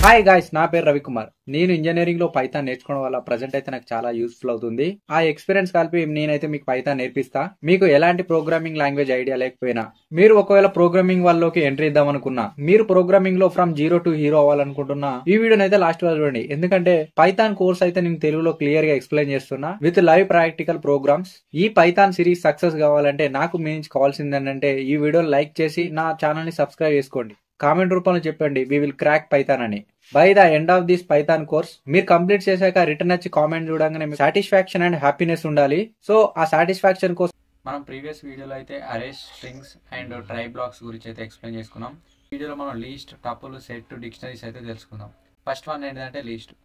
Hi guys, నా పేరు రవికుమార్. నేను ఇంజనీరింగ్ లో పైథాన్ నేర్చుకోవడం వల్ల ప్రజెంట్ అయితే నాకు చాలా యూస్ఫుల్ అవుతుంది. ఆ ఎక్స్పీరియన్స్ కలిపి నేనైతే మీకు పైథాన్ నేర్పిస్తా. మీకు ఎలాంటి ప్రోగ్రామింగ్ లాంగ్వేజ్ ఐడియా లేకపోయినా, మీరు ఒకవేళ ప్రోగ్రామింగ్ వాళ్ళలోకి ఎంట్రీ ఇద్దాం అనుకున్నా, మీరు ప్రోగ్రామింగ్ లో ఫ్రమ్ జీరో టు హీరో అవ్వాలనుకుంటున్నా, ఈ వీడియోని అయితే లాస్ట్ వరకు చూడండి. ఎందుకంటే పైథాన్ కోర్స్ అయితే నేను తెలుగులో క్లియర్ గా ఎక్స్ప్లెయిన్ చేస్తున్నా విత్ లైవ్ ప్రాక్టికల్ ప్రోగ్రామ్స్. ఈ పైథాన్ సిరీస్ సక్సెస్ కావాలంటే నాకు మీ నుంచి కావాల్సింది ఏంటంటే ఈ వీడియో లైక్ చేసి నా ఛానల్ ని సబ్స్క్రైబ్ చేసుకోండి. కామెంట్ రూపంలో చెప్పండి వి విల్ క్రాక్ పైథాన్ అని. By the end of this Python course మీరు కంప్లీట్ చేశాక రిటర్న్ వచ్చి కామెంట్ చూడగానే సాటిస్ఫాక్షన్ అండ్ హ్యాపీనెస్ ఉండాలి. సో ఆ సాటిస్ఫాక్షన్ కోసం మనం ప్రీవియస్ వీడియోలో అయితే arrays, strings and try blocks గురించి అయితే ఎక్స్ప్లెయిన్ చేసుకున్నాం. వీడియోలో మనం లీస్ట్, టపుల్, సెట్, డిక్షనరీస్ అయితే తెలుసుకుందాం. ఫస్ట్ వన్ ఏంటంటే లీస్ట్.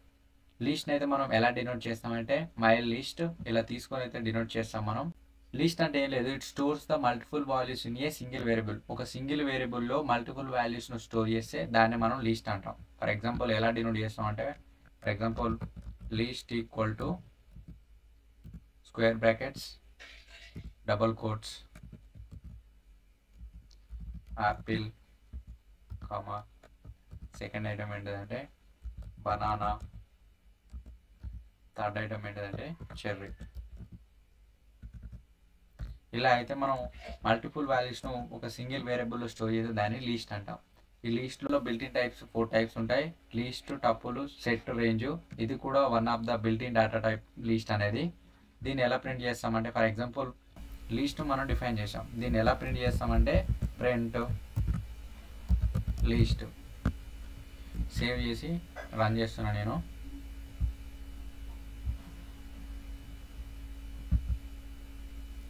లీస్ట్ అయితే మనం ఎలా డినోట్ చేస్తామంటే మై లీస్ట్ ఇలా తీసుకొని అయితే డినోట్ చేస్తాం. మనం లీస్ట్ అంటే ఏం లేదు, it stores the multiple values in a single variable. ఒక సింగిల్ వేరియబుల్లో మల్టిపుల్ వాల్యూస్ను స్టోర్ చేస్తే దాన్ని మనం లీస్ట్ అంటాం. ఫర్ ఎగ్జాంపుల్ ఎలా డినోట్ చేస్తాం అంటే, for example list equal to square brackets, double quotes, apple, comma, second item ఏంటంటే బనానా, థర్డ్ ఐటమ్ ఏంటంటే చెర్రీ. ఇలా అయితే మనం మల్టిపుల్ వాల్యూస్ను ఒక సింగిల్ వేరియబుల్లో స్టోర్ చేస్తే దాన్ని లీస్ట్ అంటాం. ఈ లీస్ట్లో బిల్టిన్ టైప్స్ 4 టైప్స్ ఉంటాయి. List, tuple, set, range. ఇది కూడా one of the built-in data type least అనేది. దీన్ని ఎలా ప్రింట్ చేస్తామంటే, ఫర్ ఎగ్జాంపుల్ లీస్ట్ మనం డిఫైన్ చేసాం. దీన్ని ఎలా ప్రింట్ చేస్తామంటే ప్రింట్ లీస్ట్. సేవ్ చేసి రన్ చేస్తున్నాను నేను.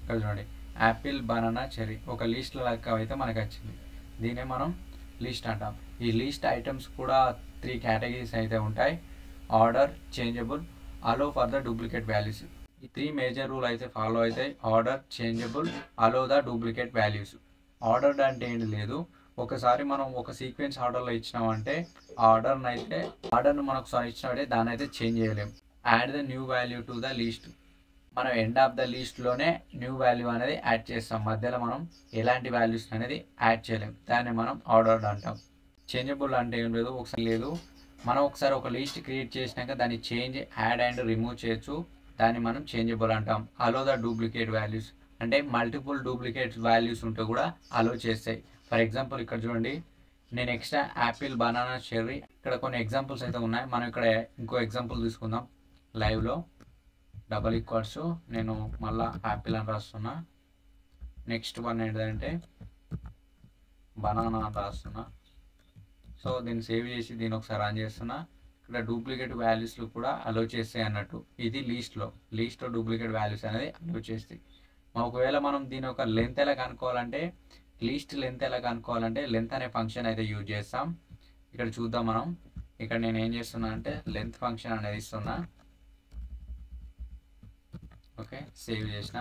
ఇక్కడ చూడండి, యాపిల్, బనానా, చెర్రీ ఒక లీస్ట్లో లెక్క అయితే మనకు వచ్చింది. దీన్నే మనం లీస్ట్ అంటాం. ఈ లీస్ట్ ఐటమ్స్ కూడా 3 కేటగిరీస్ అయితే ఉంటాయి: order, changeable, allow for the duplicate values. ఈ 3 మేజర్ రూల్ అయితే ఫాలో అవుతాయి: order, changeable, allow the duplicate values. Order అంటే ఏంటి లేదు, ఒకసారి మనం ఒక సీక్వెన్స్ ఆర్డర్లో ఇచ్చినామంటే ఆర్డర్ను మనకు ఇచ్చినట్టే దాన్ని అయితే చేంజ్ చేయలేం. Add the new value to the list. మనం ఎండ్ ఆఫ్ ద లీస్ట్లోనే న్యూ వాల్యూ అనేది యాడ్ చేస్తాం. మధ్యలో మనం ఎలాంటి వాల్యూస్ అనేది యాడ్ చేయలేం. దాన్ని మనం ఆర్డర్డ్ అంటాం. చేంజబుల్ అంటే ఏం లేదు, మనం ఒకసారి ఒక లీస్ట్ క్రియేట్ చేసినాక దాన్ని చేంజ్, యాడ్ అండ్ రిమూవ్ చేయొచ్చు. దాన్ని మనం చేంజబుల్ అంటాం. అలో ద డూప్లికేట్ వాల్యూస్ అంటే మల్టిపుల్ డూప్లికేట్ వాల్యూస్ ఉంటే కూడా అలో చేస్తాయి. ఫర్ ఎగ్జాంపుల్ ఇక్కడ చూడండి, నేను ఎక్స్ట్రా యాపిల్, బనానా, చెర్రీ ఇక్కడ కొన్ని ఎగ్జాంపుల్స్ అయితే ఉన్నాయి. మనం ఇక్కడ ఇంకో ఎగ్జాంపుల్ తీసుకుందాం. లైవ్లో డబల్ ఈక్వల్స్ నేను మళ్ళీ యాపిల్ అని రాస్తున్నా. నెక్స్ట్ వన్ ఏంటంటే బనానా అని రాస్తున్నా. సో దీన్ని సేవ్ చేసి దీన్ని ఒకసారి రన్ చేస్తున్నా. ఇక్కడ డూప్లికేట్ వాల్యూస్లు కూడా అలో చేస్తాయి అన్నట్టు. ఇది లీస్ట్లో డూప్లికేట్ వాల్యూస్ అనేది అలో చేస్తాయి. ఒకవేళ మనం దీని ఒక లెంత్ ఎలా కనుక్కోవాలంటే, లీస్ట్ లెంత్ ఎలా కనుక్కోవాలంటే లెంత్ అనే ఫంక్షన్ అయితే యూజ్ చేస్తాం. ఇక్కడ చూద్దాం మనం. ఇక్కడ నేను ఏం చేస్తున్నా అంటే లెంత్ ఫంక్షన్ అనేది ఇస్తున్నా. ఓకే, సేవ్ చేసిన,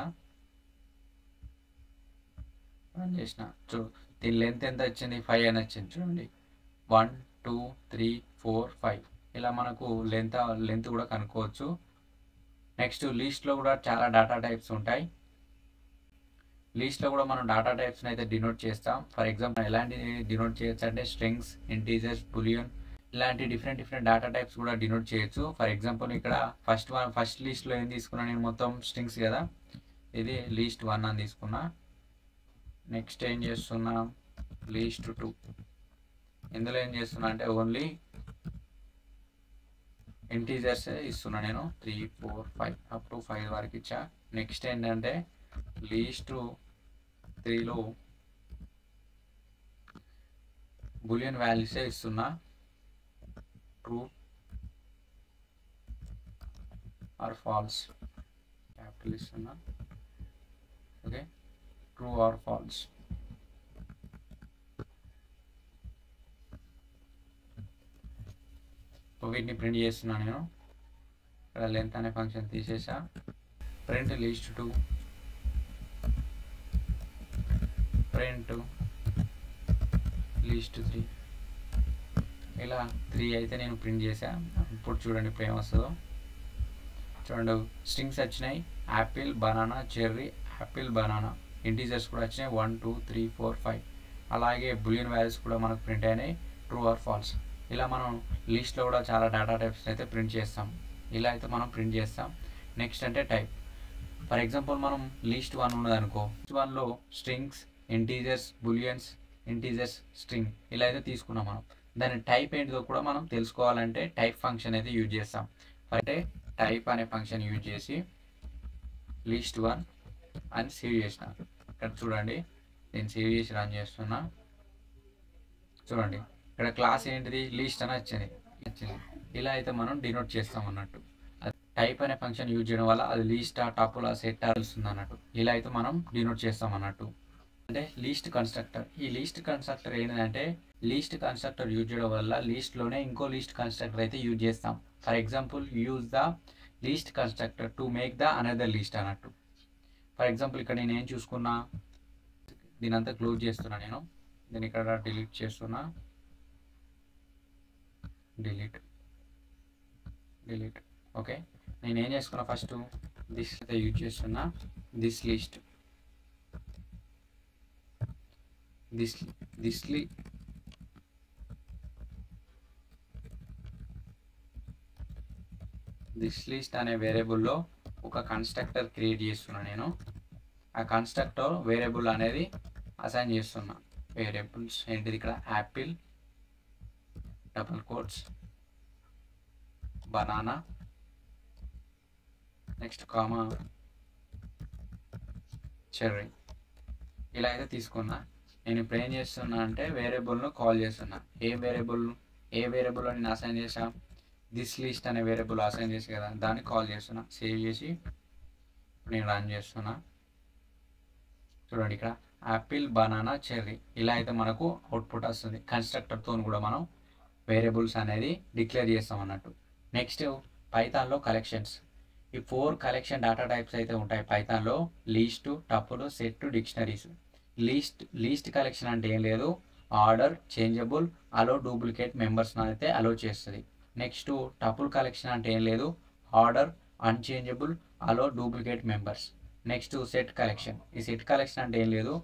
రన్ చేసిన. దీని లెంత్ ఎంత వచ్చింది? 5 అని వచ్చింది. చూడండి, 1 2 3 4 5 ఇలా మనకు లెంత్ కూడా కనుక్కోవచ్చు. నెక్స్ట్ లీస్ట్లో కూడా చాలా డేటా టైప్స్ ఉంటాయి. లీస్ట్లో కూడా మనం డేటా టైప్స్ని అయితే డినోట్ చేస్తాం. ఫర్ ఎగ్జాంపుల్ ఎలాంటి డినోట్ చేయొచ్చు అంటే స్ట్రింగ్స్, ఇంటీజర్స్, బులియన్ ఇలాంటి డిఫరెంట్ డేటా టైప్స్ కూడా డినోట్ చేయొచ్చు. ఫర్ ఎగ్జాంపుల్ ఇక్కడ ఫస్ట్ లీస్ట్లో ఏం తీసుకున్నా నేను, మొత్తం స్ట్రింగ్స్ కదా, ఇది లీస్ట్ 1 అని తీసుకున్నా. నెక్స్ట్ ఏం చేస్తున్నా, లీస్ట్ 2. ఇందులో ఏం చేస్తున్నా అంటే ఓన్లీ ఇంటీజర్స్ ఇస్తున్నా నేను. 3 4 5 అప్ టు 5 వరకు ఇచ్చా. నెక్స్ట్ ఏంటంటే లీస్ట్ 3లో బులియన్ వాల్యూసే ఇస్తున్నా. ట్రూ ఆర్ ఫాల్స్ క్యాపిటల్ ఇస్తున్నా. Okay, true or false. వీటిని ప్రింట్ చేస్తున్నా నేను. ఇక్కడ లెంత్ అనే ఫంక్షన్ తీసేసా. Print list 2, print list 3. ఇలా 3 అయితే నేను ప్రింట్ చేసా. ఇప్పుడు చూడండి ఇప్పుడు ఏమొస్తుందో. చూడండి, స్ట్రింగ్స్ వచ్చినాయి: Apple, banana, cherry, Apple, banana. Integers కూడా వచ్చినాయి 1 2 3 4 5. అలాగే బులియన్ వాల్యూస్ కూడా మనకు ప్రింట్ అయినాయి, ట్రూ ఆర్ ఫాల్స్. ఇలా మనం లిస్ట్లో కూడా చాలా డేటా టైప్స్ అయితే ప్రింట్ చేస్తాం. ఇలా అయితే మనం ప్రింట్ చేస్తాం. నెక్స్ట్ అంటే టైప్. ఫర్ ఎగ్జాంపుల్ మనం లిస్ట్ 1 ఉన్నది అనుకో, లిస్ట్ 1లో strings, integers, booleans, integers, string ఇలా అయితే తీసుకున్నాం మనం. దాని టైప్ ఏంటిదో కూడా మనం తెలుసుకోవాలంటే టైప్ ఫంక్షన్ అయితే యూజ్ చేస్తాం. అంటే టైప్ అనే ఫంక్షన్ యూజ్ చేసి లిస్ట్ 1 అని సేవ్ చేసిన. ఇక్కడ చూడండి, నేను సేవ్ చేసి రన్ చేస్తున్నా. చూడండి ఇక్కడ క్లాస్ ఏంటిది, లిస్ట్ అని వచ్చింది. ఇలా అయితే మనం డినోట్ చేస్తాం అన్నట్టు. టైప్ అనే ఫంక్షన్ యూజ్ చేయడం వల్ల అది లిస్ట్ టపుల్ సెట్ తెలుస్తుంది అన్నట్టు. ఇలా అయితే మనం డినోట్ చేస్తాం అన్నట్టు. అంటే లీస్ట్ కన్స్ట్రక్టర్. ఈ లీస్ట్ కన్స్ట్రక్టర్ ఏంటంటే లీస్ట్ కన్స్ట్రక్టర్ యూజ్ చేయడం వల్ల లీస్ట్లోనే ఇంకో లీస్ట్ కన్స్ట్రక్టర్ అయితే యూజ్ చేస్తాం. For example use the least constructor to make the another least అన్నట్టు. ఫర్ ఎగ్జాంపుల్ ఇక్కడ నేను ఏం చూసుకున్నా, దీని అంతా క్లోజ్ చేస్తున్నా, నేను దీన్ని ఇక్కడ డిలీట్ చేస్తున్నా. Delete okay. నేను ఏం చేసుకున్నా, ఫస్ట్ దిస్ అయితే యూజ్ చేస్తున్నా. దిస్ లిస్ట్ దిస్ లిస్ట్ అనే వేరియబుల్లో ఒక కన్స్ట్రక్టర్ క్రియేట్ చేస్తున్నా నేను. ఆ కన్స్ట్రక్టర్ వేరియబుల్ అనేది అసైన్ చేస్తున్నా. వేరియబుల్స్ ఏంటిది, ఇక్కడ apple double quotes banana next comma cherry ఇలా అయితే తీసుకున్నా. నేను ఇప్పుడు ఏం చేస్తున్నా అంటే వేరియబుల్ను కాల్ చేస్తున్నా. ఏ వేరియబుల్ నేను అసైన్ చేసా, దిస్ లిస్ట్ అనే వేరియబుల్ అసైన్ చేసి కదా, దాన్ని కాల్ చేస్తున్నా. సేవ్ చేసి నేను రన్ చేస్తున్నా. చూడండి ఇక్కడ యాపిల్ బనానా చెర్రీ ఇలా అయితే మనకు అవుట్పుట్ వస్తుంది. కన్స్ట్రక్టర్తో కూడా మనం వేరియబుల్స్ అనేది డిక్లేర్ చేస్తాం అన్నట్టు. నెక్స్ట్ పైథాన్లో కలెక్షన్స్. ఈ 4 కలెక్షన్ డేటా టైప్స్ అయితే ఉంటాయి పైథాన్లో. List, tuple, set, dictionaries. List collection అంటే ఏం లేదు, ఆర్డర్, చేంజబుల్, అలో డూప్లికేట్ మెంబర్స్ని అయితే అలో చేస్తుంది. నెక్స్ట్ టపుల్ కలెక్షన్ అంటే ఏం లేదు, order, unchangeable, allow duplicate members. Next set collection. ఈ సెట్ కలెక్షన్ అంటే ఏం లేదు,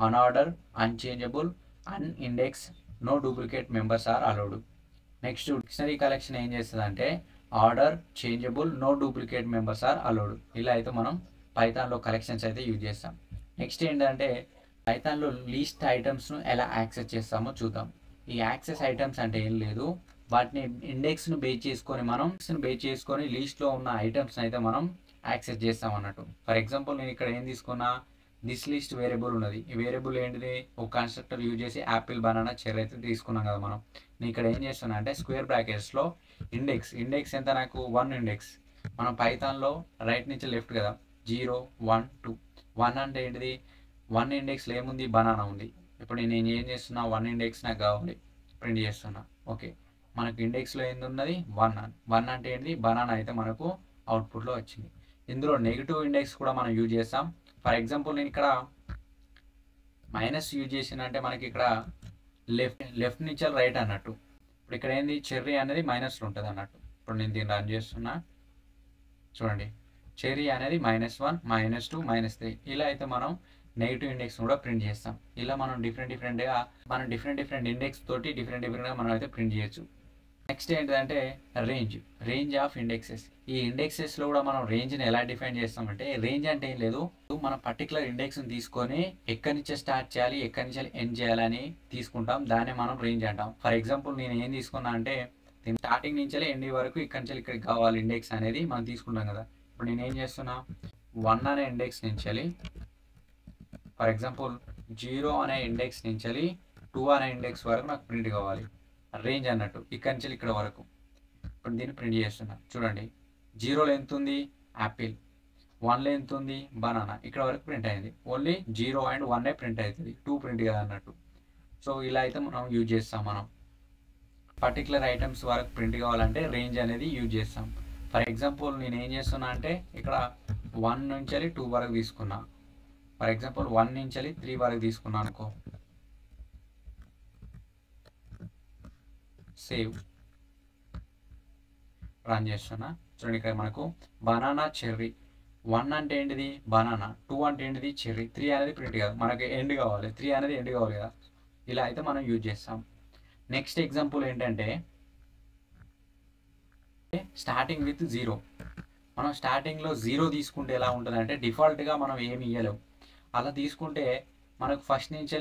unorder, unchangeable, unindex, no duplicate members are allowed. Next dictionary collection ఏం చేస్తుంది అంటే order, changeable, no duplicate members are allowed. ఇలా అయితే మనం పైథాన్లో కలెక్షన్స్ అయితే యూజ్ చేస్తాం. నెక్స్ట్ ఏంటంటే పైథాన్లో లీస్ట్ ఐటమ్స్ను ఎలా యాక్సెస్ చేస్తామో చూద్దాం. ఈ యాక్సెస్ ఐటమ్స్ అంటే ఏం లేదు, వాటిని ఇండెక్స్ను బేస్ చేసుకొని లీస్ట్లో ఉన్న ఐటమ్స్ని అయితే మనం యాక్సెస్ చేస్తాం అన్నట్టు. ఫర్ ఎగ్జాంపుల్ నేను ఇక్కడ ఏం తీసుకున్నా, దిస్ లిస్ట్ వేరియబుల్ ఉన్నది. ఈ వేరియబుల్ ఏంటిది, ఒక కన్స్ట్రక్టర్ యూజ్ చేసి యాపిల్ బనానా చెర్రీ అయితే తీసుకున్నాం కదా మనం. నేను ఇక్కడ ఏం చేస్తున్నా అంటే స్క్వేర్ బ్రాకెట్స్లో ఇండెక్స్ ఎంత, నాకు 1 ఇండెక్స్. మనం పైథాన్లో రైట్ నుంచి లెఫ్ట్ కదా, 0, 1, 2. 1 అంటే ఏంటిది, 1 ఇండెక్స్లో ఏముంది, బనానా ఉంది. ఇప్పుడు నేను ఏం చేస్తున్నా, 1 ఇండెక్స్ నాకు కావాలి, ప్రింట్ చేస్తున్నా. ఓకే, మనకు ఇండెక్స్లో ఏంది ఉన్నది, 1 అంటే ఏంటిది, బనానా అయితే మనకు అవుట్పుట్లో వచ్చింది. ఇందులో నెగిటివ్ ఇండెక్స్ కూడా మనం యూజ్ చేస్తాం. ఫర్ ఎగ్జాంపుల్ నేను ఇక్కడ మైనస్ యూజ్ చేసినంటే మనకి ఇక్కడ లెఫ్ట్ నుంచి రైట్ అన్నట్టు. ఇప్పుడు ఇక్కడ ఏంది, చెర్రీ అనేది మైనస్లో ఉంటుంది అన్నట్టు. ఇప్పుడు నేను దీన్ని రన్ చేస్తున్నా. చూడండి, చెర్రీ అనేది -1, -2, -3 ఇలా అయితే మనం నెగిటివ్ ఇండెక్స్ కూడా ప్రింట్ చేస్తాం. ఇలా మనం డిఫరెంట్ ఇండెక్స్ తోటి డిఫరెంట్గా మనం అయితే ప్రింట్ చేయొచ్చు. నెక్స్ట్ ఏంటంటే రేంజ్ ఆఫ్ ఇండెక్సెస్. ఈ ఇండెక్సెస్లో కూడా మనం రేంజ్ని ఎలా డిఫైన్ చేస్తామంటే, రేంజ్ అంటే ఏం లేదు, మనం పర్టికులర్ ఇండెక్స్ని తీసుకొని ఎక్కడి నుంచి స్టార్ట్ చేయాలి, ఎక్కడి నుంచి ఎండ్ చేయాలని తీసుకుంటాం. దాన్ని మనం రేంజ్ అంటాం. ఫర్ ఎగ్జాంపుల్ నేను ఏం తీసుకున్నా అంటే, స్టార్టింగ్ నుంచి ఎండ్ వరకు ఇక్కడి నుంచి ఇక్కడికి కావాలి ఇండెక్స్ అనేది మనం తీసుకుంటాం కదా. ఇప్పుడు నేను ఏం చేస్తున్నా, 1 అనే ఇండెక్స్ నుంచి, ఫర్ ఎగ్జాంపుల్ 0 అనే ఇండెక్స్ నుంచి 2 అనే ఇండెక్స్ వరకు నాకు ప్రింట్ కావాలి. రేంజ్ అన్నట్టు ఇక్కడి నుంచి ఇక్కడ వరకు. ఇప్పుడు దీన్ని ప్రింట్ చేస్తున్నా. చూడండి, 0లో ఎంత ఉంది, యాపిల్. 1లో ఎంత ఉంది, బనానా. ఇక్కడ వరకు ప్రింట్ అయింది. ఓన్లీ 0 and 1 ప్రింట్ అవుతుంది, 2 ప్రింట్ కదా అన్నట్టు. సో ఇలా అయితే మనం యూజ్ చేస్తాం. మనం పర్టికులర్ ఐటమ్స్ వరకు ప్రింట్ కావాలంటే రేంజ్ అనేది యూజ్ చేస్తాం. ఫర్ ఎగ్జాంపుల్ నేను ఏం చేస్తున్నా అంటే ఇక్కడ 1 నుంచి 2 వరకు తీసుకున్నా. ఫర్ ఎగ్జాంపుల్ 1 నుంచి 3 వరకు తీసుకున్నాను అనుకో. సేవ్, రన్ చేస్తున్నా. చూడండి, ఇక్కడ మనకు బనానా చెర్రీ. 1 అంటే ఏంటిది, బనానా. 2 అంటే ఏంటిది, చెర్రీ. 3 అనేది ప్రింట్ కాదు, మనకి ఎండ్ కావాలి. 3 అనేది ఎండ్ కావాలి కదా. ఇలా అయితే మనం యూజ్ చేస్తాం. నెక్స్ట్ ఎగ్జాంపుల్ ఏంటంటే స్టార్టింగ్ విత్ 0. మనం స్టార్టింగ్లో 0 తీసుకుంటే ఎలా ఉంటుందంటే డిఫాల్ట్గా మనం ఏమి ఇవ్వలేము. అలా తీసుకుంటే మనకు ఫస్ట్ నుంచి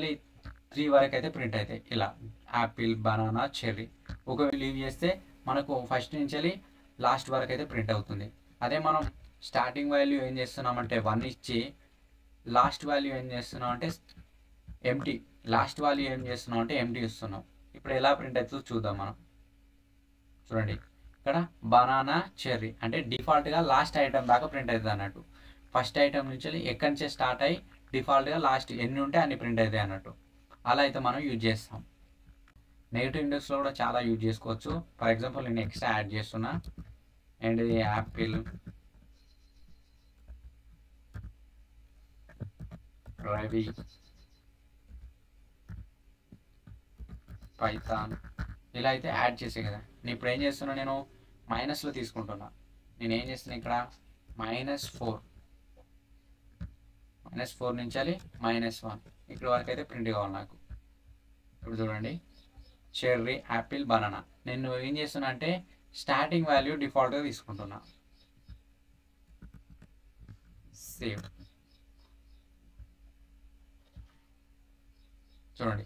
3 వరకు అయితే ప్రింట్ అవుతాయి. ఇలా యాపిల్, బనానా, చెర్రీ. ఒకవేళ లీవ్ చేస్తే మనకు ఫస్ట్ నుంచి లాస్ట్ వరకు అయితే ప్రింట్ అవుతుంది. అదే మనం స్టార్టింగ్ వాల్యూ ఏం చేస్తున్నామంటే 1 ఇచ్చి లాస్ట్ వాల్యూ ఏం చేస్తున్నాం అంటే ఎంటీ, లాస్ట్ వాల్యూ ఏం చేస్తున్నాం అంటే ఎంటీ ఇస్తున్నాం. ఇప్పుడు ఎలా ప్రింట్ అవుతుందో చూద్దాం మనం. చూడండి ఇక్కడ బనానా, చెర్రీ అంటే డిఫాల్ట్గా లాస్ట్ ఐటమ్ దాకా ప్రింట్ అవుతుంది అన్నట్టు. ఫస్ట్ ఐటమ్ నుంచి ఎక్కడి నుంచి స్టార్ట్ అయ్యి డిఫాల్ట్గా లాస్ట్ ఎన్ని ఉంటే అన్ని ప్రింట్ అవుతాయి అన్నట్టు. అలా అయితే మనం యూజ్ చేస్తాం. నెగిటివ్ ఇండెక్స్లో కూడా చాలా యూజ్ చేసుకోవచ్చు. ఫర్ ఎగ్జాంపుల్ నేను ఎక్స్ట్రా యాడ్ చేస్తున్నా అండ్ ఇది యాపిల్, రవి, పైథాన్ ఇలా అయితే యాడ్ చేసే కదా. నేను ఇప్పుడు ఏం చేస్తున్నా, నేను మైనస్లో తీసుకుంటున్నా. నేను ఏం చేస్తున్నా ఇక్కడ -4 నుంచి -1 ఇక్కడ వరకు అయితే ప్రింట్ కావాలి నాకు. ఇప్పుడు చూడండి చెర్రీ, యాపిల్, బనానా. నేను ఏం చేస్తున్నా అంటే స్టార్టింగ్ వాల్యూ డిఫాల్ట్గా తీసుకుంటున్నా. సేవ్. చూడండి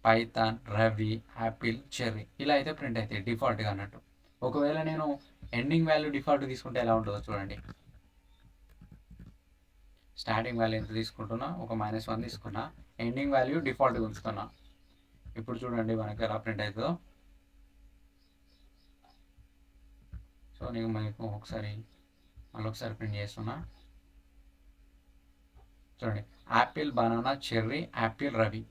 పైథాన్, రవి, యాపిల్, చెర్రీ ఇలా అయితే ప్రింట్ అవుతాయి డిఫాల్ట్గా అన్నట్టు. ఒకవేళ నేను ఎండింగ్ వాల్యూ డిఫాల్ట్ తీసుకుంటే ఎలా ఉంటుందో చూడండి. స్టార్టింగ్ వాల్యూ ఎంత తీసుకుంటున్నా, ఒక -1 తీసుకున్నా, ఎండింగ్ వాల్యూ డిఫాల్ట్గా ఉంచుతున్నా. ఇప్పుడు చూడండి మనకి ఎలా ప్రింట్ అవుతుందో. సో నేను మీకు మళ్ళొకసారి ప్రింట్ చేస్తున్నా. చూడండి Apple, banana, cherry, Apple, Ravi.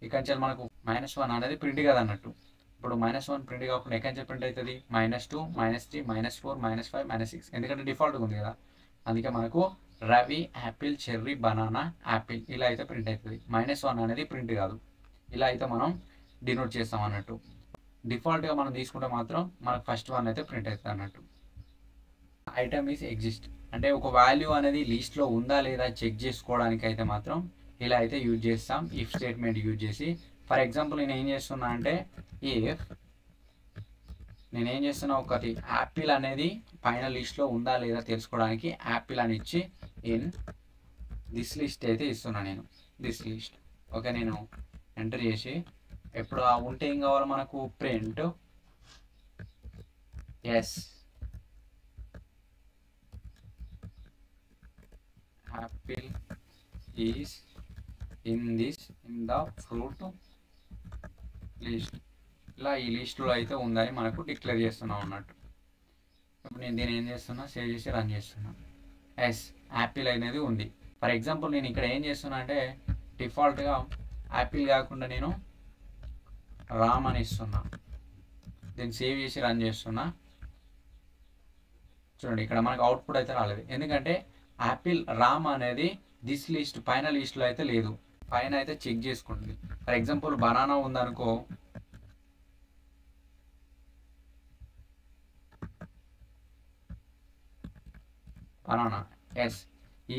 ఇక నుంచి మనకు -1 అనేది ప్రింట్ కదా అన్నట్టు. ఇప్పుడు -1 ప్రింట్ కాకుండా ఎక్కడి నుంచి ప్రింట్ అవుతుంది, -2, -3, -4, -5, -6 ఎందుకంటే డిఫాల్ట్గా ఉంది కదా. అందుకే మనకు Ravi, Apple, cherry, banana, Apple ఇలా అయితే ప్రింట్ అవుతుంది. -1 అనేది ప్రింట్ కాదు. ఇలా అయితే మనం డినోట్ చేస్తాం అన్నట్టు. డిఫాల్ట్గా మనం తీసుకుంటే మాత్రం మనకు ఫస్ట్ 1 అయితే ప్రింట్ అవుతుంది అన్నట్టు. ఐటమ్ ఈజ్ ఎగ్జిస్ట్ అంటే ఒక వాల్యూ అనేది లిస్ట్లో ఉందా లేదా చెక్ చేసుకోవడానికి అయితే మాత్రం ఇలా అయితే యూజ్ చేస్తాం. ఇఫ్ స్టేట్మెంట్ యూజ్ చేసి. ఫర్ ఎగ్జాంపుల్ నేను ఏం చేస్తున్నా అంటే ఇఫ్ నేనేం చేస్తున్నా, ఒకటి యాపిల్ అనేది పైన లిస్ట్లో ఉందా లేదా తెలుసుకోవడానికి యాపిల్ అని ఇచ్చి ఇన్ దిస్ లిస్ట్ అయితే ఇస్తున్నా నేను. This list okay. నేను ఎంటర్ చేసి ఎప్పుడు ఉంటే ఏం కావాలి మనకు print yes apple is in the fruit list. ఇలా ఈ లిస్టులో అయితే ఉందని మనకు డిక్లేర్ చేస్తున్నాం అన్నట్టు. ఇప్పుడు నేను దీన్ని ఏం చేస్తున్నా, సేవ్ చేసి రన్ చేస్తున్నా. ఎస్ యాపిల్ అనేది ఉంది. ఫర్ ఎగ్జాంపుల్ నేను ఇక్కడ ఏం చేస్తున్నా అంటే డిఫాల్ట్గా యాపిల్ కాకుండా నేను రామ్ అని ఇస్తున్నా. దీన్ని సేవ్ చేసి రన్ చేస్తున్నా. చూడండి ఇక్కడ మనకు అవుట్పుట్ అయితే రాలేదు. ఎందుకంటే యాపిల్, రామ్ అనేది దిస్ లిస్ట్ పైన లిస్ట్లో అయితే లేదు. పైన అయితే చెక్ చేసుకుంటుంది. ఫర్ ఎగ్జాంపుల్ బనానా ఉందనుకో, banana yes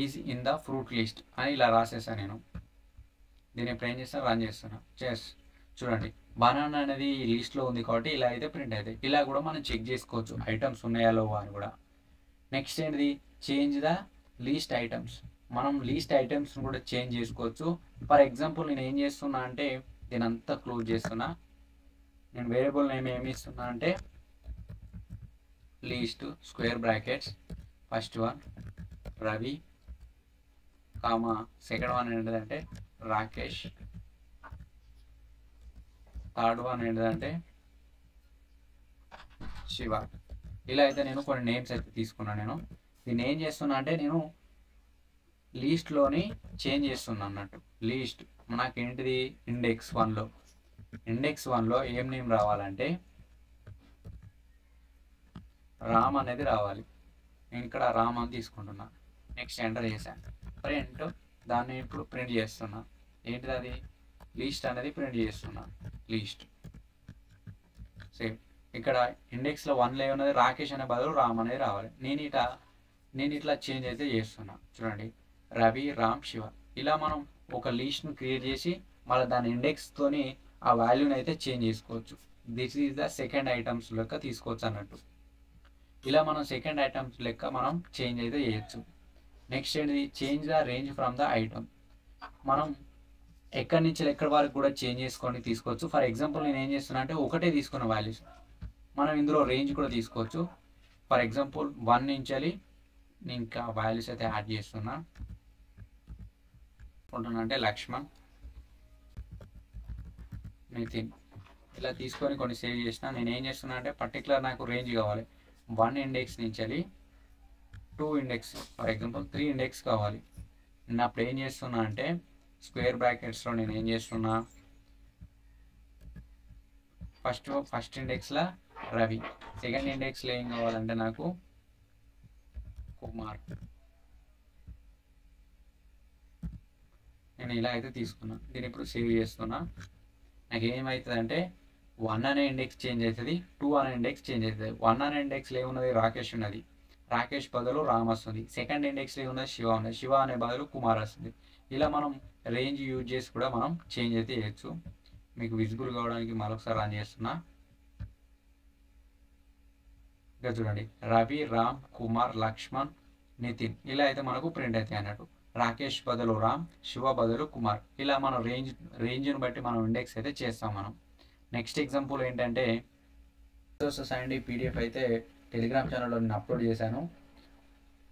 is in the fruit list అని ఇలా రాసేసాను నేను. దీన్ని ఇప్పుడు ఏం చేస్తాను, రన్ చేస్తున్నా. చూడండి బనానా అనేది ఈ లిస్ట్లో ఉంది కాబట్టి ఇలా అయితే ప్రింట్ అవుతాయి. ఇలా కూడా మనం చెక్ చేసుకోవచ్చు ఐటమ్స్ ఉన్నాయా లేవా అని కూడా. నెక్స్ట్ ఏంటిది, చేంజ్ ద లీస్ట్ ఐటమ్స్. మనం లీస్ట్ ఐటమ్స్ని కూడా చేంజ్ చేసుకోవచ్చు. ఫర్ ఎగ్జాంపుల్ నేను ఏం చేస్తున్నా అంటే దీని అంతా క్లోజ్ చేస్తున్నా. నేను వేరియబుల్ నేమ్ ఏమి ఇస్తున్నా అంటే least square brackets first 1 Ravi comma second 1 ఏంటంటే రాకేష్, థర్డ్ 1 ఏంటంటే శివ. ఇలా అయితే నేను కొన్ని నేమ్స్ అయితే తీసుకున్నాను. నేను దీన్ని ఏం చేస్తున్నా అంటే నేను లీస్ట్లోని చేంజ్ చేస్తున్నా అన్నట్టు. లీస్ట్ నాకేంటిది ఇండెక్స్ 1లో ఏం నేమ్ రావాలంటే రామ్ అనేది రావాలి. నేను ఇక్కడ రామ్ అని తీసుకుంటున్నా. నెక్స్ట్ ఎంటర్ చేశాను. ప్రింట్ దాన్ని ఇప్పుడు ప్రింట్ చేస్తున్నా. ఏంటిది అది, లీస్ట్ అనేది ప్రింట్ చేస్తున్నా. Least same. ఇక్కడ ఇండెక్స్లో 1లో ఏమున్నది, రాకేష్ అనే బదులు రామ్ అనేది రావాలి. నేను ఇట్లా చేంజ్ అయితే చేస్తున్నా. చూడండి రవి, రామ్, శివ. ఇలా మనం ఒక లిస్ట్ను క్రియేట్ చేసి మళ్ళీ దాని ఇండెక్స్తోని ఆ వాల్యూని అయితే చేంజ్ చేసుకోవచ్చు. This is the second items లెక్క తీసుకోవచ్చు అన్నట్టు. ఇలా మనం సెకండ్ ఐటమ్స్ లెక్క మనం చేంజ్ అయితే చేయొచ్చు. నెక్స్ట్ ఏంటి, change the range from the item. మనం ఎక్కడి నుంచి ఎక్కడి వరకు కూడా చేంజ్ చేసుకొని తీసుకోవచ్చు. ఫర్ ఎగ్జాంపుల్ నేను ఏం చేస్తున్నా అంటే ఒకటే తీసుకున్న వాల్యూస్, మనం ఇందులో రేంజ్ కూడా తీసుకోవచ్చు. ఫర్ ఎగ్జాంపుల్ 1 నుంచి నేను ఇంకా వాల్యూస్ అయితే యాడ్ చేస్తున్నా. అంటే లక్ష్మణ్, నితిన్ ఇలా తీసుకొని కొన్ని సేవ్ చేసిన. నేను ఏం చేస్తున్నా అంటే పర్టికులర్ నాకు రేంజ్ కావాలి. 1 ఇండెక్స్ నుంచి 2 ఇండెక్స్, ఫర్ ఎగ్జాంపుల్ 3 ఇండెక్స్ కావాలి. నేను అప్పుడు ఏం చేస్తున్నా అంటే స్క్వేర్ బ్రాకెట్స్లో నేను ఏం చేస్తున్నా, ఫస్ట్ ఇండెక్స్లో రవి, సెకండ్ ఇండెక్స్లో ఏం కావాలంటే నాకు కుమార్. నేను ఇలా అయితే తీసుకున్నా. దీన్ని ఇప్పుడు సేవ్ చేస్తున్నా. నాకు ఏమవుతుంది అంటే 1 అనే ఇండెక్స్ చేంజ్ అవుతుంది, 2 అనే ఇండెక్స్ చేంజ్ అవుతుంది. 1 అనే ఇండెక్స్లో ఏమున్నది, రాకేష్ ఉన్నది, రాకేష్ బదులు రామ్ వస్తుంది. సెకండ్ ఇండెక్స్లో ఏమున్నది, శివ ఉన్నది, శివ అనే బదులు కుమార్ వస్తుంది. ఇలా మనం రేంజ్ యూజ్ చేసి కూడా మనం చేంజ్ అయితే చేయొచ్చు. మీకు విజిబుల్ కావడానికి మరొకసారి రన్ చేస్తున్నా. ఇక్కడ చూడండి, రవి, రామ్, కుమార్, లక్ష్మణ్, నితిన్ ఇలా అయితే మనకు ప్రింట్ అవుతాయి అన్నట్టు. రాకేష్ బదులు రామ్, శివ బదులు కుమార్. ఇలా మనం రేంజ్ని బట్టి మనం ఇండెక్స్ అయితే చేస్తాం మనం. నెక్స్ట్ ఎగ్జాంపుల్ ఏంటంటే రిసోర్సెస్ అండ్ పీడిఎఫ్ అయితే టెలిగ్రామ్ ఛానల్లో నేను అప్లోడ్ చేశాను.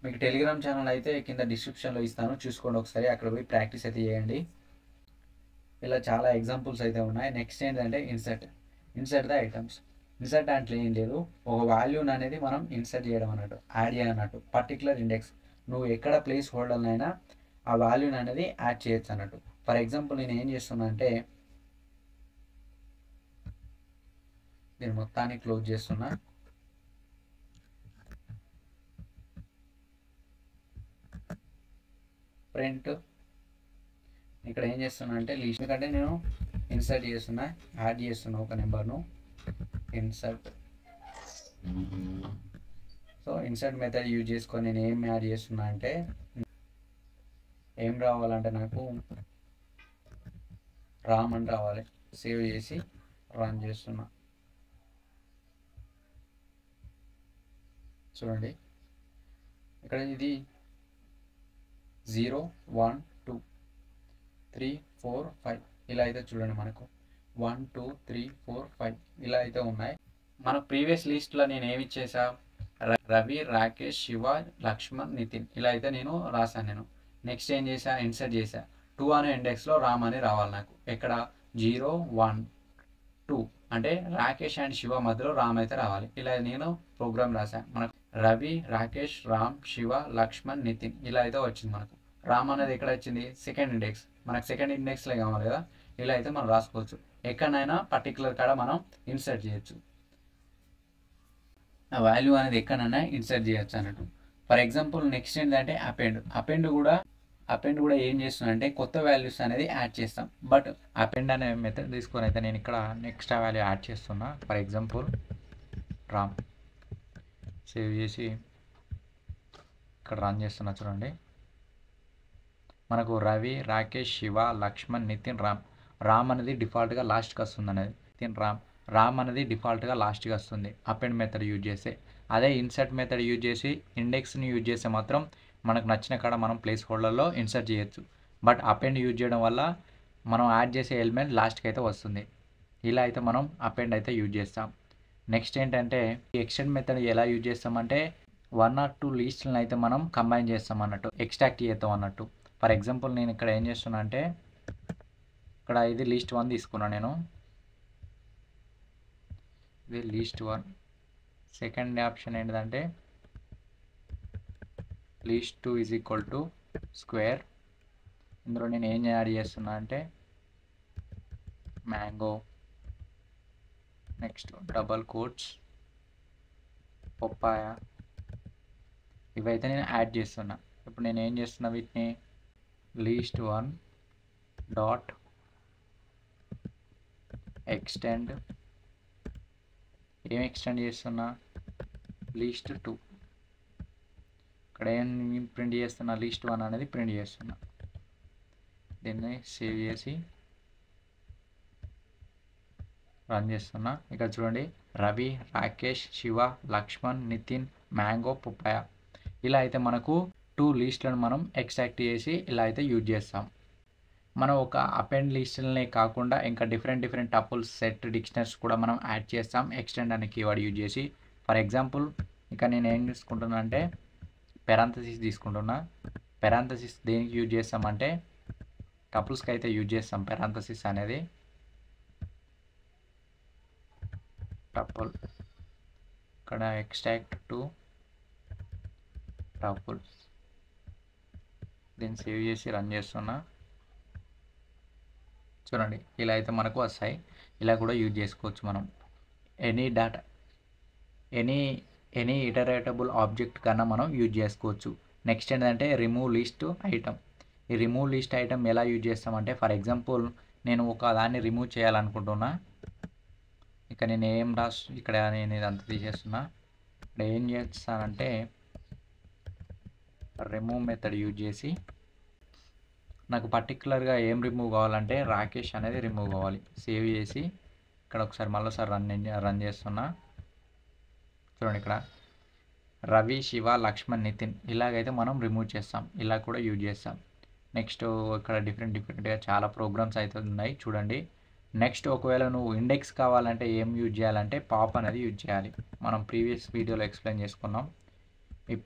మీకు టెలిగ్రామ్ ఛానల్ అయితే కింద డిస్క్రిప్షన్లో ఇస్తాను, చూసుకోండి ఒకసారి, అక్కడ పోయి ప్రాక్టీస్ అయితే చేయండి. ఇలా చాలా ఎగ్జాంపుల్స్ అయితే ఉన్నాయి. నెక్స్ట్ ఏంటంటే ఇన్సర్ట్ ద ఐటమ్స్. ఇన్సర్ట్ అంటే ఏం లేదు, ఒక వాల్యూని అనేది మనం ఇన్సర్ట్ చేయడం అన్నట్టు, యాడ్ చేయనట్టు. పర్టికులర్ ఇండెక్స్ నువ్వు ఎక్కడ ప్లేస్ హోల్డర్నైనా ఆ వాల్యూని అనేది యాడ్ చేయొచ్చు అన్నట్టు. ఫర్ ఎగ్జాంపుల్ నేను ఏం చేస్తున్నా అంటే దీన్ని మొత్తాన్ని క్లోజ్ చేస్తున్నా. ప్రింట్ ఇక్కడ ఏం చేస్తున్నా అంటే లిస్ట్, ఎందుకంటే నేను ఇన్సర్ట్ చేస్తున్నా, యాడ్ చేస్తున్నా ఒక నెంబర్ను, insert. So insert method use చేసుకొని నేను ఏం యాడ్ చేస్తున్నా అంటే ఏం రావాలంటే నాకు రామ్ అని రావాలి. సేవ్ చేసి రన్ చేస్తున్నా. చూడండి ఇక్కడ ఇది 0 1 2 3 4 5 ఇలా అయితే చూడండి మనకు 1 2 3 4 5 ఇలా అయితే ఉన్నాయి. మన ప్రీవియస్ లిస్ట్లో నేను ఏమి ఇచ్చేసా, రవి, రాకేష్, శివ, లక్ష్మణ్, నితిన్ ఇలా అయితే నేను రాశాను. నేను నెక్స్ట్ ఏం చేసా, ఇన్సర్ట్ చేసా. 2 అనే ఇండెక్స్లో రామ్ అని రావాలి నాకు. ఎక్కడ 0 1 2 అంటే రాకేష్ అండ్ శివ మధ్యలో రామ్ అయితే రావాలి. ఇలా నేను ప్రోగ్రామ్ రాశాను. మనకు రవి, రాకేష్, రామ్, శివ, లక్ష్మణ్, నితిన్ ఇలా అయితే వచ్చింది. మనకు రామ్ అనేది ఎక్కడ వచ్చింది, సెకండ్ ఇండెక్స్. మనకు సెకండ్ ఇండెక్స్లో కావాలి కదా, ఇలా అయితే మనం రాసుకోవచ్చు. ఎక్కడైనా పర్టికులర్ కాడ మనం ఇన్సర్ట్ చేయొచ్చు. ఆ వాల్యూ అనేది ఎక్కడైనా ఇన్సర్ట్ చేయొచ్చు అన్నట్టు. ఫర్ ఎగ్జాంపుల్ నెక్స్ట్ ఏంటంటే అపెండ్ కూడా ఏం చేస్తున్నా అంటే కొత్త వాల్యూస్ అనేది యాడ్ చేస్తాం. బట్ అపెండ్ అనే మెథడ్ తీసుకొని అయితే నేను ఇక్కడ నెక్స్ట్ వాల్యూ యాడ్ చేస్తున్నా. ఫర్ ఎగ్జాంపుల్ రామ్, సేవ్ చేసి ఇక్కడ రన్ చేస్తున్నా. చూడండి మనకు రవి, రాకేష్, శివ, లక్ష్మణ్, నితిన్, రామ్ అనేది డిఫాల్ట్గా లాస్ట్కి వస్తుంది అనేది. నితిన్, రామ్ అనేది డిఫాల్ట్గా లాస్ట్గా వస్తుంది అపెండ్ మెథడ్ యూజ్ చేస్తే. అదే ఇన్సర్ట్ మెథడ్ యూజ్ చేసి ఇండెక్స్ని యూజ్ చేస్తే మాత్రం మనకు నచ్చిన కాడ మనం ప్లేస్ హోల్డర్లో ఇన్సర్ట్ చేయొచ్చు. బట్ అపెండ్ యూజ్ చేయడం వల్ల మనం యాడ్ చేసే ఎలిమెంట్ లాస్ట్కి అయితే వస్తుంది. ఇలా అయితే మనం అపెండ్ అయితే యూజ్ చేస్తాం. నెక్స్ట్ ఏంటంటే ఈ ఎక్స్టెండ్ మెథడ్ ఎలా యూజ్ చేస్తామంటే 1 or 2 లిస్టులను అయితే మనం కంబైన్ చేస్తాం అన్నట్టు, ఎక్స్ట్రాక్ట్ చేస్తాం అన్నట్టు. ఫర్ ఎగ్జాంపుల్ నేను ఇక్కడ ఏం చేస్తున్నా అంటే ఇక్కడ ఇది లిస్ట్ 1 తీసుకున్నాను నేను, ఇది లిస్ట్ 1. సెకండ్ ఆప్షన్ ఏంటంటే list 2 is equal to square. ఇందులో నేను ఏం యాడ్ చేస్తున్నా అంటే mango, next double quotes, papaya ఇవైతే నేను యాడ్ చేస్తున్నా. ఇప్పుడు నేను ఏం చేస్తున్నా, వీటిని లిస్ట్ 1 డాట్ ఎక్స్టెండ్, ఏం ఎక్స్టెండ్ చేస్తున్నా, లిస్ట్ 2. ఇక్కడ ఏం ప్రింట్ చేస్తున్నా, లిస్ట్ 1 అనేది ప్రింట్ చేస్తున్నా. దీన్ని సేవ్ చేసి రన్ చేస్తున్నా. ఇక్కడ చూడండి రవి, రాకేష్, శివ, లక్ష్మణ్, నితిన్, మ్యాంగో, పుప్పాయ. ఇలా అయితే మనకు 2 లిస్టులను మనం ఎక్స్ట్రాక్ట్ చేసి ఇలా అయితే యూజ్ చేస్తాం. మనం ఒక అపెండ్ లిస్టులనే కాకుండా ఇంకా డిఫరెంట్ టపుల్స్, సెట్, డిక్షనరీస్ కూడా మనం యాడ్ చేస్తాం ఎక్స్టెండ్ అనే కీవర్డ్ యూజ్ చేసి. ఫర్ ఎగ్జాంపుల్ ఇక నేను ఏం తీసుకుంటున్నా అంటే పెరాంథసిస్ తీసుకుంటున్నా. పెరాంథసిస్ దేనికి యూజ్ చేస్తామంటే టపుల్స్కి అయితే యూజ్ చేస్తాం. పెరాంథసిస్ అనేది టపుల్, ఇక్కడ ఎక్స్ట్రాక్ట్ టు టపుల్. దీన్ని సేవ్ చేసి రన్ చేస్తున్నా. చూడండి ఇలా అయితే మనకు వస్తాయి. ఇలా కూడా యూజ్ చేసుకోవచ్చు మనం. ఎనీ డేటా ఎనీ ఇటరేటబుల్ ఆబ్జెక్ట్ కన్నా మనం యూజ్ చేసుకోవచ్చు. నెక్స్ట్ ఏంటంటే రిమూవ్ లిస్ట్ ఐటమ్. ఈ రిమూవ్ లిస్ట్ ఐటమ్ ఎలా యూజ్ చేస్తామంటే ఫర్ ఎగ్జాంపుల్ నేను ఒక దాన్ని రిమూవ్ చేయాలనుకుంటున్నా. ఇక నేను ఇక్కడ నేను ఇదంతా తీసేస్తున్నా. ఇక్కడ ఏం చేస్తానంటే రిమూవ్ మెథడ్ యూజ్ చేసి నాకు పర్టికులర్గా ఏం రిమూవ్ కావాలంటే రాకేష్ అనేది రిమూవ్ కావాలి. సేవ్ చేసి ఇక్కడ ఒకసారి మళ్ళీసారి రన్ చేస్తున్నా. చూడండి ఇక్కడ రవి, శివ, లక్ష్మణ్, నితిన్ ఇలాగైతే మనం రిమూవ్ చేస్తాం. ఇలా కూడా యూజ్ చేస్తాం. నెక్స్ట్ ఇక్కడ డిఫరెంట్గా చాలా ప్రోగ్రామ్స్ అయితే ఉన్నాయి చూడండి. నెక్స్ట్ ఒకవేళ నువ్వు ఇండెక్స్ కావాలంటే ఏం యూజ్ చేయాలంటే పాప్ అనేది యూజ్ చేయాలి. మనం ప్రీవియస్ వీడియోలో ఎక్స్ప్లెయిన్ చేసుకున్నాం. ఈ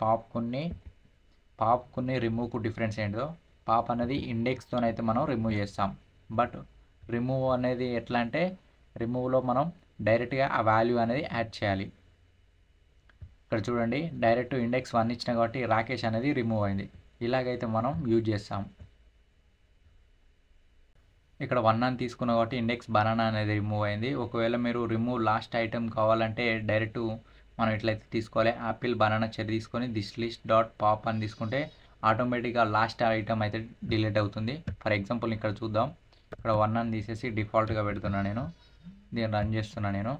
పాప్కుని రిమూవ్కు డిఫరెన్స్ ఏంటో. పాప్ అనేది ఇండెక్స్తోనైతే మనం రిమూవ్ చేస్తాం. బట్ రిమూవ్ అనేది ఎట్లా అంటే రిమూవ్లో మనం డైరెక్ట్గా ఆ వాల్యూ అనేది యాడ్ చేయాలి. ఇక్కడ చూడండి డైరెక్ట్ ఇండెక్స్ 1 ఇచ్చిన కాబట్టి రాకేష్ అనేది రిమూవ్ అయింది. ఇలాగైతే మనం యూజ్ చేస్తాం. ఇక్కడ 1 అని తీసుకున్న కాబట్టి ఇండెక్స్ బనానా అనేది రిమూవ్ అయింది. ఒకవేళ మీరు రిమూవ్ లాస్ట్ ఐటమ్ కావాలంటే డైరెక్ట్ మనం ఎట్లయితే తీసుకోవాలి యాపిల్, బనానా, చెర్రీ తీసుకొని దిస్ లిస్ట్ డాట్ పాప్ అని తీసుకుంటే ఆటోమేటిక్గా లాస్ట్ ఐటమ్ అయితే డిలీట్ అవుతుంది. ఫర్ ఎగ్జాంపుల్ ఇక్కడ చూద్దాం. ఇక్కడ 1 అని తీసేసి డిఫాల్ట్గా పెడుతున్నా. నేను దీన్ని రన్ చేస్తున్నా. నేను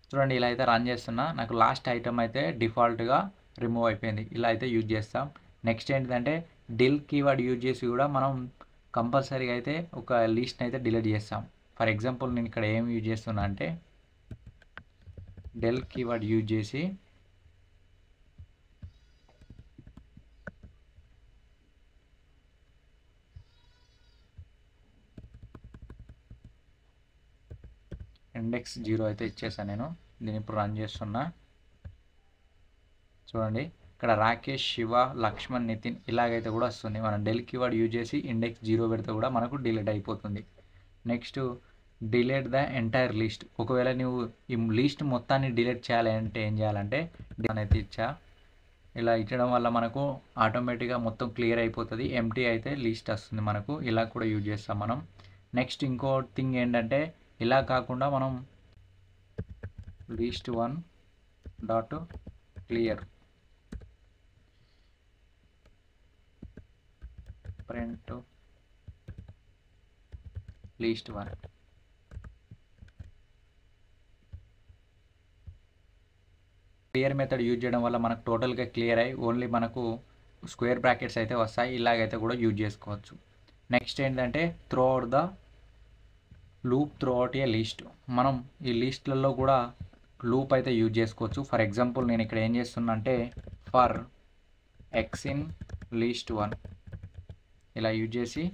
చూడండి ఇలా అయితే రన్ చేస్తున్నా. నాకు లాస్ట్ ఐటమ్ అయితే డిఫాల్ట్గా రిమూవ్ అయిపోయింది. ఇలా అయితే యూజ్ చేస్తాం. నెక్స్ట్ ఏంటంటే డిల్ కీవర్డ్ యూజ్ చేసి కూడా మనం కంపల్సరీగా అయితే ఒక లిస్ట్ని అయితే డిలీట్ చేస్తాం. ఫర్ ఎగ్జాంపుల్ నేను ఇక్కడ ఏం యూజ్ చేస్తున్నా అంటే డెల్ కీవర్డ్ యూజ్ చేసి ఇండెక్స్ 0 అయితే ఇచ్చేసాను. నేను దీన్ని ఇప్పుడు రన్ చేస్తున్నా. చూడండి ఇక్కడ రాకేష్, శివ, లక్ష్మణ్, నితిన్ ఇలాగైతే కూడా వస్తుంది. మనం డెల్ కీవర్డ్ యూజ్ చేసి ఇండెక్స్ 0 పెడితే కూడా మనకు డిలీట్ అయిపోతుంది. Next delete the entire list. ఒకవేళ నువ్వు ఈ లిస్ట్ మొత్తాన్ని డిలీట్ చేయాలి అంటే ఏం చేయాలంటే అనేది ఇచ్చా. ఇలా ఇచ్చడం వల్ల మనకు ఆటోమేటిక్గా మొత్తం క్లియర్ అయిపోతుంది. ఎంటీ అయితే లిస్ట్ వస్తుంది మనకు. ఇలా కూడా యూజ్ చేస్తాం మనం. నెక్స్ట్ ఇంకో థింగ్ ఏంటంటే ఇలా కాకుండా మనం list 1 dot clear print list 1 clear method use చేయడం వల్ల మనకు టోటల్గా క్లియర్ అయ్యి ఓన్లీ మనకు స్క్వేర్ బ్రాకెట్స్ అయితే వస్తాయి. ఇలాగైతే కూడా యూజ్ చేసుకోవచ్చు. నెక్స్ట్ ఏంటంటే through out the loop through out A list. మనం ఈ లిస్ట్లలో కూడా లూప్ అయితే యూజ్ చేసుకోవచ్చు. ఫర్ ఎగ్జాంపుల్ నేను ఇక్కడ ఏం చేస్తున్నా అంటే ఫర్ ఎక్స్ ఇన్ లిస్ట్ 1 ఇలా యూజ్ చేసి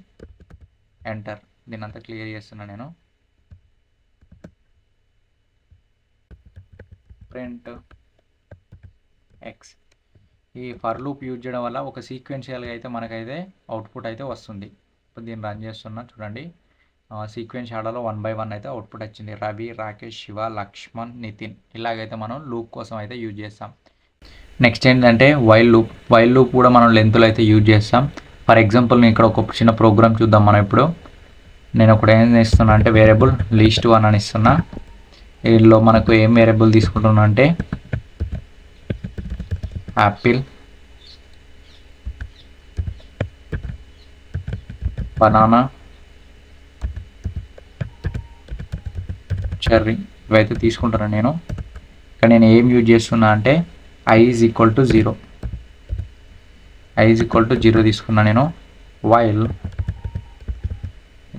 ఎంటర్. దీన్ని అంతా క్లియర్ చేస్తున్నా. నేను ప్రింట్ ఎక్స్. ఈ ఫర్ లూప్ యూజ్ చేయడం వల్ల ఒక సీక్వెన్షియల్గా అయితే మనకైతే అవుట్పుట్ అయితే వస్తుంది. ఇప్పుడు దీన్ని రన్ చేస్తున్నా. చూడండి సీక్వెన్స్ ఆర్డర్లో 1 by 1 అయితే అవుట్పుట్ వచ్చింది. రవి, రాకేష్, శివ, లక్ష్మణ్, నితిన్ ఇలాగైతే మనం లూప్ కోసం అయితే యూజ్ చేస్తాం. నెక్స్ట్ ఏంటంటే వైల్ లూప్. వైల్ లూప్ కూడా మనం లెంత్లో అయితే యూజ్ చేస్తాం. ఫర్ ఎగ్జాంపుల్ నేను ఇక్కడ ఒక చిన్న ప్రోగ్రామ్ చూద్దాం మనం ఇప్పుడు. నేను ఒకటి ఏం చేస్తున్నా అంటే వేరియబుల్ లిస్ట్ 1 అని ఇస్తున్నా. వీళ్ళలో మనకు ఏం వేరియబుల్ తీసుకుంటున్నా అంటే యాపిల్, బనానా, చెర్రీ ఇవైతే తీసుకుంటాను నేను. ఇక్కడ నేను ఏం యూజ్ చేస్తున్నా అంటే i = 0 తీసుకున్నా నేను. వైల్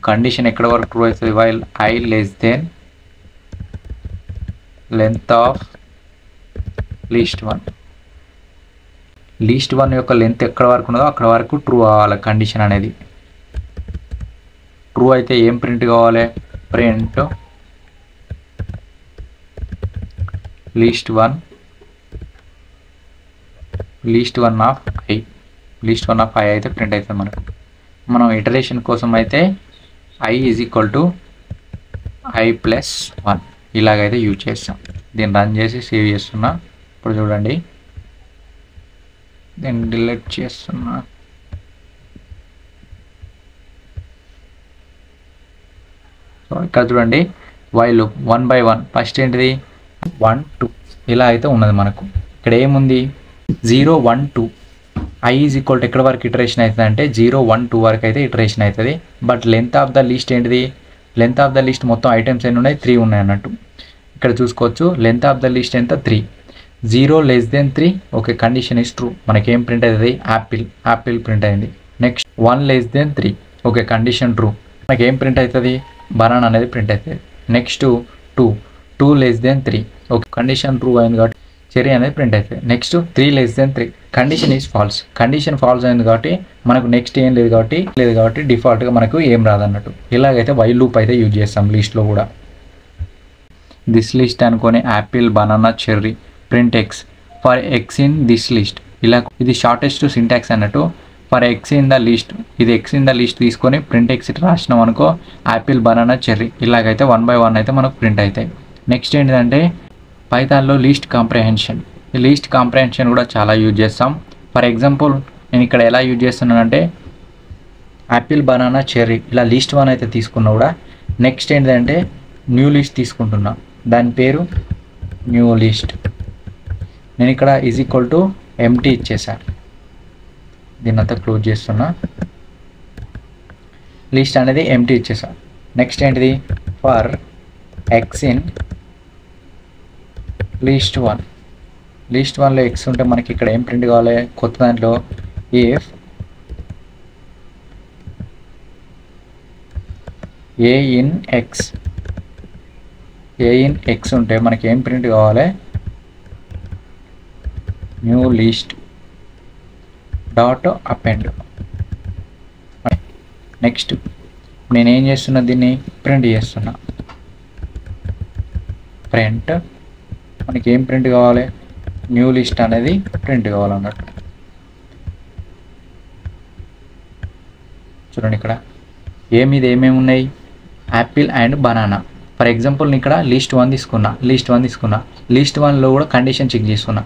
కండిషన్ ఎక్కడ వరకు ట్రూ అవుతుంది, while I less than length of least one. Least one యొక్క లెంత్ ఎక్కడ వరకు ఉన్నదో అక్కడ వరకు ట్రూ అవ్వాలి కండిషన్ అనేది. ట్రూ అయితే ఏం ప్రింట్ కావాలి, print least one of I. Least one of I అయితే ప్రింట్ అవుతుంది మనకు. మనం ఇటరేషన్ కోసం అయితే I = I+1 ఇలాగైతే యూజ్ చేస్తాం. దీన్ని రన్ చేసి సేవ్ చేస్తున్నా. ఇప్పుడు చూడండి, దీన్ని డిలీట్ చేస్తున్నా. సో ఇక్కడ చూడండి, వైల్ 1 by 1 ఫస్ట్ ఏంటిది 1 2 ఇలా అయితే ఉన్నది మనకు. ఇక్కడ ఏముంది 0 1 2. I = ఎక్కడ వరకు ఇటరేషన్ అవుతుంది అంటే 0 1 2 వరకు అయితే ఇటరేషన్ అవుతుంది. But length of the list ఏంటిది, లెంత్ ఆఫ్ ద లిస్ట్ మొత్తం ఐటమ్స్ ఎన్ని ఉన్నాయి, 3 ఉన్నాయి అన్నట్టు. ఇక్కడ చూసుకోవచ్చు, లెంత్ ఆఫ్ ద లిస్ట్ ఎంత 3. 0 less than 3 okay, condition is true. మనకేం ప్రింట్ అవుతుంది, యాపిల్ ప్రింట్ అయింది. Next 1 less than 3 okay, condition true. మనకి ఏం ప్రింట్ అవుతుంది, బనానా అనేది ప్రింట్ అవుతుంది. Next 2 less than 3 okay, condition true అయింది కాబట్టి చెర్రీ అనేది ప్రింట్ అవుతుంది. Next 3 less than 3 condition is false. Condition false అయింది కాబట్టి మనకు నెక్స్ట్ ఏం లేదు కాబట్టి డిఫాల్ట్గా మనకు ఏం రాదన్నట్టు. ఇలాగైతే వైల్ లూప్ అయితే యూజ్ చేస్తాం లిస్ట్లో కూడా. దిస్ లిస్ట్ అనుకొని Apple banana cherry print X for x in this list. ఇలా ఇది షార్టెస్ట్ సింటాక్స్ అన్నట్టు. For x in the list, ఇది ఎక్స్ ఇన్ ద లిస్ట్ తీసుకొని ప్రింట్ ఎక్స్ రాసినాం అనుకో, యాపిల్ బనానా చెర్రీ ఇలాగైతే 1 by 1 అయితే మనకు ప్రింట్ అవుతాయి. నెక్స్ట్ ఏంటంటే పైథాన్లో లీస్ట్ కాంప్రహెన్షన్. ఈ లీస్ట్ కాంప్రహెన్షన్ కూడా చాలా యూజ్ చేస్తాం. ఫర్ ఎగ్జాంపుల్ నేను ఇక్కడ ఎలా యూజ్ చేస్తున్నానంటే యాపిల్ బనానా చెర్రీ ఇలా లిస్ట్ 1 అయితే తీసుకున్నా కూడా నెక్స్ట్ ఏంటంటే న్యూ లిస్ట్ తీసుకుంటున్నా, దాని పేరు న్యూ లిస్ట్. నేను ఇక్కడ = ఎంటీ ఇచ్చేసాను. దీన్ని అంతా క్లోజ్ చేస్తున్నా. లిస్ట్ అనేది ఎంటీ ఇచ్చేసాను. నెక్స్ట్ ఏంటిది, ఫర్ ఎక్స్ ఇన్ లిస్ట్ 1. లిస్ట్ 1లో ఎక్స్ ఉంటే మనకి ఇక్కడ ఏం ప్రింట్ కావాలి, కొత్త దాంట్లో ఇఫ్ ఏ ఇన్ ఎక్స్ ఉంటే మనకి ఏం ప్రింట్ కావాలి, new list dot append. Next నేనేం చేస్తున్నా, దీన్ని ప్రింట్ చేస్తున్నా. ప్రింట్ మనకి ఏం ప్రింట్ కావాలి, న్యూ లిస్ట్ అనేది ప్రింట్ కావాలన్నట్టు. చూడండి ఇక్కడ ఏమేమి ఉన్నాయి, Apple and banana. For example నేను ఇక్కడ లిస్ట్ 1 తీసుకున్నా. లిస్ట్ 1లో కూడా కండిషన్ చెక్ చేసుకున్నా.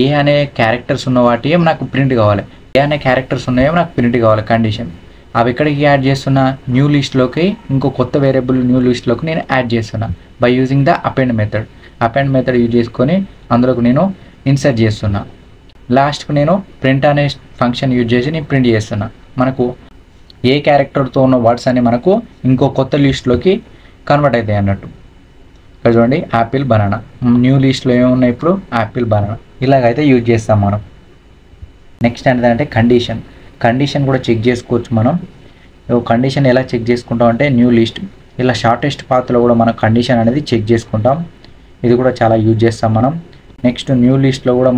ఏ అనే క్యారెక్టర్స్ ఉన్న వాటి నాకు ప్రింట్ కావాలి, ఏ అనే క్యారెక్టర్స్ ఉన్నాయో నాకు ప్రింట్ కావాలి కండిషన్. అవి ఎక్కడికి యాడ్ చేస్తున్నా, న్యూ లిస్ట్లోకి, ఇంకో కొత్త వేరియబుల్ న్యూ లిస్ట్లోకి నేను యాడ్ చేస్తున్నా by using the append method use చేసుకొని అందులోకి నేను ఇన్సర్ట్ చేస్తున్నా. లాస్ట్కి నేను ప్రింట్ అనే ఫంక్షన్ యూజ్ చేసి నేను ప్రింట్ చేస్తున్నా. మనకు ఏ క్యారెక్టర్తో ఉన్న వర్డ్స్ అని మనకు ఇంకో కొత్త లిస్ట్లోకి కన్వర్ట్ అవుతాయి అన్నట్టు. ఇక్కడ చూడండి, యాపిల్ బనానా న్యూ లిస్ట్లో ఏమున్నాయి, ఇప్పుడు యాపిల్ బనానా ఇలాగైతే యూజ్ చేస్తాం మనం. నెక్స్ట్ ఏంటంటే కండిషన్ కూడా చెక్ చేసుకోవచ్చు మనం. కండిషన్ ఎలా చెక్ చేసుకుంటాం అంటే న్యూ లిస్ట్ ఇలా షార్టెస్ట్ పాత్లో కూడా మనం కండిషన్ అనేది చెక్ చేసుకుంటాం. ఇది కూడా చాలా యూజ్ చేస్తాం మనం. నెక్స్ట్ న్యూ లిస్ట్లో కూడా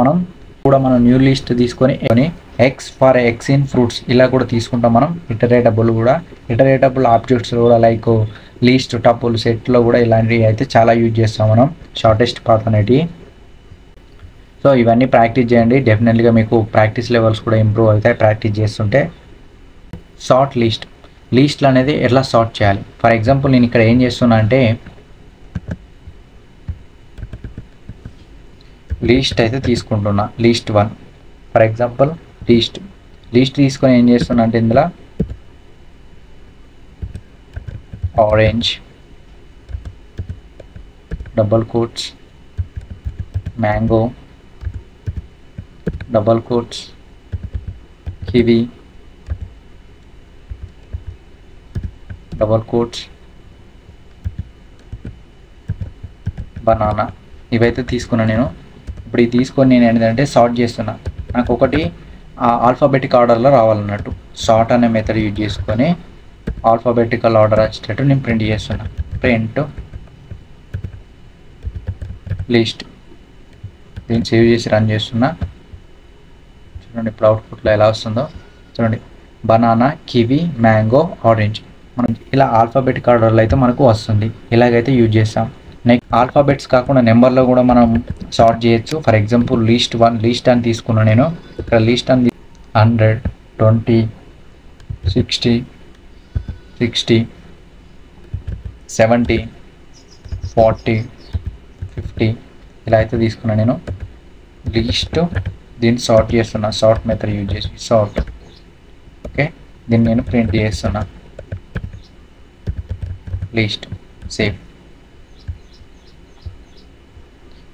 మనం న్యూ లిస్ట్ తీసుకొని X for x in fruits ఇలా కూడా తీసుకుంటాం మనం. ఇటరేటబుల్ ఆబ్జెక్ట్స్ కూడా లైక్ లిస్ట్, టపుల్, సెట్లో కూడా ఇలాంటివి అయితే చాలా యూజ్ చేస్తాం మనం, షార్టెస్ట్ పాత్ అనేటివి. సో ఇవన్నీ ప్రాక్టీస్ చేయండి, డెఫినెట్గా మీకు ప్రాక్టీస్ లెవెల్స్ కూడా ఇంప్రూవ్ అవుతాయి ప్రాక్టీస్ చేస్తుంటే. సార్ట్ లిస్ట్లు అనేది ఎలా సార్ట్ చేయాలి. ఫర్ ఎగ్జాంపుల్ నేను ఇక్కడ ఏం చేస్తున్నా అంటే లిస్ట్ అయితే తీసుకుంటున్నా, లిస్ట్ 1. ఫర్ ఎగ్జాంపుల్ లిస్ట్ తీసుకొని ఏం చేస్తున్నా అంటే ఇందులో orange double quotes, mango double quotes, kiwi double quotes, banana ఇవైతే తీసుకున్నా నేను. ఇప్పుడు ఇది తీసుకొని నేను ఏంటంటే సార్ట్ చేస్తున్నా. నాకు ఒకటి ఆల్ఫాబెటిక్ ఆర్డర్లో రావాలన్నట్టు. సార్ట్ అనే మెథడ్ యూజ్ చేసుకొని ఆల్ఫాబెటికల్ ఆర్డర్ వచ్చేటట్టు నేను ప్రింట్ చేస్తున్నా. Print list. దీన్ని సేవ్ చేసి రన్ చేస్తున్నా. చూడండి ఇప్పుడు అవుట్పుట్లో ఎలా వస్తుందో చూడండి. Banana, kiwi, mango, orange. మనం ఇలా ఆల్ఫాబెటిక్ ఆర్డర్లో అయితే మనకు వస్తుంది. ఇలాగైతే యూజ్ చేస్తాం. నెక్స్ట్ ఆల్ఫాబెట్స్ కాకుండా నెంబర్లో కూడా మనం సార్ట్ చేయొచ్చు. ఫర్ ఎగ్జాంపుల్ లిస్ట్ 1 లిస్ట్ అని తీసుకున్నా నేను. ఇక్కడ లిస్ట్ అని 100, 20, 60, 70, 40, 50 ఇలా అయితే తీసుకున్నా నేను. లిస్ట్ దీన్ని సార్ట్ చేస్తున్నా. సార్ట్ మెథడ్ యూజ్ చేసి సార్ట్. ఓకే, దీన్ని నేను ప్రింట్ చేస్తున్నా. List save.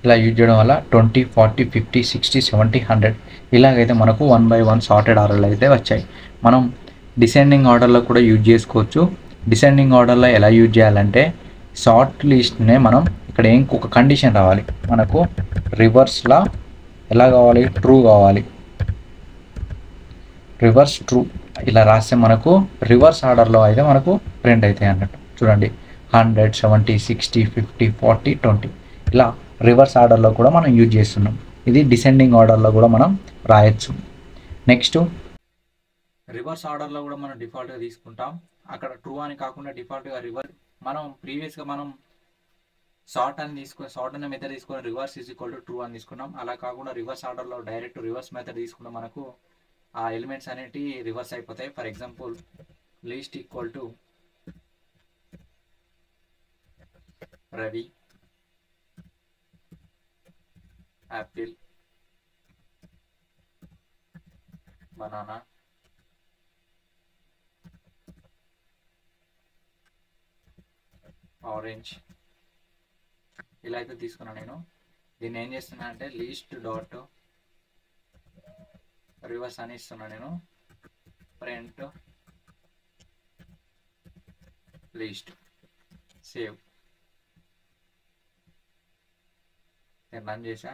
ఇలా యూజ్ చేయడం వల్ల 20, 40, 50, 60, 70, 100 ఇలాగైతే మనకు 1 by 1 సార్టెడ్ ఆర్డర్లు అయితే వచ్చాయి. మనం డిసెండింగ్ ఆర్డర్లో కూడా యూజ్ చేసుకోవచ్చు. డిసెండింగ్ ఆర్డర్లో ఎలా యూజ్ చేయాలంటే సార్ట్ లిస్ట్నే మనం ఇక్కడ ఇంకొక కండిషన్ రావాలి మనకు. రివర్స్లా ఎలా కావాలి, ట్రూ కావాలి. రివర్స్ ట్రూ ఇలా రాస్తే మనకు రివర్స్ ఆర్డర్లో అయితే మనకు ప్రింట్ అవుతాయి అన్నట్టు. చూడండి 100, 70, 60, 50, 40, 20 ఇలా రివర్స్ ఆర్డర్లో కూడా మనం యూజ్ చేస్తున్నాం. ఇది డిసెండింగ్ ఆర్డర్లో కూడా మనం రాయొచ్చు. నెక్స్ట్ రివర్స్ ఆర్డర్లో కూడా మనం డిఫాల్ట్గా తీసుకుంటాం. అక్కడ ట్రూ అని కాకుండా డిఫాల్ట్గా రివర్స్. మనం ప్రీవియస్గా మనం సార్ట్ అని అనే మెథడ్ తీసుకుని reverse is equal to true అని తీసుకున్నాం. అలా కాకుండా రివర్స్ ఆర్డర్లో డైరెక్ట్ రివర్స్ మెథడ్ తీసుకున్న మనకు ఆ ఎలిమెంట్స్ అనేవి రివర్స్ అయిపోతాయి. For example list equal to Ravi, Apple, banana, orange ఇలా అయితే తీసుకున్నాను నేను. దీన్ని ఏం చేస్తున్నా అంటే లిస్ట్ డాట్ రివర్స్ అని ఇస్తున్నా నేను. Print list save. నేను రన్ చేసా.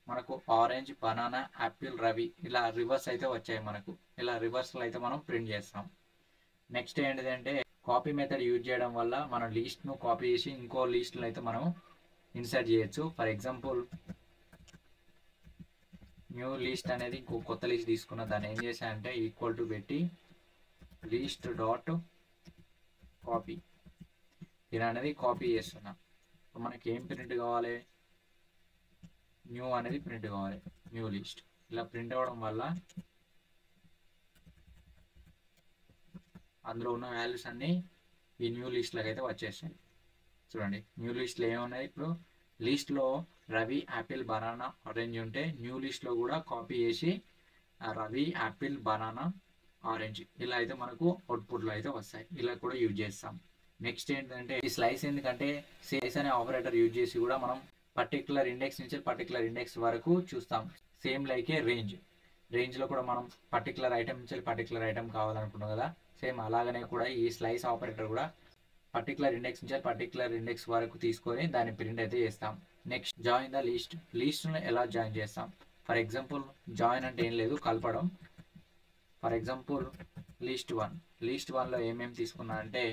మనకు ఆరెంజ్, బనానా, యాపిల్, రవి ఇలా రివర్స్ అయితే వచ్చాయి మనకు. ఇలా రివర్స్లో అయితే మనం ప్రింట్ చేస్తాం. నెక్స్ట్ ఏంటిదంటే కాపీ మెథడ్ యూజ్ చేయడం వల్ల మన లిస్ట్ను కాపీ చేసి ఇంకో లిస్ట్లో అయితే మనం ఇన్సర్ట్ చేయొచ్చు. ఫర్ ఎగ్జాంపుల్ న్యూ లిస్ట్ అనేది ఇంకో కొత్త లిస్ట్ తీసుకున్న దాన్ని ఏం చేసా అంటే ఈక్వల్ టు పెట్టి లిస్ట్ డాట్ కాపీ దీని అనేది కాపీ చేస్తున్నా. మనకి ఏం ప్రింట్ కావాలి, న్యూ అనేది ప్రింట్ కావాలి. న్యూ లిస్ట్ ఇలా ప్రింట్ అవ్వడం వల్ల అందులో ఉన్న వాల్యూస్ అన్నీ ఈ న్యూ లిస్ట్లోకి అయితే వచ్చేసాయి. చూడండి న్యూ లిస్ట్లో ఏమున్నాయి. ఇప్పుడు లిస్ట్లో రవి, యాపిల్, బనానా, ఆరెంజ్ ఉంటే న్యూ లిస్ట్లో కూడా కాపీ చేసి రవి, యాపిల్, బనానా, ఆరెంజ్ ఇలా అయితే మనకు అవుట్పుట్లో అయితే వస్తాయి. ఇలా కూడా యూజ్ చేస్తాం. నెక్స్ట్ ఏంటంటే ఈ స్లైస్ ఎందుకంటే స్లైస్ అనే ఆపరేటర్ యూజ్ చేసి కూడా మనం పర్టికులర్ ఇండెక్స్ నుంచి పర్టికులర్ ఇండెక్స్ వరకు చూస్తాం. సేమ్ లైక్ ఏ రేంజ్లో కూడా మనం పర్టికులర్ ఐటమ్ నుంచి పర్టికులర్ ఐటమ్ కావాలనుకున్నాం కదా, సేమ్ అలాగనే కూడా ఈ స్లైస్ ఆపరేటర్ కూడా పర్టికులర్ ఇండెక్స్ నుంచి పర్టికులర్ ఇండెక్స్ వరకు తీసుకొని దాన్ని ప్రింట్ అయితే చేస్తాం. నెక్స్ట్ జాయిన్ ద లిస్ట్ను ఎలా జాయిన్ చేస్తాం. ఫర్ ఎగ్జాంపుల్ జాయిన్ అంటే ఏం లేదు, కలపడం. ఫర్ ఎగ్జాంపుల్ లిస్ట్ 1లో ఏమేమి తీసుకున్నా అంటే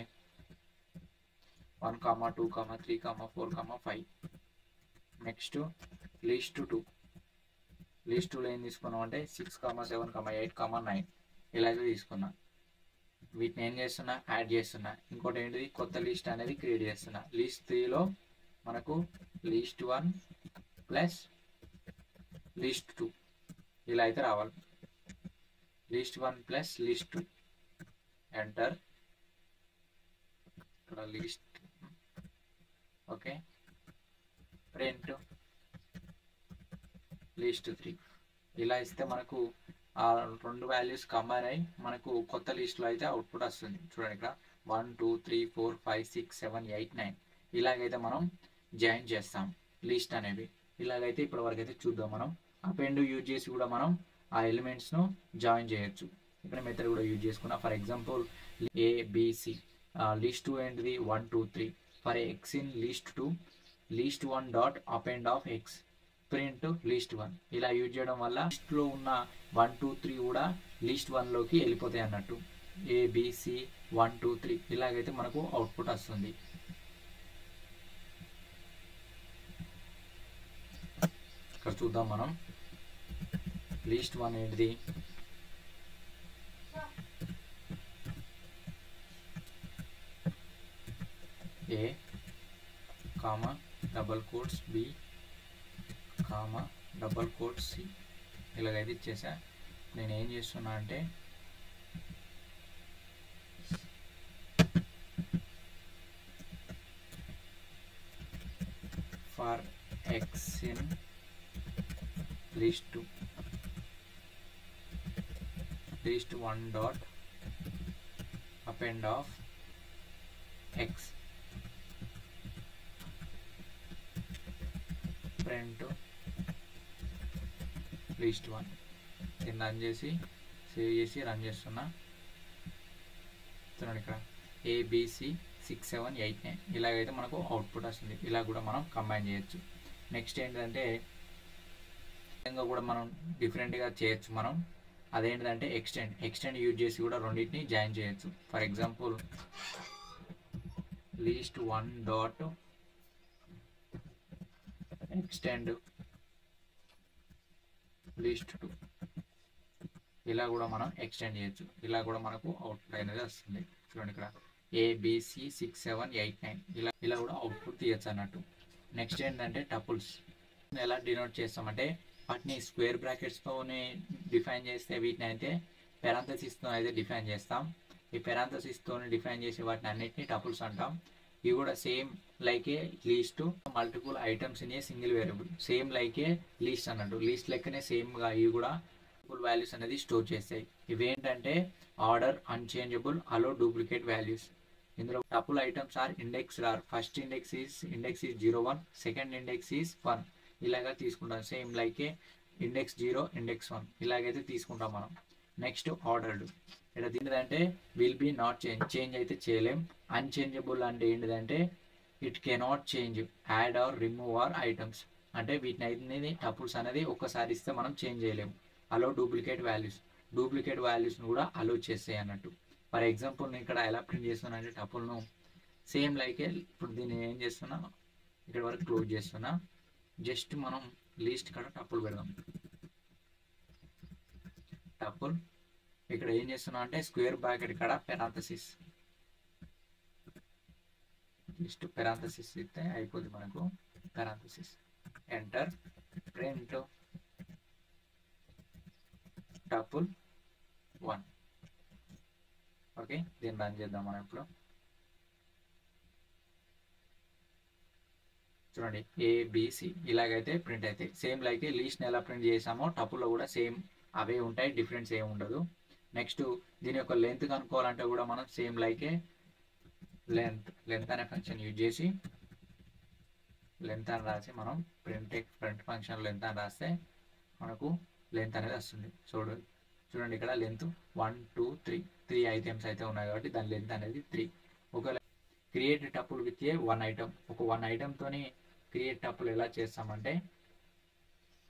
1, 2, 3, 4, 5. నెక్స్ట్ లిస్ట్ 2లో ఏం తీసుకున్నాం అంటే 6, 7, 8, 9 ఇలా అయితే తీసుకున్నా. వీటిని ఏం చేస్తున్నా, యాడ్ చేస్తున్నా. ఇంకోటి ఏంటిది, కొత్త లిస్ట్ అనేది క్రియేట్ చేస్తున్నా. లిస్ట్ 3లో మనకు లిస్ట్ 1 ప్లస్ లిస్ట్ 2 ఇలా అయితే రావాలి. List 1 plus list 2 enter. ఇక్కడ లిస్ట్ ఓకే. ప్రింట్ లిస్ట్ 3 ఇలా ఇస్తే మనకు ఆ రెండు వాల్యూస్ కంబైన్ అయ్యి మనకు కొత్త లిస్ట్లో అయితే అవుట్పుట్ వస్తుంది. చూడండి ఇక్కడ 1, 2, 3, 4, 5, 6, 7, 8, 9 ఇలాగైతే మనం జాయిన్ చేస్తాం లిస్ట్ అనేవి. ఇలాగైతే ఇప్పటి వరకు అయితే చూద్దాం. మనం అపెండ్ యూజ్ చేసి కూడా మనం ఆ ఎలిమెంట్స్ను జాయిన్ చేయొచ్చు. ఇక్కడ మెథడ్ కూడా యూజ్ చేసుకున్నా. ఫర్ ఎగ్జాంపుల్ ABC లిస్ట్ 2 ఏంటిది 1, 2, 3. For x in list 2 list 1 dot append of x print list 1 ఇలా యూజ్ చేయడం వల్ల లిస్ట్లో ఉన్న 1, 2, 3 కూడా లిస్ట్ 1లోకి వెళ్ళిపోతాయి అన్నట్టు. ABC 1 2 3 ఇలాగైతే మనకు అవుట్పుట్ వస్తుంది. ఇక్కడ చూద్దాం మనం. లిస్ట్ 1 ఏంటిది, A comma double quotes B comma double quotes C ఇలాగైతే ఇచ్చేసా. నేను ఏం చేస్తున్నా అంటే for x in list 1 dot append of x print list 1. దీన్ని రన్ చేసి సేవ్ చేసి రన్ చేస్తున్నా. చూడండి ఇక్కడ ఏబిసి 6 7 8 9 ఇలాగైతే మనకు అవుట్పుట్ వస్తుంది. ఇలా కూడా మనం కంబైన్ చేయొచ్చు. నెక్స్ట్ ఏంటంటే విధంగా కూడా మనం డిఫరెంట్గా చేయొచ్చు మనం. అదేంటంటే ఎక్స్టెండ్ యూజ్ చేసి కూడా రెండింటిని జాయిన్ చేయొచ్చు. For example list 1 dot extend list 2 ఇలా కూడా మనం ఎక్స్టెండ్ చేయొచ్చు. ఇలా కూడా మనకు అవుట్పుట్ అనేది వస్తుంది. చూడండి ఇక్కడ ఏబిసి 6 7 8 9 ఇలా కూడా అవుట్పుట్ తీయచ్చు అన్నట్టు. నెక్స్ట్ ఏంటంటే టపుల్స్ ఎలా డినోట్ చేస్తామంటే వాటిని స్క్వేర్ బ్రాకెట్స్తోనే డిఫైన్ చేస్తే వీటిని అయితే పెరాంథసిస్తో అయితే డిఫైన్ చేస్తాం. ఈ పెరాంథసిస్తో డిఫైన్ చేసే వాటిని అన్నిటిని టపుల్స్ అంటాం. ఇవి కూడా same like A least multiple items in a single variable, same like A least అన్నట్టు. లీస్ట్ లెక్కనే సేమ్గా ఇవి కూడా మల్టిపుల్ వాల్యూస్ అనేది స్టోర్ చేస్తాయి. ఇవేంటంటే order, unchangeable, allow duplicate values. ఇందులో tuple items are indexed are first index is 0 1, second index is 1 ఇలాగా తీసుకుంటాం. Same like a index 0 index 1 ఇలాగైతే తీసుకుంటాం మనం. నెక్స్ట్ ఆర్డర్డ్ ఇక్కడ ఏంటంటే విల్ బీ నాట్ చేంజ్ అయితే చేయలేం. అన్చేంజబుల్ అంటే ఏంటిదంటే it cannot change, add or remove or items అంటే వీటిని అయితే టపుల్స్ అనేది ఒక్కసారి ఇస్తే మనం చేంజ్ చేయలేము. అలో డూప్లికేట్ వాల్యూస్ను కూడా అలో చేస్తాయి అన్నట్టు. ఫర్ ఎగ్జాంపుల్ నేను ఇక్కడ ఎలా ప్రింట్ చేస్తున్నా అంటే టపుల్ను సేమ్ లైకే. ఇప్పుడు దీన్ని ఏం చేస్తున్నా, ఇక్కడ వరకు క్లోజ్ చేస్తున్నా. జస్ట్ మనం లిస్ట్ కాడ టపుల్ పెడదాం. టపుల్ ఇక్కడ ఏం చేస్తున్నా అంటే స్క్వేర్ బ్రాకెట్ కాడ పెరాంథసిస్, జస్ట్ పెరాంథసిస్ ఇస్తే అయిపోద్ది మనకు. Parenthesis enter print tuple 1. Okay, దీన్ని రన్ చేద్దాం మనం ఇప్పుడు. చూడండి ఏబిసి ఇలాగైతే ప్రింట్ అయితే సేమ్ లైక్ లీస్ట్ని ఎలా ప్రింట్ చేసామో టపుల్లో కూడా సేమ్ అవే ఉంటాయి, డిఫరెన్స్ ఏమి ఉండదు. నెక్స్ట్ దీని యొక్క లెంత్ కనుక్కోవాలంటే కూడా మనం సేమ్ లైకే లెంత్ అనే ఫంక్షన్ యూజ్ చేసి లెంత్ అని రాసి మనం ప్రింట్ ఫంక్షన్ లెంత్ అని రాస్తే మనకు లెంత్ అనేది వస్తుంది. చూడండి ఇక్కడ లెంత్ 1 2 3 ఐటమ్స్ అయితే ఉన్నాయి కాబట్టి దాని లెంత్ అనేది 3. ఒకవేళ create tuple with a 1 item, ఒక 1 ఐటమ్తోని క్రియేట్ టపుల్ ఎలా చేస్తామంటే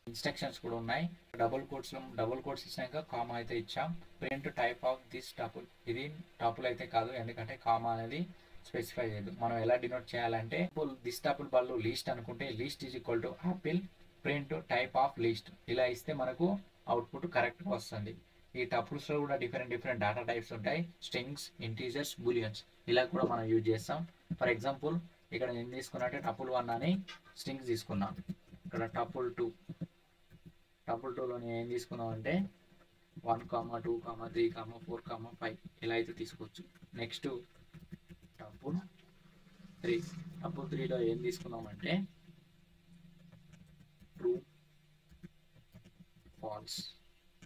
ఇన్స్ట్రక్షన్స్ కూడా ఉన్నాయి. డబుల్ కోట్స్ ఇచ్చాక కామా అయితే ఇచ్చాం. Print type of this tuple, ఇది టపుల్ అయితే కాదు ఎందుకంటే కామా అనేది స్పెసిఫై చేయదు. మనం ఎలా డినోట్ చేయాలంటే దిస్ టపుల్ బదులు లీస్ట్ అనుకుంటే least is equal to apple print type of least ఇలా ఇస్తే మనకు అవుట్పుట్ కరెక్ట్గా వస్తుంది. ఈ టపుల్స్లో కూడా డిఫరెంట్ డేటా టైప్స్ ఉంటాయి. స్ట్రింగ్స్, ఇంటీజర్స్, బూలియన్స్ ఇలా కూడా మనం యూజ్ చేస్తాం. ఫర్ ఎగ్జాంపుల్ ఇక్కడ నేను తీసుకున్నట్టే టపుల్ 1 అని స్ట్రింగ్స్ తీసుకున్నాం. ఇక్కడ టపుల్ 2లో నేను ఏం తీసుకున్నాం అంటే 1 2 3 4 5 ఇలా అయితే తీసుకోవచ్చు. నెక్స్ట్ టపుల్ 3లో ఏం తీసుకున్నామంటే ట్రూ, ఫాల్స్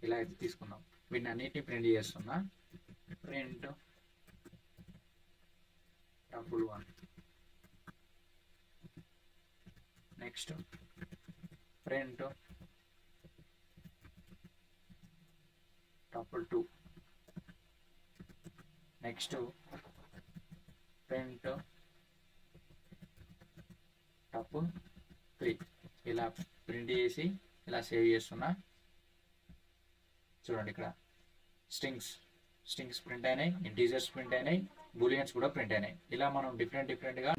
ఇలా అయితే తీసుకున్నాం. వీటిని అన్నిటిని ప్రింట్ చేస్తున్నా. Print tuple 1. Next print tuple 2. Next print tuple 3 ఇలా ప్రింట్ చేసి ఇలా సేవ్ చేస్తున్నా. చూడండి ఇక్కడ స్ట్రింగ్స్ ప్రింట్ అయినాయి, ఇంటీజర్స్ ప్రింట్ అయినాయి, బూలియన్స్ కూడా ప్రింట్ అయినాయి. ఇలా మనం డిఫరెంట్గా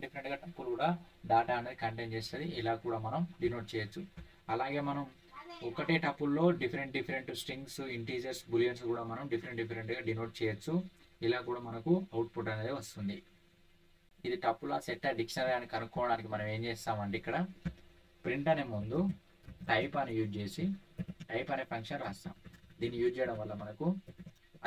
టపుల్ కూడా డాటా అనేది కంటైన్ చేస్తుంది. ఇలా కూడా మనం డినోట్ చేయొచ్చు. అలాగే మనం ఒకటే టపుల్లో డిఫరెంట్ స్ట్రింగ్స్, ఇంటీజర్స్, బూలియన్స్ కూడా మనం డిఫరెంట్గా డినోట్ చేయొచ్చు. ఇలా కూడా మనకు అవుట్పుట్ అనేది వస్తుంది. ఇది టపుల్ సెట్ డిక్షనరీ అని కనుక్కోవడానికి మనం ఏం చేస్తామంటే ఇక్కడ ప్రింట్ అనే ముందు టైప్ అని యూజ్ చేసి టైప్ అనే ఫంక్షన్ రాస్తాం. దీన్ని యూజ్ చేయడం వల్ల మనకు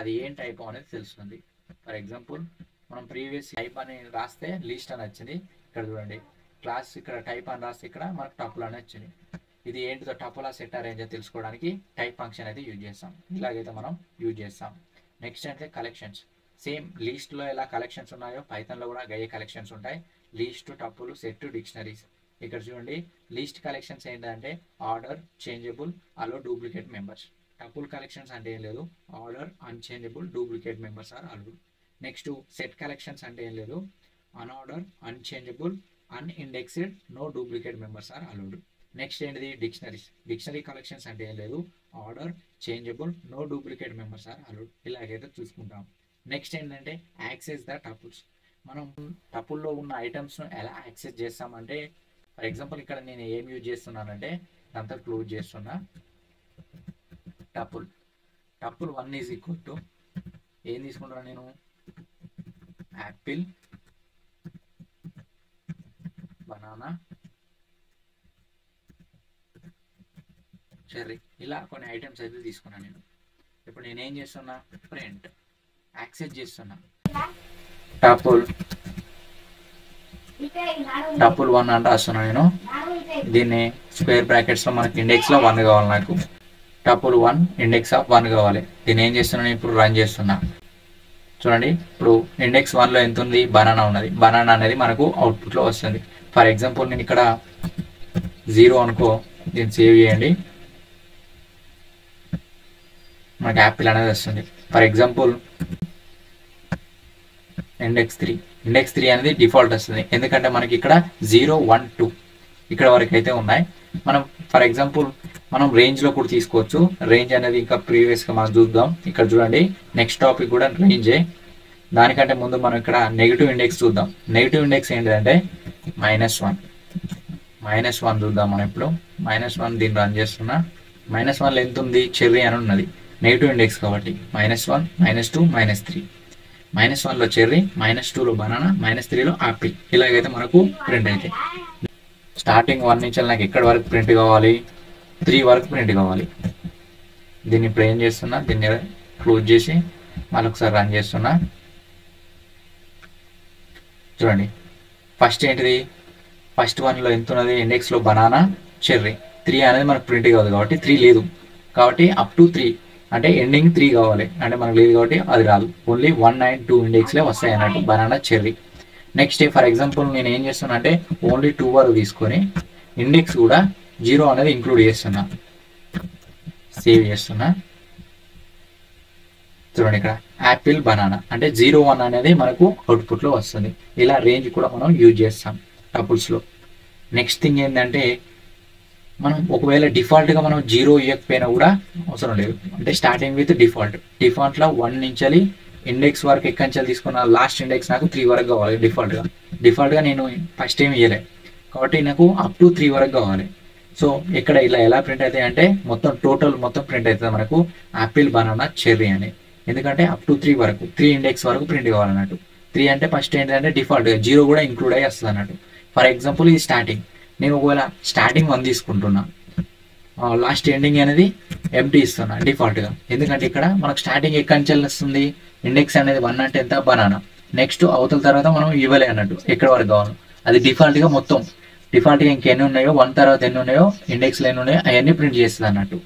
అది ఏం టైప్ అనేది తెలుస్తుంది. ఫర్ ఎగ్జాంపుల్ మనం ప్రీవియస్ టైప్ అని రాస్తే లిస్ట్ అని వచ్చింది. ఇక్కడ చూడండి క్లాస్ ఇక్కడ టైప్ అని రాస్తే ఇక్కడ మనకు టపుల్ అని వచ్చింది. ఇది ఏంటిదో టపుల్ సెట్ అరేంజ్ తెలుసుకోవడానికి టైప్ ఫంక్షన్ అయితే యూజ్ చేస్తాం. ఇలాగైతే మనం యూజ్ చేస్తాం. నెక్స్ట్ అంటే కలెక్షన్స్. సేమ్ లీస్ట్లో ఎలా కలెక్షన్స్ ఉన్నాయో పైథాన్లో కూడా గయ్యే కలెక్షన్స్ ఉంటాయి. List, tuple, set, dictionaries. ఇక్కడ చూడండి లీస్ట్ కలెక్షన్స్ ఏంటంటే order, changeable, allow, duplicate members. Tuple collections అంటే ఏం లేదు, order, unchangeable, duplicate members are allowed. Next set collections అంటే ఏం లేదు, unorder, unchangeable, unindexed, no duplicate members are allowed. Next ఏంటిది డిక్షనరీస్. డిక్షనరీ కలెక్షన్స్ అంటే ఏం లేదు, order, changeable, no duplicate members are allowed. ఇలాగైతే చూసుకుంటాం. నెక్స్ట్ ఏంటంటే యాక్సెస్ ద టపుల్స్. మనం టపుల్లో ఉన్న ఐటమ్స్ను ఎలా యాక్సెస్ చేస్తామంటే ఫర్ ఎగ్జాంపుల్ ఇక్కడ నేను ఏం యూజ్ చేస్తున్నానంటే దాంతో క్లోజ్ చేస్తున్నా. టపుల్ 1 ఈజ్ ఈక్వల్ టు ఏం తీసుకుంటున్నాను నేను, యాపిల్, బనానా, చెర్రీ. ఇలా కొన్ని ఐటమ్స్ అయితే తీసుకున్నాను నేను. ఇప్పుడు నేను ఏం చేస్తున్నా, ప్రింట్ యాక్సెస్ చేస్తున్నా. టపుల్ 1 అంటే రాస్తున్నా నేను. దీన్ని స్క్వేర్ బ్రాకెట్స్లో మనకి ఇండెక్స్లో 1 కావాలి. నాకు టపుల్ 1 ఇండెక్స్ ఆఫ్ 1 కావాలి. దీన్ని ఏం చేస్తున్నాను, ఇప్పుడు రన్ చేస్తున్నా. చూడండి ఇప్పుడు ఇండెక్స్ 1లో ఎంత ఉంది, బనానా ఉన్నది. బనానా అనేది మనకు అవుట్పుట్లో వస్తుంది. ఫర్ ఎగ్జాంపుల్ నేను ఇక్కడ 0 అనుకో, దీన్ని సేవ్ చేయండి, మనకి యాపిల్ అనేది వస్తుంది. ఫర్ ఎగ్జాంపుల్ ఇండెక్స్ 3 అనేది డిఫాల్ట్ వస్తుంది. ఎందుకంటే మనకి ఇక్కడ 0, 1, 2 ఇక్కడ వరకు అయితే ఉన్నాయి. మనం ఫర్ ఎగ్జాంపుల్ మనం రేంజ్లో కూడా తీసుకోవచ్చు. రేంజ్ అనేది ఇంకా ప్రీవియస్గా మనం చూద్దాం. ఇక్కడ చూడండి నెక్స్ట్ టాపిక్ కూడా రేంజే. దానికంటే ముందు మనం ఇక్కడ నెగిటివ్ ఇండెక్స్ చూద్దాం. నెగిటివ్ ఇండెక్స్ ఏంటంటే -1 చూద్దాం మనం ఇప్పుడు. -1 దీన్ని రన్ చేస్తున్నా. -1లో ఎంత ఉంది, చెర్రీ అని ఉన్నది. నెగిటివ్ ఇండెక్స్ కాబట్టి -1, -2, -3. -1లో చెర్రీ, -2లో బనానా, -3లో యాపిల్. ఇలాగైతే మనకు ప్రింట్ అయితే స్టార్టింగ్ 1 నుంచి నాకు ఎక్కడి వరకు ప్రింట్ కావాలి, 3 వరకు ప్రింట్ కావాలి. దీన్ని ఇప్పుడు ఏం చేస్తున్నా, దీన్ని క్లోజ్ చేసి మళ్ళీ ఒకసారి రన్ చేస్తున్నా. చూడండి ఫస్ట్ ఏంటిది, ఫస్ట్ 1లో ఎంత ఉన్నది, ఇండెక్స్లో బనానా, చెర్రీ. 3 అనేది మనకు ప్రింట్ కాదు కాబట్టి 3 లేదు. కాబట్టి అప్ టు 3 అంటే ఎండింగ్ 3 కావాలి. అంటే మనకు లేదు కాబట్టి అది రాదు. ఓన్లీ 1 and 2 ఇండెక్స్లే వస్తాయి అన్నట్టు, banana, cherry. Next for example నేను ఏం చేస్తున్నా అంటే ఓన్లీ 2 వరకు తీసుకొని ఇండెక్స్ కూడా 0 అనేది ఇంక్లూడ్ చేస్తున్నా. సేవ్ చేస్తున్నా. చూడండి ఇక్కడ యాపిల్, బనానా అంటే 0, 1 అనేది మనకు అవుట్పుట్లో వస్తుంది. ఇలా రేంజ్ కూడా మనం యూజ్ చేస్తాం టపుల్స్లో. నెక్స్ట్ థింగ్ ఏంటంటే మనం ఒకవేళ డిఫాల్ట్గా మనం 0 ఇవ్వకపోయినా కూడా అవసరం లేదు. అంటే స్టార్టింగ్ విత్ డిఫాల్ట్లో 1 నుంచి ఇండెక్స్ వరకు ఎక్కడి నుంచి తీసుకున్న లాస్ట్ ఇండెక్స్ నాకు 3 వరకు కావాలి. డిఫాల్ట్గా నేను ఫస్ట్ ఏం ఇవ్వలే కాబట్టి నాకు అప్ టు 3 వరకు కావాలి. సో ఇక్కడ ఇలా ఎలా ప్రింట్ అవుతాయి అంటే మొత్తం ప్రింట్ అవుతుంది మనకు యాపిల్, బనానా, చెర్రీ అని. ఎందుకంటే అప్ టు 3 వరకు, 3 ఇండెక్స్ వరకు ప్రింట్ కావాలన్నట్టు. 3 అంటే ఫస్ట్ ఏంటంటే డిఫాల్ట్గా 0 కూడా ఇంక్లూడ్ అయ్యి వస్తుంది అన్నట్టు. ఫర్ ఎగ్జాంపుల్ ఇది స్టార్టింగ్, నేను ఒకవేళ స్టార్టింగ్ 1 తీసుకుంటున్నా, లాస్ట్ ఎండింగ్ అనేది ఎంటీ ఇస్తున్నా డిఫాల్ట్గా. ఎందుకంటే ఇక్కడ మనకు స్టార్టింగ్ ఎక్కడి నుంచి వస్తుంది, ఇండెక్స్ అనేది 1 అంటే ఎంత, బనానా. నెక్స్ట్ అవతల తర్వాత మనం ఇవ్వలే అన్నట్టు ఎక్కడ వరకు కావాలి. అది డిఫాల్ట్గా డిఫాల్ట్గా ఇంకెన్ని ఉన్నాయో 1 తర్వాత ఎన్ని ఉన్నాయో ఇండెక్స్లో ఎన్ని ఉన్నాయో అవన్నీ ప్రింట్ చేస్తుంది అన్నట్టు.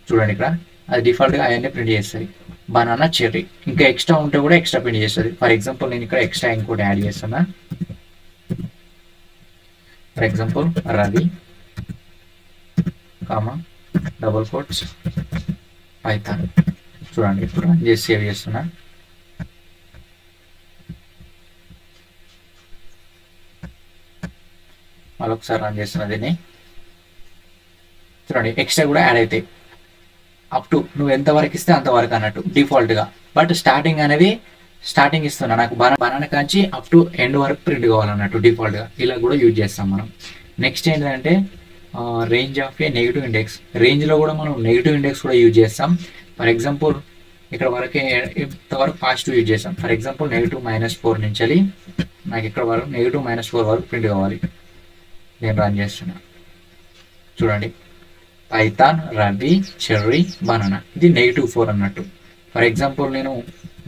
చూడండి ఇక్కడ అది డిఫాల్ట్గా అవన్నీ ప్రింట్ చేస్తుంది. Banana, cherry. ఇంకా ఎక్స్ట్రా ఉంటే కూడా ఎక్స్ట్రా ప్రింట్ చేస్తుంది. ఫర్ ఎగ్జాంపుల్ నేను ఇక్కడ ఎక్స్ట్రా ఇంకోటి యాడ్ చేస్తున్నా. For example Ravi, double quotes, Python. చూడండి ఇప్పుడు రన్ చేసి సేవ్ చేస్తున్నా. మళ్ళీ ఒకసారి రన్ చేస్తున్నా దీన్ని. చూడండి ఎక్స్ట్రా కూడా యాడ్ అవుతాయి. అప్ టు నువ్వు ఎంతవరకు ఇస్తే అంతవరకు అన్నట్టు. డిఫాల్ట్గా బట్ స్టార్టింగ్ ఇస్తున్నా నాకు banana Kanchi up to end వరకు ప్రింట్ కావాలన్నట్టు డిఫాల్ట్గా. ఇలా కూడా యూజ్ చేస్తాం మనం. నెక్స్ట్ ఏంటంటే range of A negative index. రేంజ్లో కూడా మనం నెగిటివ్ ఇండెక్స్ కూడా యూజ్ చేస్తాం. ఫర్ ఎగ్జాంపుల్ ఇక్కడ వరకు ఇంతవరకు పాజిటివ్ యూజ్ చేస్తాం. ఫర్ ఎగ్జాంపుల్ -4 నుంచి నాకు ఇక్కడ వరకు -4 వరకు ప్రింట్ కావాలి. నేను రన్ చేస్తున్నా చూడండి, పైథాన్ రవి చెర్రీ బనానా, ఇది -4 అన్నట్టు. ఫర్ ఎగ్జాంపుల్ నేను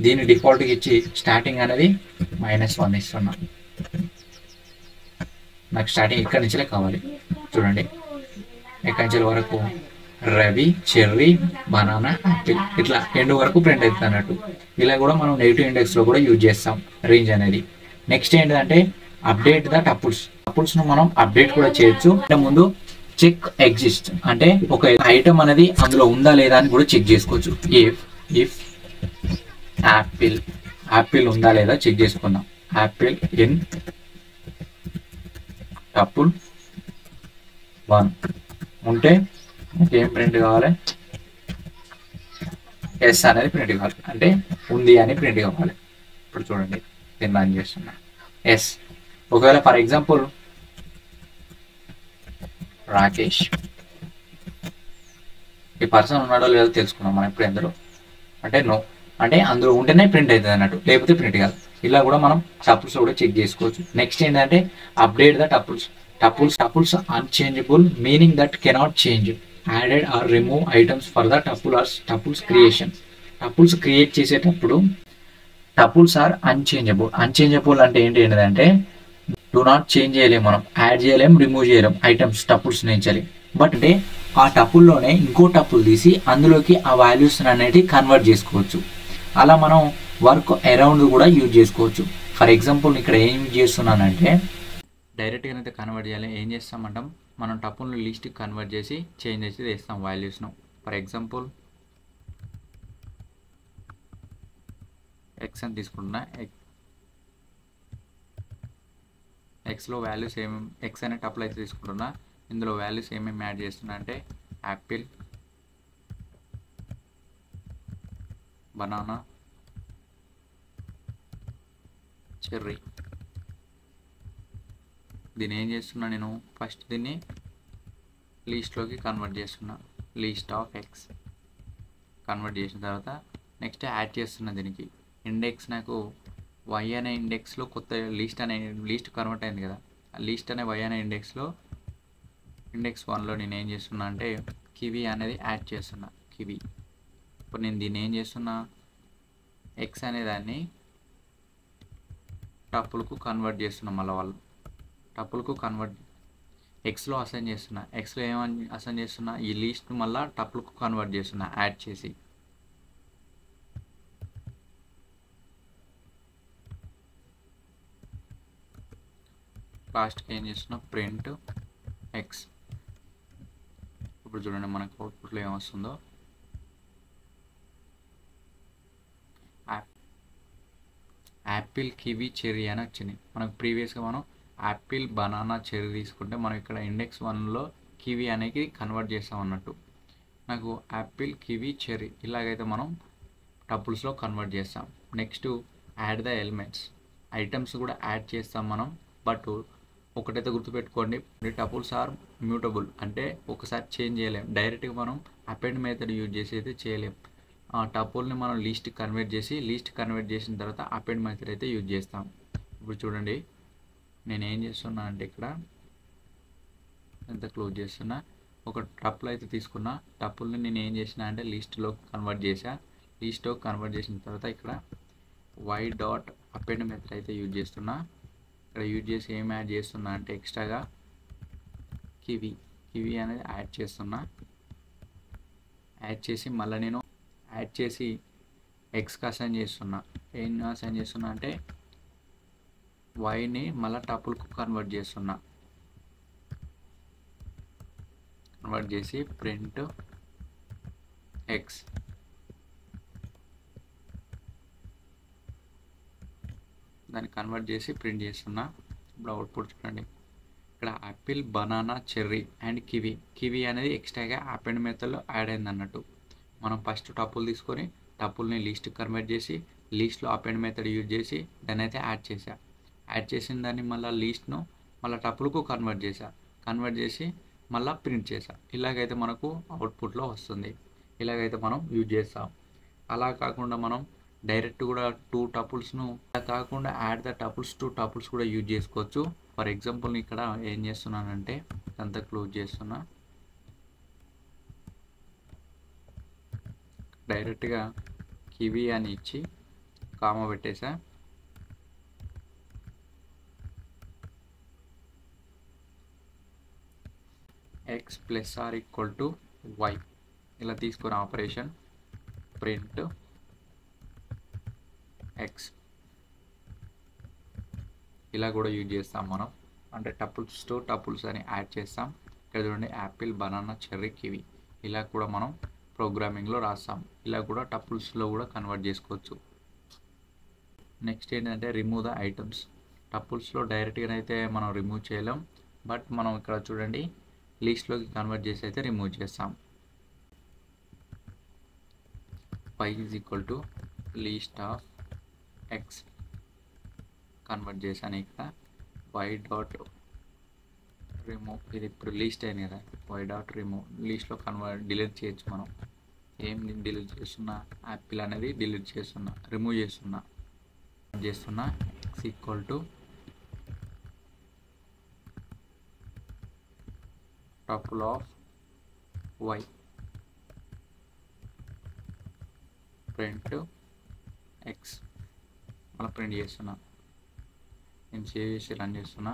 దీన్ని డిఫాల్ట్గా ఇచ్చి స్టార్టింగ్ అనేది -1 ఇస్తున్నా. నాకు స్టార్టింగ్ ఇక్కడి నుంచే కావాలి. చూడండి ఇక్కడి నుంచి వరకు రవి చెర్రీ బనానా యాపిల్ ఇట్లా ఎండ్ వరకు ప్రింట్ అవుతుంది అన్నట్టు. ఇలా కూడా మనం నెగిటివ్ ఇండెక్స్లో కూడా యూజ్ చేస్తాం రేంజ్ అనేది. నెక్స్ట్ ఏంటంటే అప్డేట్ ద టపుల్స్ను మనం అప్డేట్ కూడా చేయొచ్చు. ముందు చెక్ ఎగ్జిస్ట్ అంటే ఒక ఐటమ్ అనేది అందులో ఉందా లేదా అని కూడా చెక్ చేసుకోవచ్చు. ఇఫ్ యాపిల్ ఉందా లేదా చెక్ చేసుకుందాం. యాపిల్ ఇన్ టపుల్ 1 ఉంటే ఏం ప్రింట్ కావాలి, ఎస్ అనేది ప్రింట్ కావాలి, అంటే ఉంది అని ప్రింట్ కావాలి. ఇప్పుడు చూడండి నేను రన్ చేస్తున్నా ఎస్. ఒకవేళ ఫర్ ఎగ్జాంపుల్ రాకేష్ ఈ పర్సన్ ఉన్నాడో లేదో తెలుసుకున్నాం మనం ఇప్పుడు. ఎందులో అంటే నో అంటే అందులో ఉంటేనే ప్రింట్ అవుతుంది అన్నట్టు, లేకపోతే ప్రింట్ కాదు. ఇలా కూడా మనం టపుల్స్ కూడా చెక్ చేసుకోవచ్చు. నెక్స్ట్ ఏంటంటే update the tuples unchangeable meaning that cannot change, added or remove items for the tuples creation. Tuples create చేసేటప్పుడు టపుల్స్ ఆర్ అన్చేంజబుల్ అంటే ఏంటంటే డూ నాట్ చేంజ్ చేయలేము, మనం యాడ్ చేయలేం, రిమూవ్ చేయలేం ఐటమ్స్ టపుల్స్ నుంచి. బట్ అంటే ఆ టపుల్లోనే ఇంకో టపుల్ తీసి అందులోకి ఆ వాల్యూస్ అనేవి కన్వర్ట్ చేసుకోవచ్చు. అలా మనం వర్క్ అరౌండ్ కూడా యూజ్ చేసుకోవచ్చు. ఫర్ ఎగ్జాంపుల్ ఇక్కడ ఏం యూజ్ చేస్తున్నానంటే డైరెక్ట్గా అయితే కన్వర్ట్ చేయాలి. ఏం చేస్తామంటాం, మనం టపుల్ని లిస్ట్కి కన్వర్ట్ చేసి చేంజ్ చేసి వేస్తాం వాల్యూస్ను. ఫర్ ఎగ్జాంపుల్ ఎక్స్ అని తీసుకుంటున్నా. ఎక్స్లో వాల్యూస్ ఏమేమి ఎక్స్ అనే టపుల్ అయితే తీసుకుంటున్నా. ఇందులో వాల్యూస్ ఏమేమి యాడ్ చేస్తున్నా అంటే యాపిల్, బనానా, చెర్రీ. దీన్ని ఏం చేస్తున్నా నేను ఫస్ట్ దీన్ని లిస్ట్లోకి కన్వర్ట్ చేస్తున్నా. లిస్ట్ ఆఫ్ ఎక్స్ కన్వర్ట్ చేసిన తర్వాత నెక్స్ట్ యాడ్ చేస్తున్నా దీనికి ఇండెక్స్. నాకు వై అనే ఇండెక్స్లో కొత్త లిస్ట్ కన్వర్ట్ అయింది కదా, ఆ లిస్ట్ అనే వై అనే ఇండెక్స్లో ఇండెక్స్ 1లో నేను ఏం చేస్తున్నా అంటే కివి అనేది యాడ్ చేస్తున్నా. కివి ఇప్పుడు నేను దీన్ని ఏం చేస్తున్నా, ఎక్స్ అనే దాన్ని టపుల్కు కన్వర్ట్ చేస్తున్నా. మళ్ళీ వాళ్ళు టపుల్కు కన్వర్ట్ ఎక్స్లో అసైన్ చేస్తున్నా. ఎక్స్లో ఏమని అసైన్ చేస్తున్నా, ఈ లిస్ట్ మళ్ళీ టపుల్కు కన్వర్ట్ చేస్తున్నా యాడ్ చేసి. లాస్ట్కి ఏం చేస్తున్నా ప్రింట్ ఎక్స్. ఇప్పుడు చూడండి మనకు అవుట్పుట్లో ఏమొస్తుందో. యాపిల్ కివి చెర్రీ అని వచ్చింది మనకు. ప్రీవియస్గా మనం యాపిల్ బనానా చెర్రీ తీసుకుంటే మనం ఇక్కడ ఇండెక్స్ 1లో కివి అనేది కన్వర్ట్ చేస్తాం అన్నట్టు. నాకు యాపిల్ కివి చెర్రీ ఇలాగైతే మనం టపుల్స్లో కన్వర్ట్ చేస్తాం. Next add the elements, items కూడా యాడ్ చేస్తాం మనం. బట్ ఒకటైతే గుర్తుపెట్టుకోండి, టపుల్స్ ఆర్ మ్యూటబుల్ అంటే ఒకసారి చేంజ్ చేయలేం. డైరెక్ట్గా మనం అపెండ్ మెథడ్ యూజ్ చేసి అయితే చేయలేం. ఆ టపుల్ని మనం లిస్ట్ కన్వర్ట్ చేసిన తర్వాత అపెండ్ మెథడ్ అయితే యూజ్ చేస్తాం. ఇప్పుడు చూడండి నేను ఏం చేస్తున్నా అంటే ఇక్కడ ఎంత క్లోజ్ చేస్తున్నా, ఒక టపుల్ అయితే తీసుకున్నా. టపుల్ని నేను ఏం చేసిన అంటే లిస్ట్లో కన్వర్ట్ చేసిన తర్వాత ఇక్కడ వై డాట్ అపెండ్ మెథడ్ అయితే యూజ్ చేస్తున్నా. ఇక్కడ యూజ్ చేసి ఏం యాడ్ చేస్తున్నా అంటే ఎక్స్ట్రాగా కివి అనేది యాడ్ చేస్తున్నా. యాడ్ చేసి మళ్ళీ నేను యాడ్ చేసి ఎక్స్కి అసైన్ చేస్తున్నా. ఏం అసైన్ చేస్తున్నా అంటే వైని మళ్ళీ టపుల్కు కన్వర్ట్ చేస్తున్నా. కన్వర్ట్ చేసి ప్రింట్ ఎక్స్. దాన్ని కన్వర్ట్ చేసి ప్రింట్ చేస్తున్నా. ఇప్పుడు అవుట్పుట్ చూడండి, ఇక్కడ Apple banana cherry and kiwi అనేది ఎక్స్ట్రాగా అపెండ్ మెథడ్లో యాడ్ అయింది అన్నట్టు. మనం ఫస్ట్ టపుల్ తీసుకొని టపుల్ని లిస్ట్ కన్వర్ట్ చేసి లిస్ట్లో అపెండ్ మెథడ్ యూజ్ చేసి దాన్ని అయితే యాడ్ చేసిన దాన్ని మళ్ళీ లిస్ట్ను మళ్ళీ టపుల్కు కన్వర్ట్ చేసి మళ్ళీ ప్రింట్ చేసా. ఇలాగైతే మనకు అవుట్పుట్లో వస్తుంది. ఇలాగైతే మనం యూజ్ చేస్తాం. అలా కాకుండా మనం డైరెక్ట్ కూడా టూ టపుల్స్ను అలా కాకుండా add the tuples to tuples కూడా యూజ్ చేసుకోవచ్చు. ఫర్ ఎగ్జాంపుల్ ఇక్కడ ఏం చేస్తున్నానంటే అంతా క్లోజ్ చేస్తున్నా. డైరెక్ట్గా కివి అని ఇచ్చి కామా పెట్టేసా. x plus or equal to y ఇలా తీసుకున్న ఆపరేషన్ ప్రింట్ x ఇలా కూడా యూజ్ చేస్తాం మనం. అంటే టపుల్స్ టు టపుల్స్ అని యాడ్ చేస్తాం. ఇక్కడ చూడండి యాపిల్, బనానా, చెర్రీ, కివి ఇలా కూడా మనం ప్రోగ్రామింగ్లో రాస్తాం. ఇలా కూడా టపుల్స్లో కూడా కన్వర్ట్ చేసుకోవచ్చు. నెక్స్ట్ ఏంటంటే రిమూవ్ ద ఐటమ్స్. టపుల్స్లో డైరెక్ట్గా అయితే మనం రిమూవ్ చేయలేం. బట్ మనం ఇక్కడ చూడండి లిస్ట్లోకి కన్వర్ట్ చేసి అయితే రిమూవ్ చేస్తాం. y is equal to list of x convert చేశాను. ఇక్కడ y డాట్ రిమూవ్, ఇది ఇప్పుడు లిస్ట్ అయింది కదా, y డాట్ రిమూవ్ లిస్ట్లో డిలీట్ చేయొచ్చు. మనం ఏం డిలీట్ చేస్తున్నా, యాపిల్ అనేది డిలీట్ చేస్తున్నా, రిమూవ్ చేస్తున్నా x equal to tuple of y print x మళ్ళీ ప్రింట్ చేస్తున్నా. నేను సేవ్ చేసి రన్ చేస్తున్నా.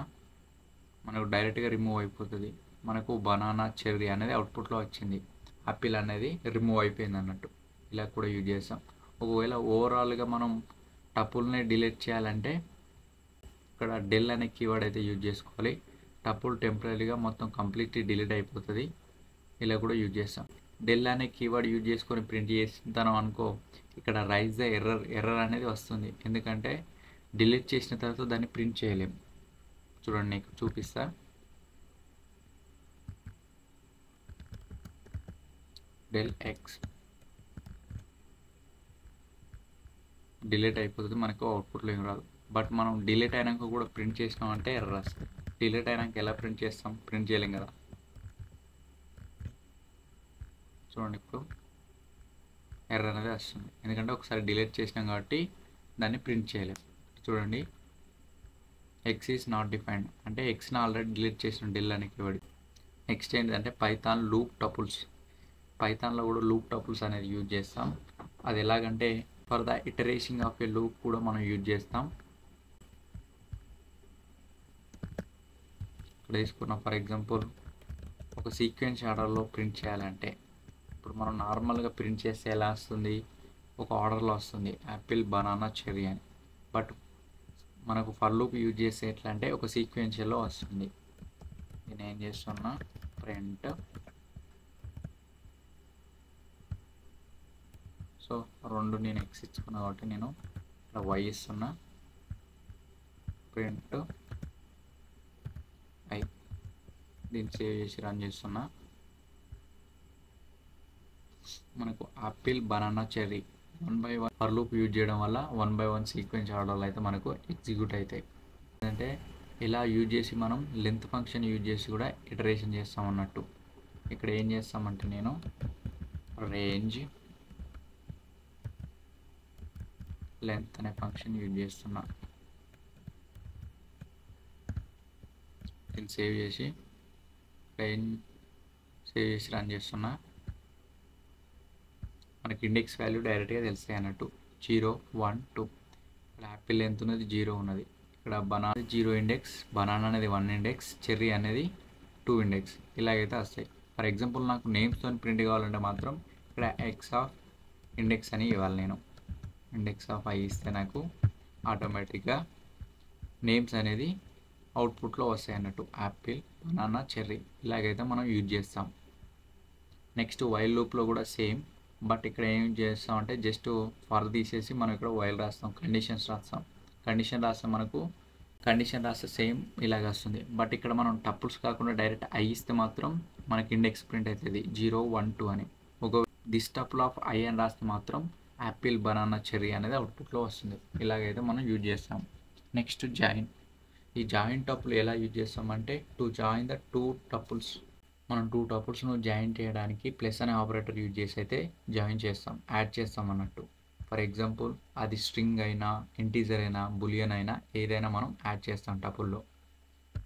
మనకు డైరెక్ట్గా రిమూవ్ అయిపోతుంది. మనకు బనానా, చెర్రీ అనేది అవుట్పుట్లో వచ్చింది. యాపిల్ అనేది రిమూవ్ అయిపోయింది అన్నట్టు. ఇలా కూడా యూజ్ చేస్తాం. ఒకవేళ ఓవరాల్గా మనం టపుల్ని డిలీట్ చేయాలంటే ఇక్కడ డెల్ అనే కీవర్డ్ అయితే యూజ్ చేసుకోవాలి. టపుల్ టెంపరీగా మొత్తం కంప్లీట్లీ డిలీట్ అయిపోతుంది. ఇలా కూడా యూజ్ చేస్తాం. డెల్ అనే కీవర్డ్ యూజ్ చేసుకొని ప్రింట్ చేస్తాను అనుకో, ఇక్కడ రైజ్ ద ఎర్రర్ అనేది వస్తుంది. ఎందుకంటే డిలీట్ చేసిన తర్వాత దాన్ని ప్రింట్ చేయలేము. చూడండి నీకు చూపిస్తా. డెల్ ఎక్స్ డిలీట్ అయిపోతుంది, మనకు అవుట్పుట్లో ఏం రాదు. బట్ మనం డిలీట్ అయినాక కూడా ప్రింట్ చేసినామంటే ఎర్రర్ వస్తుంది. డిలీట్ అయినాక ఎలా ప్రింట్ చేస్తాం? ప్రింట్ చేయలేం కదా. చూడండి ఇప్పుడు ఎర్రర్ అనేది వస్తుంది. ఎందుకంటే ఒకసారి డిలీట్ చేసినాం కాబట్టి దాన్ని ప్రింట్ చేయలేం. చూడండి ఎక్స్ ఈజ్ నాట్ డిఫైన్డ్ అంటే ఎక్స్ని ఆల్రెడీ డిలీట్ చేసిన డెల్ అనే కీవర్డ్. నెక్స్ట్ ఏంటంటే పైథాన్ లూప్ టపుల్స్. పైథాన్లో కూడా లూప్ టపుల్స్ అనేది యూజ్ చేస్తాం. అది ఎలాగంటే for the iteration of A loop కూడా మనం యూజ్ చేస్తాం. ఇక్కడ తీసుకున్నాం ఫర్ ఎగ్జాంపుల్ ఒక సీక్వెన్స్ ఆర్డర్లో ప్రింట్ చేయాలంటే ఇప్పుడు మనం నార్మల్గా ప్రింట్ చేస్తే ఎలా వస్తుంది? ఒక ఆర్డర్లో వస్తుంది యాపిల్, బనానా, చెర్రీ అని. బట్ మనకు ఫర్ లూప్ యూజ్ చేస్తే ఎట్లా అంటే ఒక సీక్వెన్షియల్లో వస్తుంది. నేను ఏం చేస్తున్నా ప్రింట్ సో రెండు నేను ఎక్స్ ఇచ్చుకున్నా కాబట్టి నేను ఇక్కడ వై ఇస్తున్నా. ప్రింట్ ఐ దీన్ని సేవ్ చేసి రన్ చేస్తున్నా. మనకు Apple, banana, cherry 1 by 1 for loop use చేయడం వల్ల 1 by 1 సీక్వెన్స్ ఆర్డర్లు అయితే మనకు ఎగ్జిక్యూట్ అవుతాయి. అంటే ఇలా యూజ్ చేసి మనం లెంత్ ఫంక్షన్ యూజ్ చేసి కూడా ఇటరేషన్ చేస్తాం అన్నట్టు. ఇక్కడ ఏం చేస్తామంటే నేను రేంజ్ లెంత్ అనే ఫంక్షన్ యూజ్ చేస్తున్నా. దీన్ని సేవ్ చేసి రన్ చేస్తున్నా. మనకి ఇండెక్స్ వాల్యూ డైరెక్ట్గా తెలుస్తాయి అన్నట్టు. 0, 1, 2. ఇక్కడ యాపిల్ ఎంత ఉన్నది? 0 ఉన్నది. ఇక్కడ బనానా 0 ఇండెక్స్, బనానా అనేది 1 ఇండెక్స్, చెర్రీ అనేది 2 ఇండెక్స్. ఇలాగైతే వస్తాయి. ఫర్ ఎగ్జాంపుల్ నాకు నేమ్స్తో ప్రింట్ కావాలంటే మాత్రం ఇక్కడ ఎక్స్ ఆఫ్ ఇండెక్స్ అని ఇవ్వాలి. నేను ఇండెక్స్ ఆఫ్ ఐ ఇస్తే నాకు ఆటోమేటిక్గా నేమ్స్ అనేది అవుట్పుట్లో వస్తాయి అన్నట్టు. యాపిల్, బనానా, చెర్రీ ఇలాగైతే మనం యూజ్ చేస్తాం. నెక్స్ట్ వైల్ లూప్లో కూడా సేమ్. బట్ ఇక్కడ ఏం చేస్తాం అంటే జస్ట్ ఫర్ తీసేసి మనం ఇక్కడ వైల్ రాస్తాం, కండిషన్స్ రాస్తాం. కండిషన్ రాస్తే సేమ్ ఇలాగ వస్తుంది. బట్ ఇక్కడ మనం టపుల్స్ కాకుండా డైరెక్ట్ ఐ ఇస్తే మాత్రం మనకి ఇండెక్స్ ప్రింట్ అవుతుంది 0, 1, 2 అని. ఒక దిస్ టపుల్ ఆఫ్ ఐ అని రాస్తే మాత్రం యాపిల్ బనానా చెర్రీ అనేది అవుట్పుట్లో వస్తుంది. ఇలాగైతే మనం యూజ్ చేస్తాం. Next join. ఈ జాయిన్ టపుల్ ఎలా యూజ్ చేస్తామంటే to join the two tuples. మనం టూ టపుల్స్ను జాయిన్ చేయడానికి ప్లస్ అనే ఆపరేటర్ యూజ్ చేసి అయితే జాయిన్ చేస్తాం, యాడ్ చేస్తాం అన్నట్టు. ఫర్ ఎగ్జాంపుల్ అది స్ట్రింగ్ అయినా, ఇంటీజర్ అయినా, బులియన్ అయినా ఏదైనా మనం యాడ్ చేస్తాం టపుల్లో.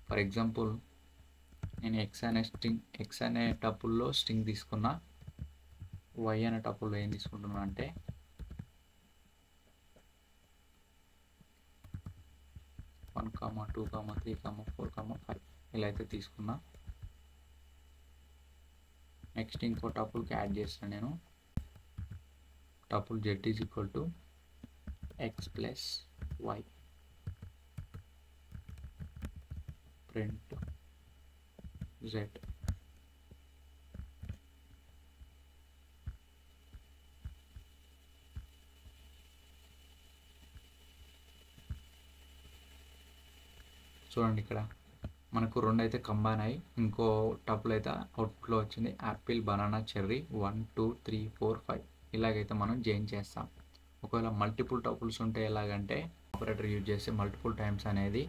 ఫర్ ఎగ్జాంపుల్ నేను ఎక్స్ అనే టపుల్లో స్ట్రింగ్ తీసుకున్నా, వై అనే టపుల్లో ఏం తీసుకుంటున్నా అంటే 1, 2, 3, 4, 5 ఇలా అయితే తీసుకున్నా. నెక్స్ట్ ఇంకో టపుల్కి యాడ్ చేస్తాను నేను. Tuple z is equal to x plus y, print z. చూడండి ఇక్కడ మనకు రెండు అయితే కంబైన్ అయ్యి ఇంకో టపుల్ అయితే అవుట్పుట్లో వచ్చింది. యాపిల్ బనానా చెర్రీ 1, 2, 3, 4, 5 ఇలాగైతే మనం జాయిన్ చేస్తాం. ఒకవేళ మల్టిపుల్ టపుల్స్ ఉంటే ఎలాగంటే ఆపరేటర్ యూజ్ చేసి మల్టిపుల్ టైమ్స్ అనేది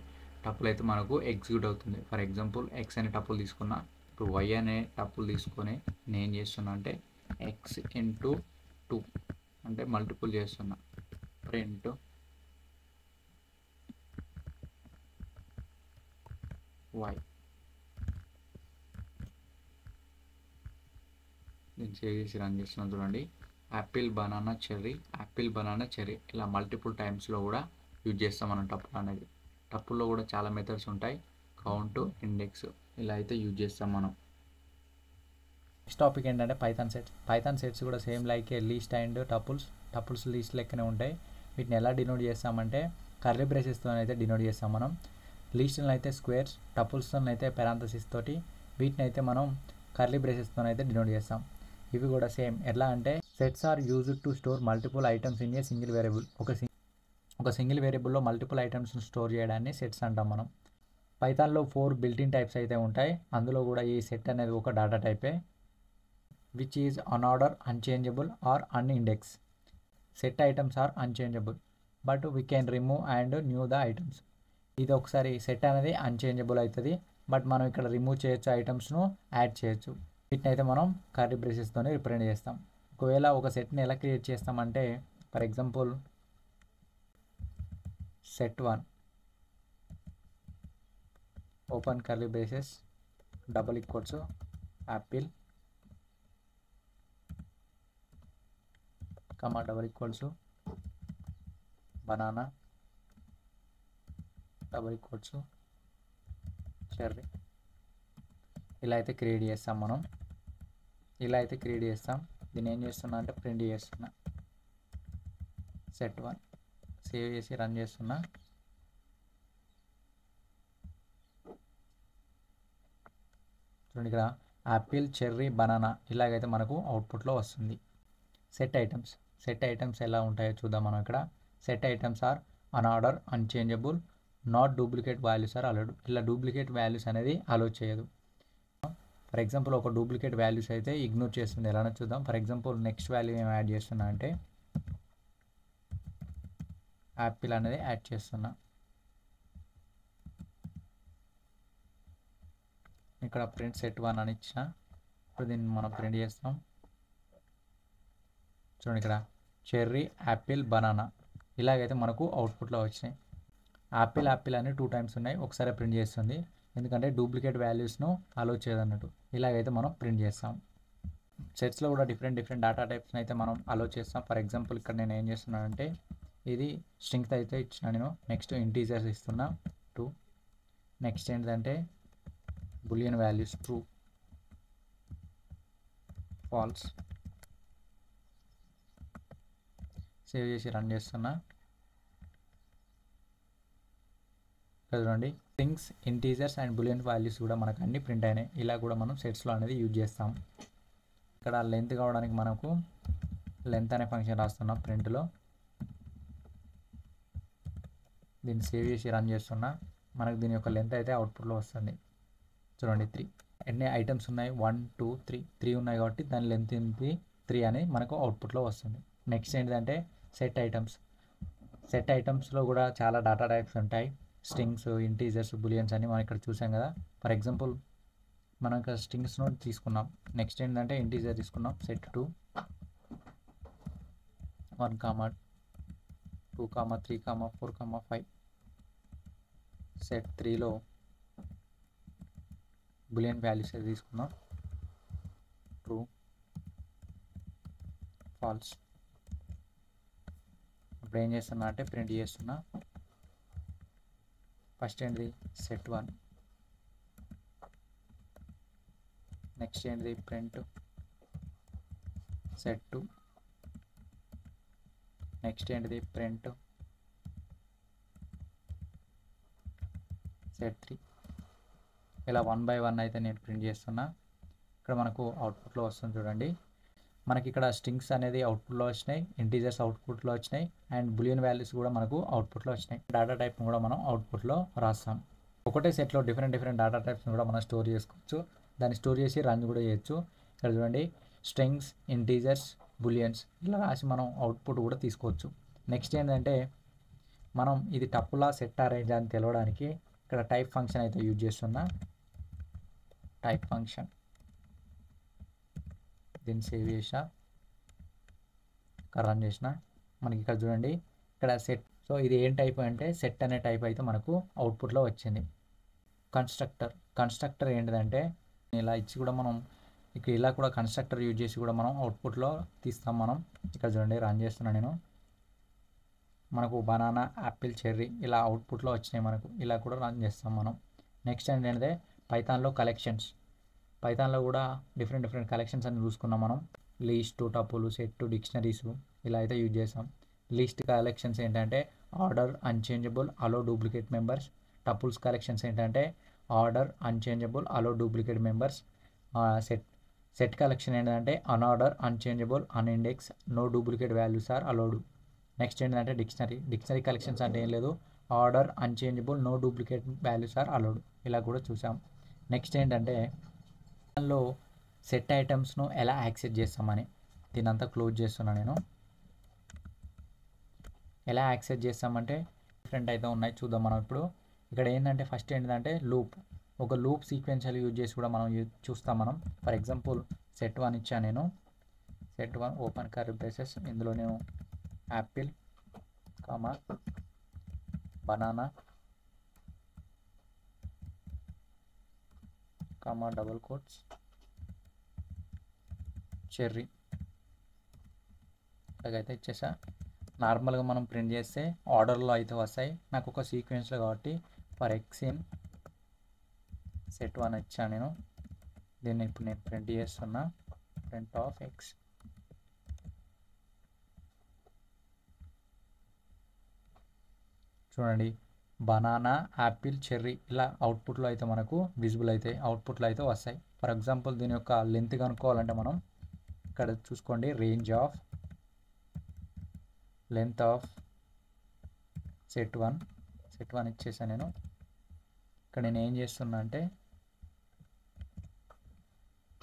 టపుల్ అయితే మనకు ఎగ్జిక్యూట్ అవుతుంది. ఫర్ ఎగ్జాంపుల్ ఎక్స్ అనే టపుల్ తీసుకున్నా, ఇప్పుడు వై అనే టపుల్ తీసుకొని నేను చేస్తున్నా అంటే ఎక్స్ ఇంటూ 2 అంటే మల్టిపుల్ చేస్తున్నా, ప్రింట్ వై. నేను సేవ్ చేసి రన్ చేస్తున్నాను. చూడండి యాపిల్ బనానా చెర్రీ ఇలా మల్టిపుల్ టైమ్స్లో కూడా యూజ్ చేస్తాం మనం టపుల్ అనేది. టపుల్లో కూడా చాలా మెథడ్స్ ఉంటాయి, కౌంట్, ఇండెక్స్ ఇలా అయితే యూజ్ చేస్తాం మనం. నెక్స్ట్ టాపిక్ ఏంటంటే పైథాన్ సెట్స్ కూడా same like list and tuples list లెక్కనే ఉంటాయి. వీటిని ఎలా డినోట్ చేస్తామంటే కర్లీ బ్రేసెస్తో అయితే డినోట్ చేస్తాం మనం. లిస్ట్లను అయితే స్క్వేర్స్, టపుల్స్తో అయితే పెరాంథసిస్ తోటి, వీటిని అయితే మనం కర్లీ బ్రేసెస్తో అయితే డినోట్ చేస్తాం. ఇవి కూడా సేమ్ ఎలా అంటే sets are used to store multiple items in a single variable. ఒక సింగిల్ వేరియబుల్లో మల్టిపుల్ ఐటమ్స్ని స్టోర్ చేయడాన్ని సెట్స్ అంటాం మనం. పైథాన్లో 4 బిల్ట్-ఇన్ టైప్స్ అయితే ఉంటాయి. అందులో కూడా ఈ సెట్ అనేది ఒక డేటా టైపే, which is unorder, unchangeable or unindex. Set items are unchangeable but we can remove and new the items. ఇది ఒకసారి సెట్ అనేది అన్చేంజబుల్ అవుతుంది, బట్ మనం ఇక్కడ రిమూవ్ చేయొచ్చు, ఐటమ్స్ను యాడ్ చేయొచ్చు. వీటిని అయితే మనం కర్లీ బ్రేసెస్తోనే రిప్రజెంట్ చేస్తాం. ఒకవేళ ఒక సెట్ని ఎలా క్రియేట్ చేస్తామంటే for example set1 open curly braces double equals Apple comma double equals banana double equals cherry. ఇలా అయితే క్రియేట్ చేస్తాం మనం. దీన్ని ఏం చేస్తున్నా అంటే ప్రింట్ చేస్తున్నా. set1 సేవ్ చేసి రన్ చేస్తున్నా. చూడండి ఇక్కడ యాపిల్, చెర్రీ, బనానా ఇలాగైతే మనకు అవుట్పుట్లో వస్తుంది. సెట్ ఐటమ్స్ ఎలా ఉంటాయో చూద్దాం మనం. ఇక్కడ set items are unordered, unchangeable, not duplicate values are allowed. ఇలా డూప్లికేట్ వాల్యూస్ అనేది అలౌ చేయదు. ఫర్ ఎగ్జాంపుల్ ఒక డూప్లికేట్ వాల్యూస్ అయితే ఇగ్నోర్ చేస్తుంది. ఎలానో చూద్దాం. ఫర్ ఎగ్జాంపుల్ నెక్స్ట్ వాల్యూ ఏం యాడ్ చేస్తున్నా అంటే యాపిల్ అనేది యాడ్ చేస్తున్నా. ఇక్కడ ప్రింట్ set1 అని ఇచ్చిన. ఇప్పుడు దీన్ని మనం ప్రింట్ చేస్తాం. చూడండి ఇక్కడ చెర్రీ, యాపిల్, బనానా ఇలాగైతే మనకు అవుట్పుట్లో వచ్చినాయి. యాపిల్ అని 2 టైమ్స్ ఉన్నాయి, ఒకసారి ప్రింట్ చేస్తుంది ఎందుకంటే డూప్లికేట్ వాల్యూస్ను అలో చేయదన్నట్టు. ఇలాగైతే మనం ప్రింట్ చేస్తాం. సెట్స్లో కూడా డిఫరెంట్ డేటా టైప్స్ని అయితే మనం అలో చేస్తాం. ఫర్ ఎగ్జాంపుల్ ఇక్కడ నేను ఏం చేస్తున్నానంటే ఇది స్ట్రింగ్స్ అయితే ఇచ్చిన నేను. నెక్స్ట్ ఇంటీజర్స్ ఇస్తున్నా 2. నెక్స్ట్ ఏంటంటే boolean values true, false. Save చేసి రన్ చేస్తున్నా. చూడండి strings, integers and boolean values కూడా మనకు అన్ని ప్రింట్ అయినాయి. ఇలా కూడా మనం సెట్స్లో అనేది యూజ్ చేస్తాం. ఇక్కడ లెంత్ కావడానికి మనకు లెంత్ అనే ఫంక్షన్ రాస్తున్నాం ప్రింట్లో. దీన్ని సేవ్ చేసి రన్ చేస్తున్నా. మనకు దీని యొక్క లెంత్ అయితే అవుట్పుట్లో వస్తుంది. చూడండి 3. ఎన్ని ఐటమ్స్ ఉన్నాయి 1, 2, 3 ఉన్నాయి కాబట్టి దాని లెంత్ 3 అని మనకు అవుట్పుట్లో వస్తుంది. నెక్స్ట్ ఏంటంటే సెట్ ఐటమ్స్లో కూడా చాలా డేటా టైప్స్ ఉంటాయి. స్ట్రింగ్స్, ఇంటీజర్స్, బులియన్స్ అని మనం ఇక్కడ చూసాం కదా. ఫర్ ఎగ్జాంపుల్ మనం ఇక్కడ స్ట్రింగ్స్ను తీసుకున్నాం. నెక్స్ట్ ఏంటంటే ఇంటీజర్ తీసుకున్నాం. సెట్ 2 1, 2, 3, 4, 5. సెట్ 3లో బులియన్ వాల్యూస్ తీసుకున్నాం. True, false. ఇప్పుడు ఏం చేస్తున్నా అంటే ప్రింట్ చేస్తున్నా. ఫస్ట్ ఏంటిది సెట్ 1, నెక్స్ట్ ఏంటిది ప్రింట్ సెట్ 2, నెక్స్ట్ ఏంటిది ప్రింట్ సెట్ 3. ఇలా 1 by 1 అయితే నేను ప్రింట్ చేస్తున్నా. ఇక్కడ మనకు అవుట్పుట్లో వస్తుంది చూడండి. మనకి ఇక్కడ స్ట్రింగ్స్ అనేది అవుట్పుట్లో వచ్చినాయి, ఇంటీజర్స్ అవుట్పుట్లో వచ్చినాయి, అండ్ బులియన్ వాల్యూస్ కూడా మనకు అవుట్పుట్లో వచ్చినాయి. డేటా టైప్ని కూడా మనం అవుట్పుట్లో రాస్తాం. ఒకటే సెట్లో డిఫరెంట్ డేటా టైప్స్ని కూడా మనం స్టోర్ చేసుకోవచ్చు. దాన్ని స్టోర్ చేసి రన్ కూడా చేయొచ్చు. ఇక్కడ చూడండి స్ట్రింగ్స్, ఇంటీజర్స్, బులియన్స్ ఇలా రాసి మనం అవుట్పుట్ కూడా తీసుకోవచ్చు. నెక్స్ట్ ఏంటంటే మనం ఇది టప్పులా సెట్ అరేంజ్ అని తెలవడానికి ఇక్కడ టైప్ ఫంక్షన్ అయితే యూజ్ చేస్తున్నా. టైప్ ఫంక్షన్ దీన్ని సేవ్ చేసిన, రన్ చేసిన. మనకి ఇక్కడ చూడండి ఇక్కడ సెట్. సో ఇది ఏం టైప్ అంటే సెట్ అనే టైప్ అయితే మనకు అవుట్పుట్లో వచ్చింది. కన్స్ట్రక్టర్ ఏంటిదంటే ఇలా ఇచ్చి కూడా మనం ఇక్కడ ఇలా కూడా కన్స్ట్రక్టర్ యూజ్ చేసి కూడా మనం అవుట్పుట్లో తీస్తాం. మనం ఇక్కడ చూడండి రన్ చేస్తున్నా నేను. మనకు బనానా, యాపిల్, చెర్రీ ఇలా అవుట్పుట్లో వచ్చినాయి. మనకు ఇలా కూడా రన్ చేస్తాం మనం. నెక్స్ట్ ఏంటంటే పైథాన్లో కలెక్షన్స్. పైథాన్లో కూడా డిఫరెంట్ కలెక్షన్స్ అని చూసుకున్నాం మనం. లిస్ట్, టపుల్, సెట్, డిక్షనరీస్ ఇలా అయితే యూజ్ చేస్తాం. లిస్ట్ కలెక్షన్స్ ఏంటంటే order, unchangeable, allow duplicate members. Tuples collections ఏంటంటే order, unchangeable, allow duplicate members. Set collection ఏంటంటే unorder, unchangeable, unindex, no duplicate values are allowed. Next ఏంటంటే డిక్షనరీ కలెక్షన్స్ అంటే ఏం లేదు, order, unchangeable, no duplicate values are allowed ఇలా కూడా చూసాం. Next ఏంటంటే దానిలో సెట్ ఐటమ్స్ను ఎలా యాక్సెస్ చేస్తామని దీని అంతా క్లోజ్ చేస్తున్నా నేను. ఎలా యాక్సెస్ చేస్తామంటే డిఫరెంట్ అయితే ఉన్నాయి, చూద్దాం మనం ఇప్పుడు. ఇక్కడ ఏంటంటే ఫస్ట్ ఏంటంటే ఒక లూప్ సీక్వెన్షియల్ యూజ్ చేసి కూడా మనం చూస్తాం మనం. ఫర్ ఎగ్జాంపుల్ సెట్ 1 ఇచ్చాను నేను. సెట్ 1 ఓపెన్ కర్లీ బ్రేసెస్, ఇందులో నేను apple, banana, double quotes, cherry ఇలాగైతే ఇచ్చేసా. నార్మల్గా మనం ప్రింట్ చేస్తే ఆర్డర్లో అయితే వస్తాయి. నాకు ఒక సీక్వెన్స్లో కాబట్టి ఫర్ ఎక్స్ ఇన్ సెట్ 1 ఇచ్చాను నేను. దీన్ని ఇప్పుడు నేను ప్రింట్ చేస్తున్నా. Print of X. చూడండి బనానా, యాపిల్, చెర్రీ ఇలా అవుట్పుట్లో అయితే మనకు విజిబుల్ అయితే అవుట్పుట్లో అయితే వస్తాయి. ఫర్ ఎగ్జాంపుల్ దీని యొక్క లెంత్ కనుక్కోవాలంటే మనం ఇక్కడ చూసుకోండి. Range of length of set 1 ఇచ్చేసాను నేను. ఇక్కడ నేను ఏం చేస్తున్నా అంటే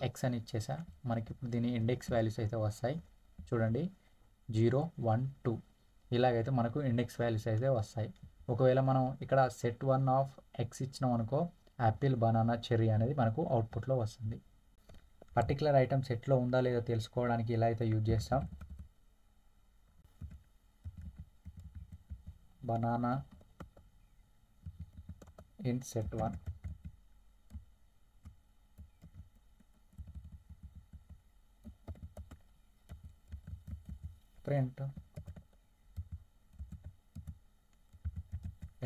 ఎక్స్ అని ఇచ్చేసా. మనకి ఇప్పుడు దీని ఇండెక్స్ వాల్యూస్ అయితే వస్తాయి. చూడండి 0, 1, 2 ఇలాగైతే మనకు ఇండెక్స్ వాల్యూస్ అయితే వస్తాయి. ఒకవేళ మనం ఇక్కడ సెట్ 1 ఆఫ్ ఎక్స్ ఇచ్చినాం అనుకో, యాపిల్, బనానా, చెర్రీ అనేది మనకు అవుట్పుట్లో వస్తుంది. పర్టికులర్ ఐటమ్ సెట్లో ఉందా లేదో తెలుసుకోవడానికి ఇలా అయితే యూజ్ చేస్తాం. Banana in set 1, print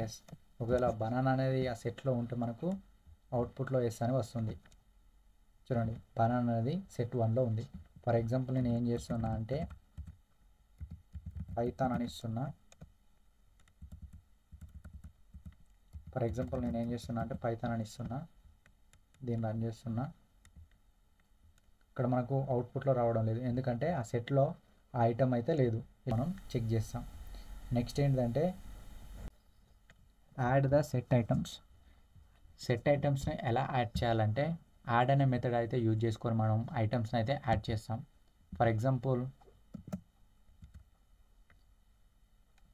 s. ఒకవేళ బనానా అనేది ఆ సెట్లో ఉంటే మనకు అవుట్పుట్లో ఎస్ అని వస్తుంది. చూడండి బనానా అనేది సెట్ 1లో ఉంది. ఫర్ ఎగ్జాంపుల్ నేను ఏం చేస్తున్నా అంటే పైథాన్ అని ఇస్తున్నా. పైథాన్ అని ఇస్తున్నా. దీన్ని రన్ చేస్తున్నా. ఇక్కడ మనకు అవుట్పుట్లో రావడం లేదు, ఎందుకంటే ఆ సెట్లో ఆ ఐటమ్ అయితే లేదు. మనం చెక్ చేస్తాం. నెక్స్ట్ ఏంటంటే add the set items. Set ఐటమ్స్ని ఎలా యాడ్ చేయాలంటే యాడ్ అనే మెథడ్ అయితే యూజ్ చేసుకొని మనం ఐటమ్స్ని అయితే యాడ్ చేస్తాం. ఫర్ ఎగ్జాంపుల్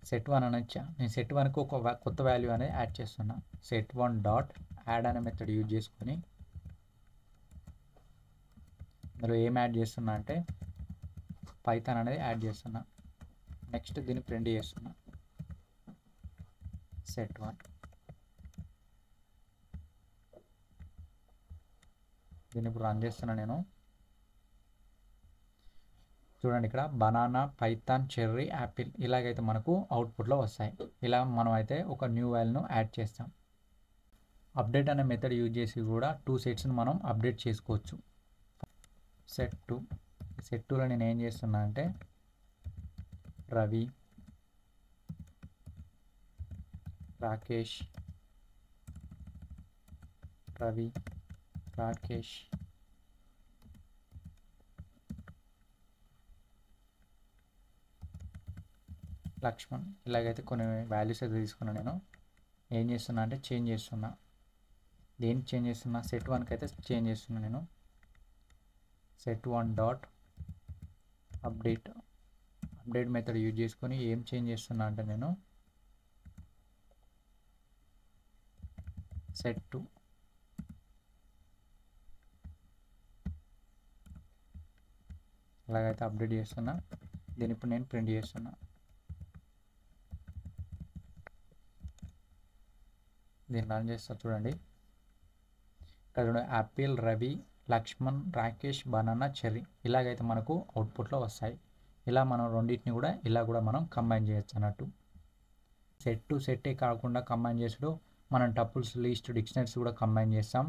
సెట్ వన్ అని ఇచ్చా, నేను సెట్ వన్కి ఒక కొత్త వాల్యూ అనేది యాడ్ చేస్తున్నా. సెట్ వన్ డాట్ యాడ్ అనే మెథడ్ యూజ్ చేసుకొని ఇందులో ఏం యాడ్ చేస్తున్నా అంటే పైథాన్ అనేది యాడ్ చేస్తున్నా. నెక్స్ట్ దీన్ని ప్రింట్ చేస్తున్నా. సెట్ వన్ దీన్ని ఇప్పుడు రన్ చేస్తున్నా నేను. చూడండి ఇక్కడ బనానా, పైథాన్, చెర్రీ, యాపిల్ ఇలాగైతే మనకు అవుట్పుట్లో వస్తాయి. ఇలా మనం అయితే ఒక న్యూ వాల్యూను యాడ్ చేస్తాం. అప్డేట్ అనే మెథడ్ యూజ్ చేసి కూడా 2 సెట్స్ని మనం అప్డేట్ చేసుకోవచ్చు. సెట్ 2 సెట్ 2లో నేను ఏం చేస్తున్నా అంటే రవి, రాకేష్, రవి, రాకేష్, లక్ష్మణ్ ఇలాగైతే కొన్ని వాల్యూస్ అయితే తీసుకున్నా. నేను ఏం చేస్తున్నా అంటే చేంజ్ చేస్తున్నా. దేనికి చేంజ్ చేస్తున్నా? సెట్ వన్కి అయితే చేంజ్ చేస్తున్నా నేను. Set one dot update method use చేసుకొని ఏం చేంజ్ చేస్తున్నా అంటే నేను సెట్ 2 అలాగైతే అప్డేట్ చేస్తున్నా. దీని ఇప్పుడు నేను ప్రింట్ చేస్తున్నా. దీన్ని రన్ చేస్తా చూడండి. ఇక్కడ చూడండి apple, Ravi, Lakshman, Rakesh, banana, cherry ఇలాగైతే మనకు అవుట్పుట్లో వస్తాయి. ఇలా మనం రెండింటిని కూడా ఇలా కూడా మనం కంబైన్ చేయొచ్చు అన్నట్టు. సెట్ టు సెట్టే కాకుండా కంబైన్ చేసుడు మనం టపుల్స్, లిస్ట్, డిక్షనరీస్ కూడా కంబైన్ చేస్తాం.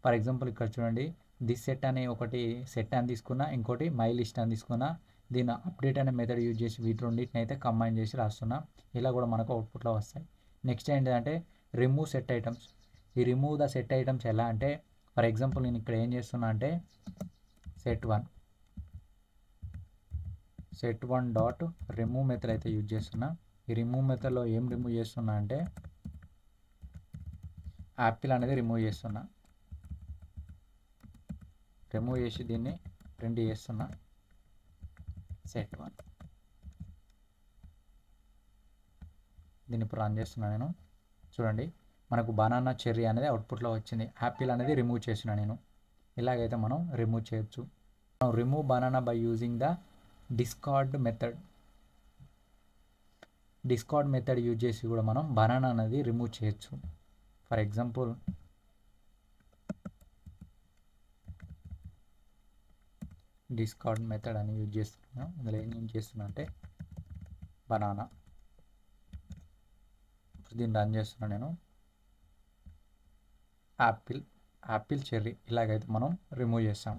ఫర్ ఎగ్జాంపుల్ ఇక్కడ చూడండి దిస్ సెట్ అనే ఒకటి సెట్ అని తీసుకున్నా, ఇంకోటి మై లిస్ట్ అని తీసుకున్నా. దీన్ని అప్డేట్ అనే మెథడ్ యూజ్ చేసి వీటి రెండింటిని అయితే కంబైన్ చేసి రాస్తున్నా. ఇలా కూడా మనకు అవుట్పుట్లో వస్తాయి. నెక్స్ట్ ఏంటంటే రిమూవ్ సెట్ ఐటమ్స్. ఈ రిమూవ్ ద సెట్ ఐటమ్స్ ఎలా అంటే ఫర్ ఎగ్జాంపుల్ నేను ఇక్కడ ఏం చేస్తున్నా అంటే set one dot remove method అయితే యూజ్ చేస్తున్నా. ఈ రిమూవ్ మెథడ్లో ఏం రిమూవ్ చేస్తున్నా అంటే యాపిల్ అనేది రిమూవ్ చేస్తున్నా. రిమూవ్ చేసి దీన్ని ప్రింట్ చేస్తున్నా. సెట్ 1 దీన్ని ఇప్పుడు రన్ చేస్తున్నా నేను. చూడండి మనకు బనానా, చెర్రీ అనేది అవుట్పుట్లో వచ్చింది. యాపిల్ అనేది రిమూవ్ చేసిన నేను. ఇలాగైతే మనం రిమూవ్ చేయొచ్చు. మనం remove banana by using the discard method use చేసి కూడా మనం బనానా అనేది రిమూవ్ చేయొచ్చు. ఫర్ ఎగ్జాంపుల్ డిస్కార్డ్ మెథడ్ అని యూజ్ చేస్తున్నాను. ఇందులో ఏం యూజ్ చేస్తున్నా అంటే బనానా. దీన్ని రన్ చేస్తున్నాను నేను. యాపిల్, చెర్రీ ఇలాగైతే మనం రిమూవ్ చేస్తాం.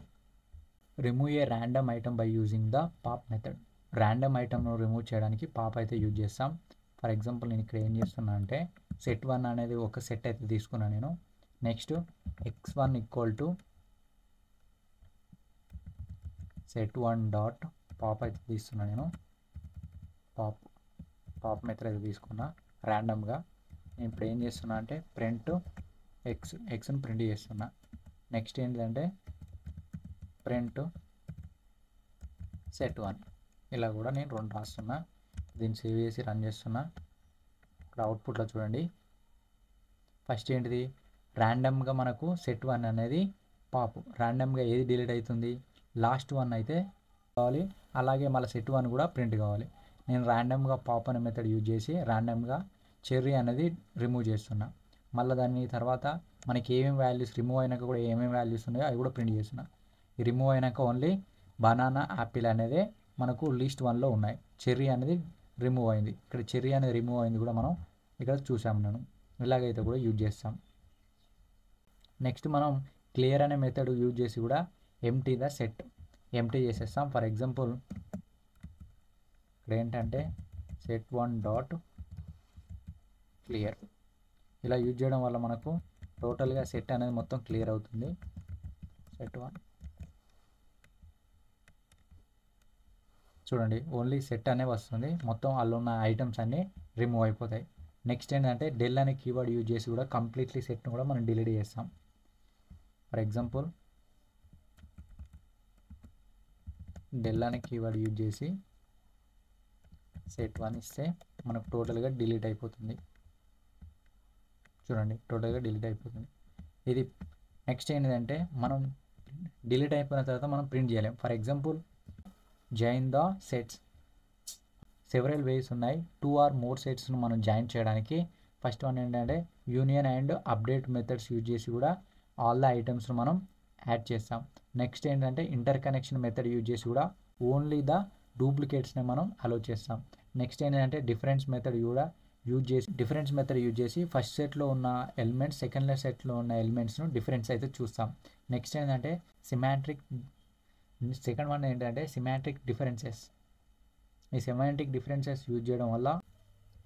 Remove a random item by using the pop method. Random ఐటమ్ను రిమూవ్ చేయడానికి పాప్ అయితే యూజ్ చేస్తాం. ఫర్ ఎగ్జాంపుల్ నేను ఇక్కడ ఏం చేస్తున్నా అంటే సెట్ 1 అనేది ఒక సెట్ అయితే తీసుకున్నాను నేను. Next x1 equal to set 1 dot pop అయితే తీస్తున్నా నేను. పాప్ మెథడ్ అయితే తీసుకున్నా ర్యాండమ్గా. నేను ఇప్పుడు ఏం చేస్తున్నా అంటే ప్రింట్ ఎక్స్ని ప్రింట్ చేస్తున్నా. నెక్స్ట్ ఏంటంటే ప్రింట్ సెట్ 1 ఇలా కూడా నేను 2 రాస్తున్నా. దీన్ని సేవ్ చేసి రన్ చేస్తున్నా. ఇక్కడ అవుట్పుట్లో చూడండి ఫస్ట్ ఏంటిది ర్యాండమ్గా మనకు సెట్ 1 అనేది పాప్. ర్యాండమ్గా ఏది డిలీట్ అవుతుంది? లాస్ట్ 1 అయితే కావాలి. అలాగే మళ్ళీ సెట్ 1 కూడా ప్రింట్ కావాలి. నేను ర్యాండమ్గా పాప్ అనే మెథడ్ యూజ్ చేసి ర్యాండమ్గా చెర్రీ అనేది రిమూవ్ చేస్తున్నా. మళ్ళీ దాని తర్వాత మనకి ఏమేమి వాల్యూస్ రిమూవ్ అయినాక కూడా ఏమేమి వాల్యూస్ ఉన్నాయో అవి కూడా ప్రింట్ చేస్తున్నా. ఈ రిమూవ్ అయినాక ఓన్లీ బనానా, యాపిల్ అనేది మనకు లిస్ట్ 1లో ఉన్నాయి. చెర్రీ అనేది రిమూవ్ అయింది. ఇక్కడ చెర్రీ అనేది రిమూవ్ అయింది కూడా మనం ఇక్కడ చూసాము నేను. ఇలాగైతే కూడా యూజ్ చేస్తాం. నెక్స్ట్ మనం క్లియర్ అనే మెథడ్ యూజ్ చేసి కూడా ఎంటీ ద సెట్ చేసేస్తాం. ఫర్ ఎగ్జాంపుల్ ఇక్కడ ఏంటంటే సెట్ 1 డాట్ క్లియర్ ఇలా యూజ్ చేయడం వల్ల మనకు టోటల్గా సెట్ అనేది మొత్తం క్లియర్ అవుతుంది. సెట్ 1 చూడండి ఓన్లీ సెట్ అనే వస్తుంది. మొత్తం అందులో ఉన్న ఐటమ్స్ అన్నీ రిమూవ్ అయిపోతాయి. నెక్స్ట్ ఏంటంటే డెల్ అనే కీవర్డ్ యూజ్ చేసి కూడా కంప్లీట్లీ సెట్ను కూడా మనం డిలీట్ చేస్తాం. ఫర్ ఎగ్జాంపుల్ డెల్ అనే కీవర్డ్ యూజ్ చేసి సెట్ 1 ఇస్తే మనకు టోటల్గా డిలీట్ అయిపోతుంది. చూడండి టోటల్గా డిలీట్ అయిపోతుంది. ఇది నెక్స్ట్ ఏంటంటే మనం డిలీట్ అయిపోయిన తర్వాత మనం ప్రింట్ చేయలేం. For example join the sets, several ways ఉన్నాయి. 2 or more సెట్స్ను మనం జాయిన్ చేయడానికి. ఫస్ట్ వన్ ఏంటంటే union and update methods use చేసి కూడా ఆల్ ద ఐటమ్స్ను మనం యాడ్ చేస్తాం. నెక్స్ట్ ఏంటంటే ఇంటర్ కనెక్షన్ మెథడ్ యూజ్ చేసి కూడా ఓన్లీ ద డూప్లికేట్స్ని మనం అలో చేస్తాం. నెక్స్ట్ ఏంటంటే డిఫరెన్స్ మెథడ్ యూజ్ చేసి ఫస్ట్ సెట్లో ఉన్న ఎలిమెంట్స్ సెకండ్ సెట్లో ఉన్న ఎలిమెంట్స్ను డిఫరెన్స్ అయితే చూస్తాం. నెక్స్ట్ ఏంటంటే సెకండ్ వన్ ఏంటంటే సిమాంటిక్ డిఫరెన్సెస్. ఈ సిమాంటిక్ డిఫరెన్సెస్ యూజ్ చేయడం వల్ల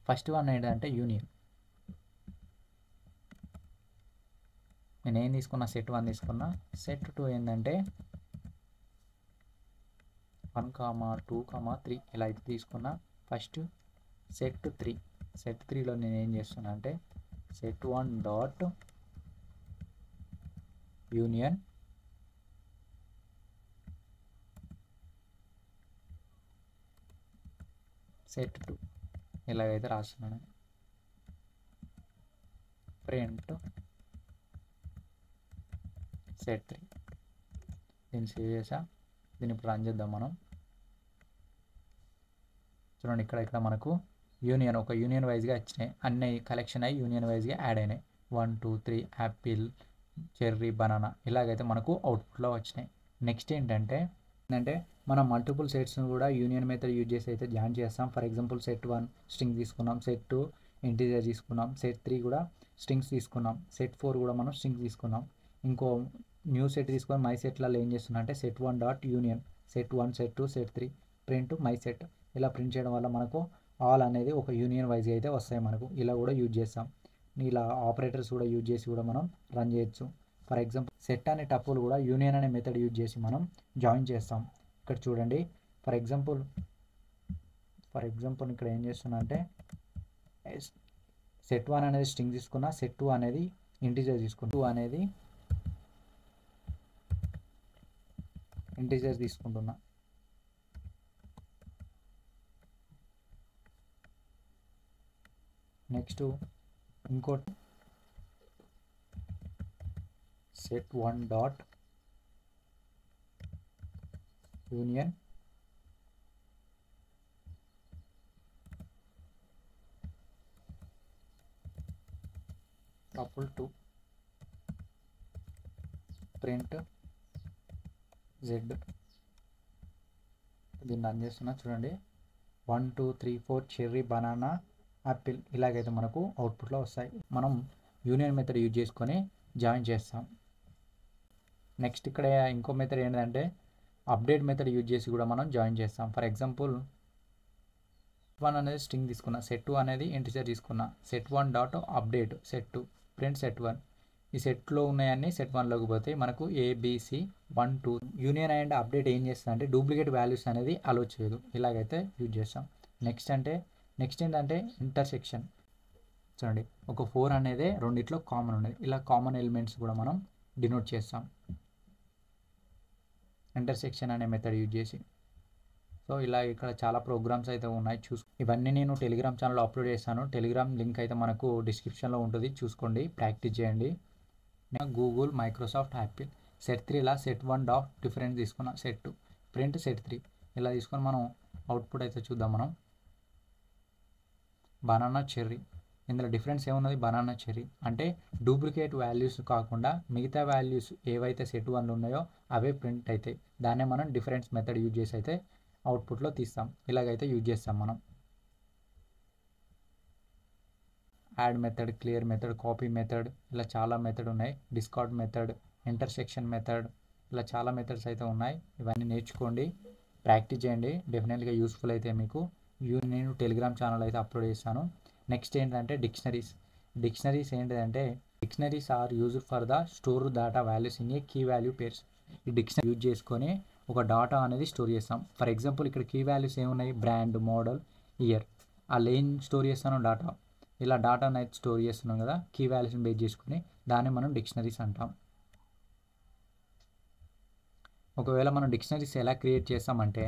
ఫస్ట్ వన్ ఏంటంటే యూనియన్. నేను ఏం తీసుకున్నా, సెట్ 1 తీసుకున్నా. సెట్ 2 ఏంటంటే 1, 2, 3 ఇలా అయితే తీసుకున్నా. ఫస్ట్ సెట్ 3, సెట్ 3లో నేను ఏం చేస్తున్నా అంటే సెట్ 1 డాట్ యూనియన్ సెట్ 2 ఇలాగైతే రాస్తున్నాను. Print set 3. దీన్ని సేవ్ చేసా. దీన్ని ఇప్పుడు రన్ చేద్దాం మనం. చూడండి ఇక్కడ మనకు యూనియన్ ఒక యూనియన్ వైజ్గా వచ్చినాయి. అన్నీ కలెక్షన్ అయ్యి యూనియన్ వైజ్గా యాడ్ అయినాయి. 1, 2, 3 యాపిల్, చెర్రీ, బనానా ఇలాగైతే మనకు అవుట్పుట్లో వచ్చినాయి. నెక్స్ట్ ఏంటంటే మనం మల్టిపుల్ సెట్స్ను కూడా యూనియన్ మెథడ్ యూజ్ చేసి అయితే జాయిన్ చేస్తాం. ఫర్ ఎగ్జాంపుల్ సెట్ 1 స్ట్రింగ్ తీసుకున్నాం, సెట్ 2 ఇంటీజర్ తీసుకున్నాం, సెట్ 3 కూడా స్ట్రింగ్స్ తీసుకున్నాం, సెట్ 4 కూడా మనం స్ట్రింగ్స్ తీసుకున్నాం. ఇంకో న్యూ సెట్ తీసుకొని మై సెట్లలో ఏం చేస్తున్నా అంటే set 1 dot union set 1, set 2, set 3 print my set. ఇలా ప్రింట్ చేయడం వల్ల మనకు ఆల్ అనేది ఒక యూనియన్ వైజ్గా అయితే వస్తాయి మనకు. ఇలా కూడా యూజ్ చేస్తాం. ఇలా ఆపరేటర్స్ కూడా యూజ్ చేసి కూడా మనం రన్ చేయొచ్చు. ఫర్ ఎగ్జాంపుల్ సెట్ అనే టపుల్ కూడా యూనియన్ అనే మెథడ్ యూజ్ చేసి మనం జాయిన్ చేస్తాం. ఇక్కడ చూడండి ఫర్ ఎగ్జాంపుల్ ఇక్కడ ఏం చేస్తున్నా అంటే సెట్ 1 అనేది స్ట్రింగ్ తీసుకున్నా, సెట్ 2 అనేది ఇంటీజర్ తీసుకున్నా, 2 అనేది ఇంటీజర్ తీసుకుంటున్నా. నెక్స్ట్ ఇంకోటి set 1 dot union tuple 2 print Z. దీన్ని రన్ చేస్తున్నా. చూడండి 1, 2, 3, 4 చెర్రీ, బనానా, యాపిల్ ఇలాగైతే మనకు అవుట్పుట్లో వస్తాయి. మనం యూనియన్ మెథడ్ యూజ్ చేసుకొని జాయిన్ చేస్తాం. నెక్స్ట్ ఇక్కడ ఇంకో మెథడ్ ఏంటంటే అప్డేట్ మెథడ్ యూజ్ చేసి కూడా మనం జాయిన్ చేస్తాం. ఫర్ ఎగ్జాంపుల్ 1 అనేది స్ట్రింగ్ తీసుకున్నా, సెట్ 2 అనేది ఇంటీజర్ తీసుకున్నా, set 1 dot update set 2 print set 1. ఈ సెట్లో ఉన్నాయన్నీ సెట్ 1లోకి పోతాయి. మనకు ABC 1, 2 యూనియన్ అండ్ అప్డేట్ ఏం చేస్తుంది అంటే డూప్లికేట్ వాల్యూస్ అనేది అలో చేయదు. ఇలాగైతే యూజ్ చేస్తాం. నెక్స్ట్ ఏంటంటే ఇంటర్సెక్షన్. చూడండి ఒక 4 అనేది రెండిట్లో కామన్ ఉన్నది. ఇలా కామన్ ఎలిమెంట్స్ కూడా మనం డినోట్ చేస్తాం ఇంటర్సెక్షన్ అనే మెథడ్ యూజ్ చేసి. సో ఇలా ఇక్కడ చాలా ప్రోగ్రామ్స్ అయితే ఉన్నాయి. ఇవన్నీ నేను టెలిగ్రామ్ ఛానల్లో అప్లోడ్ చేస్తాను. టెలిగ్రామ్ లింక్ అయితే మనకు డిస్క్రిప్షన్లో ఉంటుంది, చూసుకోండి, ప్రాక్టీస్ చేయండి. గూగుల్, మైక్రోసాఫ్ట్, యాపిల్ సెట్ 3 ఇలా సెట్ 1 డాట్ డిఫరెన్స్ తీసుకున్నా, సెట్ 2 ప్రింట్ సెట్ 3 ఇలా తీసుకొని మనం అవుట్పుట్ అయితే చూద్దాం. మనం బనానా, చెర్రీ ఇందులో డిఫరెన్స్ ఏమున్నది? బనానా, చెర్రీ అంటే డూప్లికేట్ వాల్యూస్ కాకుండా మిగతా వాల్యూస్ ఏవైతే సెట్ 1లో ఉన్నాయో అవే ప్రింట్ అవుతాయి. దాన్నే మనం డిఫరెన్స్ మెథడ్ యూజ్ చేసి అయితే అవుట్పుట్లో తీస్తాం. ఇలాగైతే యూజ్ చేస్తాం మనం. Add method, clear method, copy method ఇలా చాలా మెథడ్ ఉన్నాయి. డిస్కార్డ్ మెథడ్, ఇంటర్సెక్షన్ మెథడ్ ఇలా చాలా మెథడ్స్ అయితే ఉన్నాయి. ఇవన్నీ నేర్చుకోండి, ప్రాక్టీస్ చేయండి. డెఫినెట్గా యూస్ఫుల్ అయితే మీకు. నేను టెలిగ్రామ్ ఛానల్ అయితే అప్లోడ్ చేస్తాను. నెక్స్ట్ ఏంటంటే డిక్షనరీస్ ఏంటంటే dictionaries are used for the store data values in a key value pairs. ఈ డిక్షనరీ యూజ్ చేసుకొని ఒక డాటా అనేది స్టోర్ చేస్తాం. ఫర్ ఎగ్జాంపుల్ ఇక్కడ కీ వాల్యూస్ ఏమున్నాయి? Brand, model, year. అలా ఏం స్టోర్ చేస్తాను? డాటా. ఇలా డాటాను అయితే స్టోర్ చేస్తున్నాం కదా, కీ వాల్యూస్ని బేస్ చేసుకుని, దాన్ని మనం డిక్షనరీస్ అంటాం. ఒకవేళ మనం డిక్షనరీస్ ఎలా క్రియేట్ చేస్తామంటే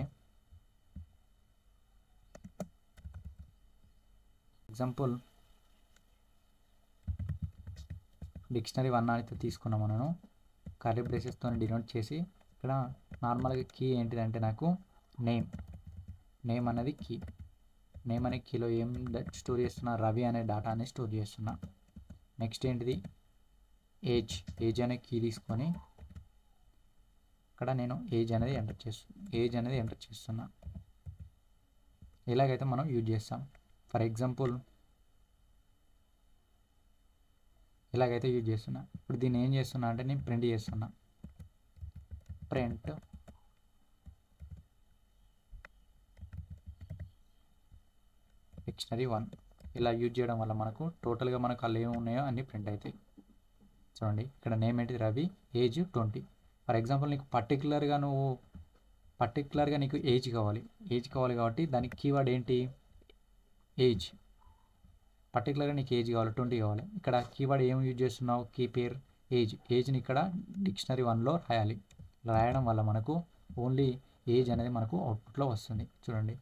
ఎగ్జాంపుల్ డిక్షనరీ 1 అయితే తీసుకున్నాం మనము, కర్లీ బ్రేసెస్తో డినోట్ చేసి ఇక్కడ నార్మల్గా కీ ఏంటిదంటే నాకు నేమ్ అనేది కీ. నేమ్ అనే కీలో ఏం స్టోర్ చేస్తున్నా, రవి అనే డేటాని స్టోర్ చేస్తున్నా. నెక్స్ట్ ఏంటిది, ఏజ్ అనే కీ తీసుకొని ఇక్కడ నేను ఏజ్ అనేది ఎంటర్ చేస్తున్నా. ఇలాగైతే మనం యూజ్ చేస్తాం. ఫర్ ఎగ్జాంపుల్ ఇలాగైతే యూజ్ చేస్తున్నా. ఇప్పుడు దీన్ని ఏం చేస్తున్నా అంటే నేను ప్రింట్ చేస్తున్నా. ప్రింట్ డిక్షనరీ 1 ఇలా యూజ్ చేయడం వల్ల మనకు టోటల్గా మనకు అలా ఏమి ఉన్నాయో అన్నీ ప్రింట్ అవుతాయి. చూడండి ఇక్కడ నేమ్ ఏంటిది రవి, ఏజ్ 20. ఫర్ ఎగ్జాంపుల్ నీకు పర్టికులర్గా నీకు ఏజ్ కావాలి కాబట్టి దానికి కీవర్డ్ ఏంటి, ఏజ్. పర్టికులర్గా నీకు ఏజ్ కావాలి, 20 కావాలి. ఇక్కడ కీవర్డ్ ఏం యూజ్ చేస్తున్నావు, కీ పేర్ ఏజ్ని ఇక్కడ డిక్షనరీ 1లో రాయడం వల్ల మనకు ఓన్లీ ఏజ్ అనేది మనకు అవుట్పుట్లో వస్తుంది. చూడండి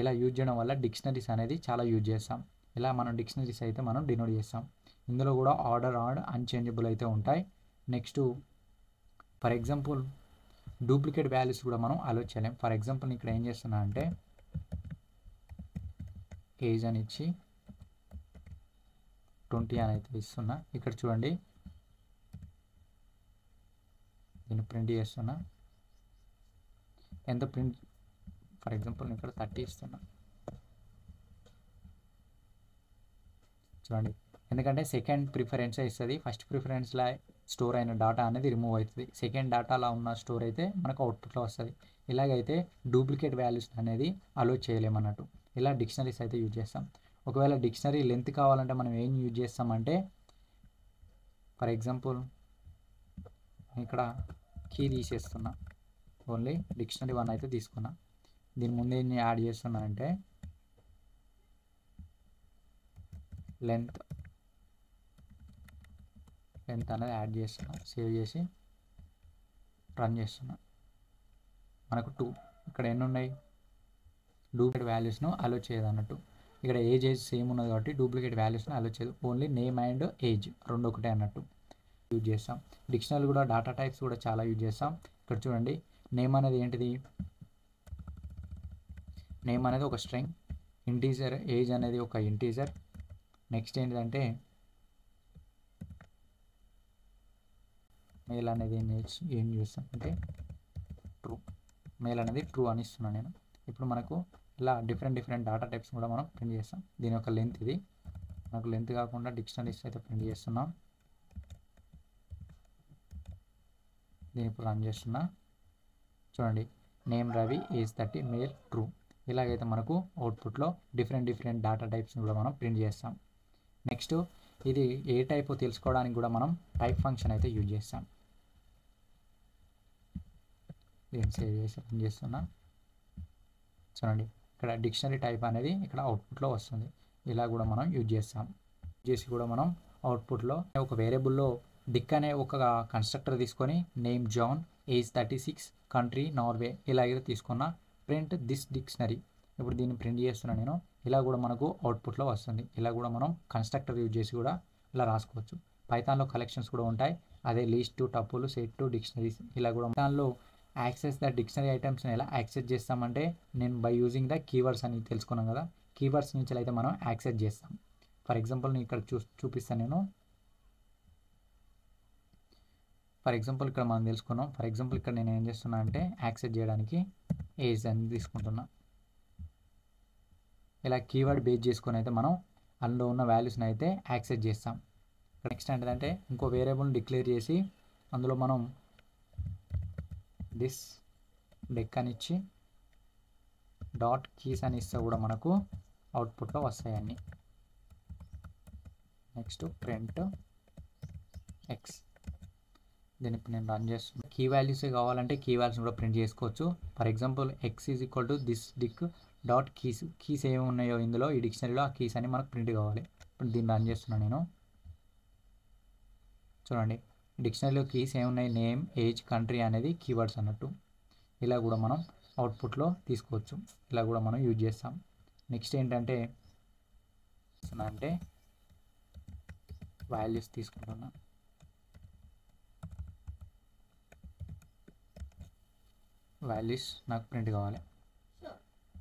ఇలా యూజ్ చేయడం వల్ల డిక్షనరీస్ అనేది చాలా యూజ్ చేస్తాం. ఇలా మనం డిక్షనరీస్ అయితే మనం డినోట్ చేస్తాం. ఇందులో కూడా ఆర్డర్ అన్చేంజబుల్ అయితే ఉంటాయి. Next for example duplicate values కూడా మనం అలో చేయలేం. ఫర్ ఎగ్జాంపుల్ ఇక్కడ ఏం చేస్తున్నా అంటే ఏజ్ అని ఇచ్చి 20 అని అయితే ఇస్తున్నా. ఇక్కడ చూడండి దీన్ని ప్రింట్ చేస్తున్నా. ఎంత ప్రింట్, ఫర్ ఎగ్జాంపుల్ ఇక్కడ 30 ఇస్తున్నా. చూడండి ఎందుకంటే సెకండ్ ప్రిఫరెన్స్ ఇస్తుంది. ఫస్ట్ ప్రిఫరెన్స్లో స్టోర్ అయిన డేటా అనేది రిమూవ్ అవుతుంది. సెకండ్ డేటాలో ఉన్న స్టోర్ అయితే మనకు అవుట్పుట్లో వస్తుంది. ఇలాగైతే డూప్లికేట్ వాల్యూస్ అనేది అలో చేయలేమన్నట్టు. ఇలా డిక్షనరీస్ అయితే యూజ్ చేస్తాం. ఒకవేళ డిక్షనరీ లెంత్ కావాలంటే మనం ఏం యూజ్ చేస్తామంటే ఫర్ ఎగ్జాంపుల్ ఇక్కడ కీ తీసేస్తున్నా, ఓన్లీ డిక్షనరీ 1 అయితే తీసుకున్నా. దీని ముందు ఏం యాడ్ చేస్తున్నా అంటే లెంత్ అనేది యాడ్ చేస్తున్నా. సేవ్ చేసి రన్ చేస్తున్నా. మనకు 2 ఇక్కడ ఎన్ని ఉన్నాయి, డూప్లికేట్ వాల్యూస్ను అలో చేయదు అన్నట్టు. ఇక్కడ ఏజ్ సేమ్ ఉన్నది కాబట్టి డూప్లికేట్ వాల్యూస్ను అలో చేయదు. ఓన్లీ నేమ్ అండ్ ఏజ్ రెండు ఒకటే అన్నట్టు యూజ్ చేస్తాం. డిక్షనరీ కూడా డేటా టైప్స్ కూడా చాలా యూజ్ చేస్తాం. ఇక్కడ చూడండి నేమ్ అనేది ఏంటిది, నేమ్ అనేది ఒక స్ట్రింగ్, ఇంటీజర్, ఏజ్ అనేది ఒక ఇంటీజర్. నెక్స్ట్ ఏంటిదంటే మేల్ అనేది ఏం చేస్తాం అంటే ట్రూ, మేల్ అనేది ట్రూ అని ఇస్తున్నాను నేను. ఇప్పుడు మనకు ఇలా డిఫరెంట్ డేటా టైప్స్ కూడా మనం ప్రింట్ చేస్తాం. దీని యొక్క లెంత్ ఇది, మనకు లెంత్ కాకుండా డిక్షనరీస్ అయితే ప్రింట్ చేస్తున్నాం. దీని ఇప్పుడు రన్ చేస్తున్నా. చూడండి name Ravi, age 30, male true. ఇలాగైతే మనకు అవుట్పుట్లో డిఫరెంట్ డేటా టైప్స్ని కూడా మనం ప్రింట్ చేస్తాం. నెక్స్ట్ ఇది ఏ టైప్ తెలుసుకోవడానికి కూడా మనం టైప్ ఫంక్షన్ అయితే యూజ్ చేస్తాం. దీన్ని సేవ్ చేసి రన్ చేస్తున్నా. చూడండి ఇక్కడ డిక్షనరీ టైప్ అనేది ఇక్కడ అవుట్పుట్లో వస్తుంది. ఇలా కూడా మనం యూజ్ చేస్తాం. చేసి కూడా మనం అవుట్పుట్లో ఒక వేరియబుల్లో డిక్ అనే ఒక కన్స్ట్రక్టర్ తీసుకొని name John, age 36, country Norway ఇలాగైతే తీసుకున్నా. ప్రింట్ దిస్ డిక్షనరీ, ఇప్పుడు దీన్ని ప్రింట్ చేస్తున్నా నేను. ఇలా కూడా మనకు అవుట్పుట్లో వస్తుంది. ఇలా కూడా మనం కన్స్ట్రక్టర్ యూజ్ చేసి కూడా ఇలా రాసుకోవచ్చు. పైథాన్లో కలెక్షన్స్ కూడా ఉంటాయి. అదే లిస్ట్, టపుల్, సెట్, డిక్షనరీస్ ఇలా కూడా. దానిలో యాక్సెస్ ద డిక్షనరీ ఐటమ్స్ని ఎలా యాక్సెస్ చేస్తామంటే నేను బై యూజింగ్ ద కీవర్డ్స్ అని తెలుసుకున్నాం కదా, కీవర్డ్స్ నుంచి అయితే మనం యాక్సెస్ చేస్తాం. ఫర్ ఎగ్జాంపుల్ నేను ఇక్కడ చూపిస్తాను నేను. ఫర్ ఎగ్జాంపుల్ ఇక్కడ మనం తెలుసుకున్నాం. ఫర్ ఎగ్జాంపుల్ ఇక్కడ నేను ఏం చేస్తున్నా అంటే యాక్సెస్ చేయడానికి ఏజ్ అని తీసుకుంటున్నా. ఇలా కీవర్డ్ బేస్ చేసుకొని అయితే మనం అందులో ఉన్న వాల్యూస్ని అయితే యాక్సెస్ చేస్తాం. నెక్స్ట్ ఏంటంటే ఇంకో వేరియబుల్ని డిక్లేర్ చేసి అందులో మనం దిస్ డెక్ అని ఇచ్చి డాట్ కీస్ అని ఇస్తే కూడా మనకు అవుట్పుట్లో వస్తాయి అన్నీ. నెక్స్ట్ ప్రింట్ ఎక్స్, దీన్ని ఇప్పుడు నేను రన్ చేస్తున్నాను. కీ వాల్యూసే కావాలంటే కీ వాల్యూస్ కూడా ప్రింట్ చేసుకోవచ్చు. For example x is equal to this dict dot keys ఏమి ఉన్నాయో ఇందులో ఈ డిక్షనరీలో ఆ కీస్ అని మనకు ప్రింట్ కావాలి. ఇప్పుడు దీన్ని రన్ చేస్తున్నాను నేను. చూడండి డిక్షనరీలో కీస్ ఏమున్నాయి, నేమ్, ఏజ్, కంట్రీ అనేది కీవర్డ్స్ అన్నట్టు. ఇలా కూడా మనం అవుట్పుట్లో తీసుకోవచ్చు. ఇలా కూడా మనం యూజ్ చేస్తాం. నెక్స్ట్ ఏంటంటే అంటే వాల్యూస్ తీసుకుంటున్నా. వాల్యూస్ నాకు ప్రింట్ కావాలి.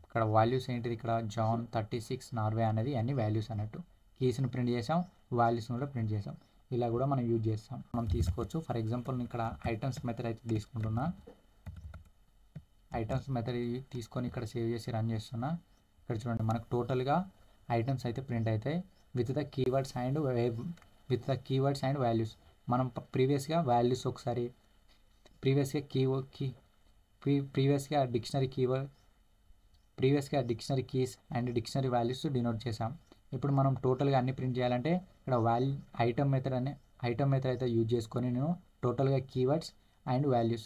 ఇక్కడ వాల్యూస్ ఏంటిది, ఇక్కడ జాన్ 36 నార్వే అనేది అన్ని వాల్యూస్ అన్నట్టు. కీస్ని ప్రింట్ చేసాం, వాల్యూస్ని కూడా ప్రింట్ చేసాం. ఇలా కూడా మనం యూజ్ చేస్తాం, మనం తీసుకోవచ్చు. ఫర్ ఎగ్జాంపుల్ ఇక్కడ ఐటమ్స్ మెథడ్ అయితే తీసుకుంటున్నా. ఐటమ్స్ మెథడ్ తీసుకొని ఇక్కడ సేవ్ చేసి రన్ చేస్తున్నా. ఇక్కడ చూడండి మనకు టోటల్గా ఐటమ్స్ అయితే ప్రింట్ అవుతాయి with the keywords and values. మనం ప్రీవియస్గా వాల్యూస్ ఒకసారి ప్రీవియస్గా dictionary keys and dictionary values denote చేసాం. ఇప్పుడు మనం టోటల్గా అన్ని ప్రింట్ చేయాలంటే ఇక్కడ ఐటమ్ మెథడ్ అయితే యూజ్ చేసుకొని నేను టోటల్గా కీవర్డ్స్ అండ్ వాల్యూస్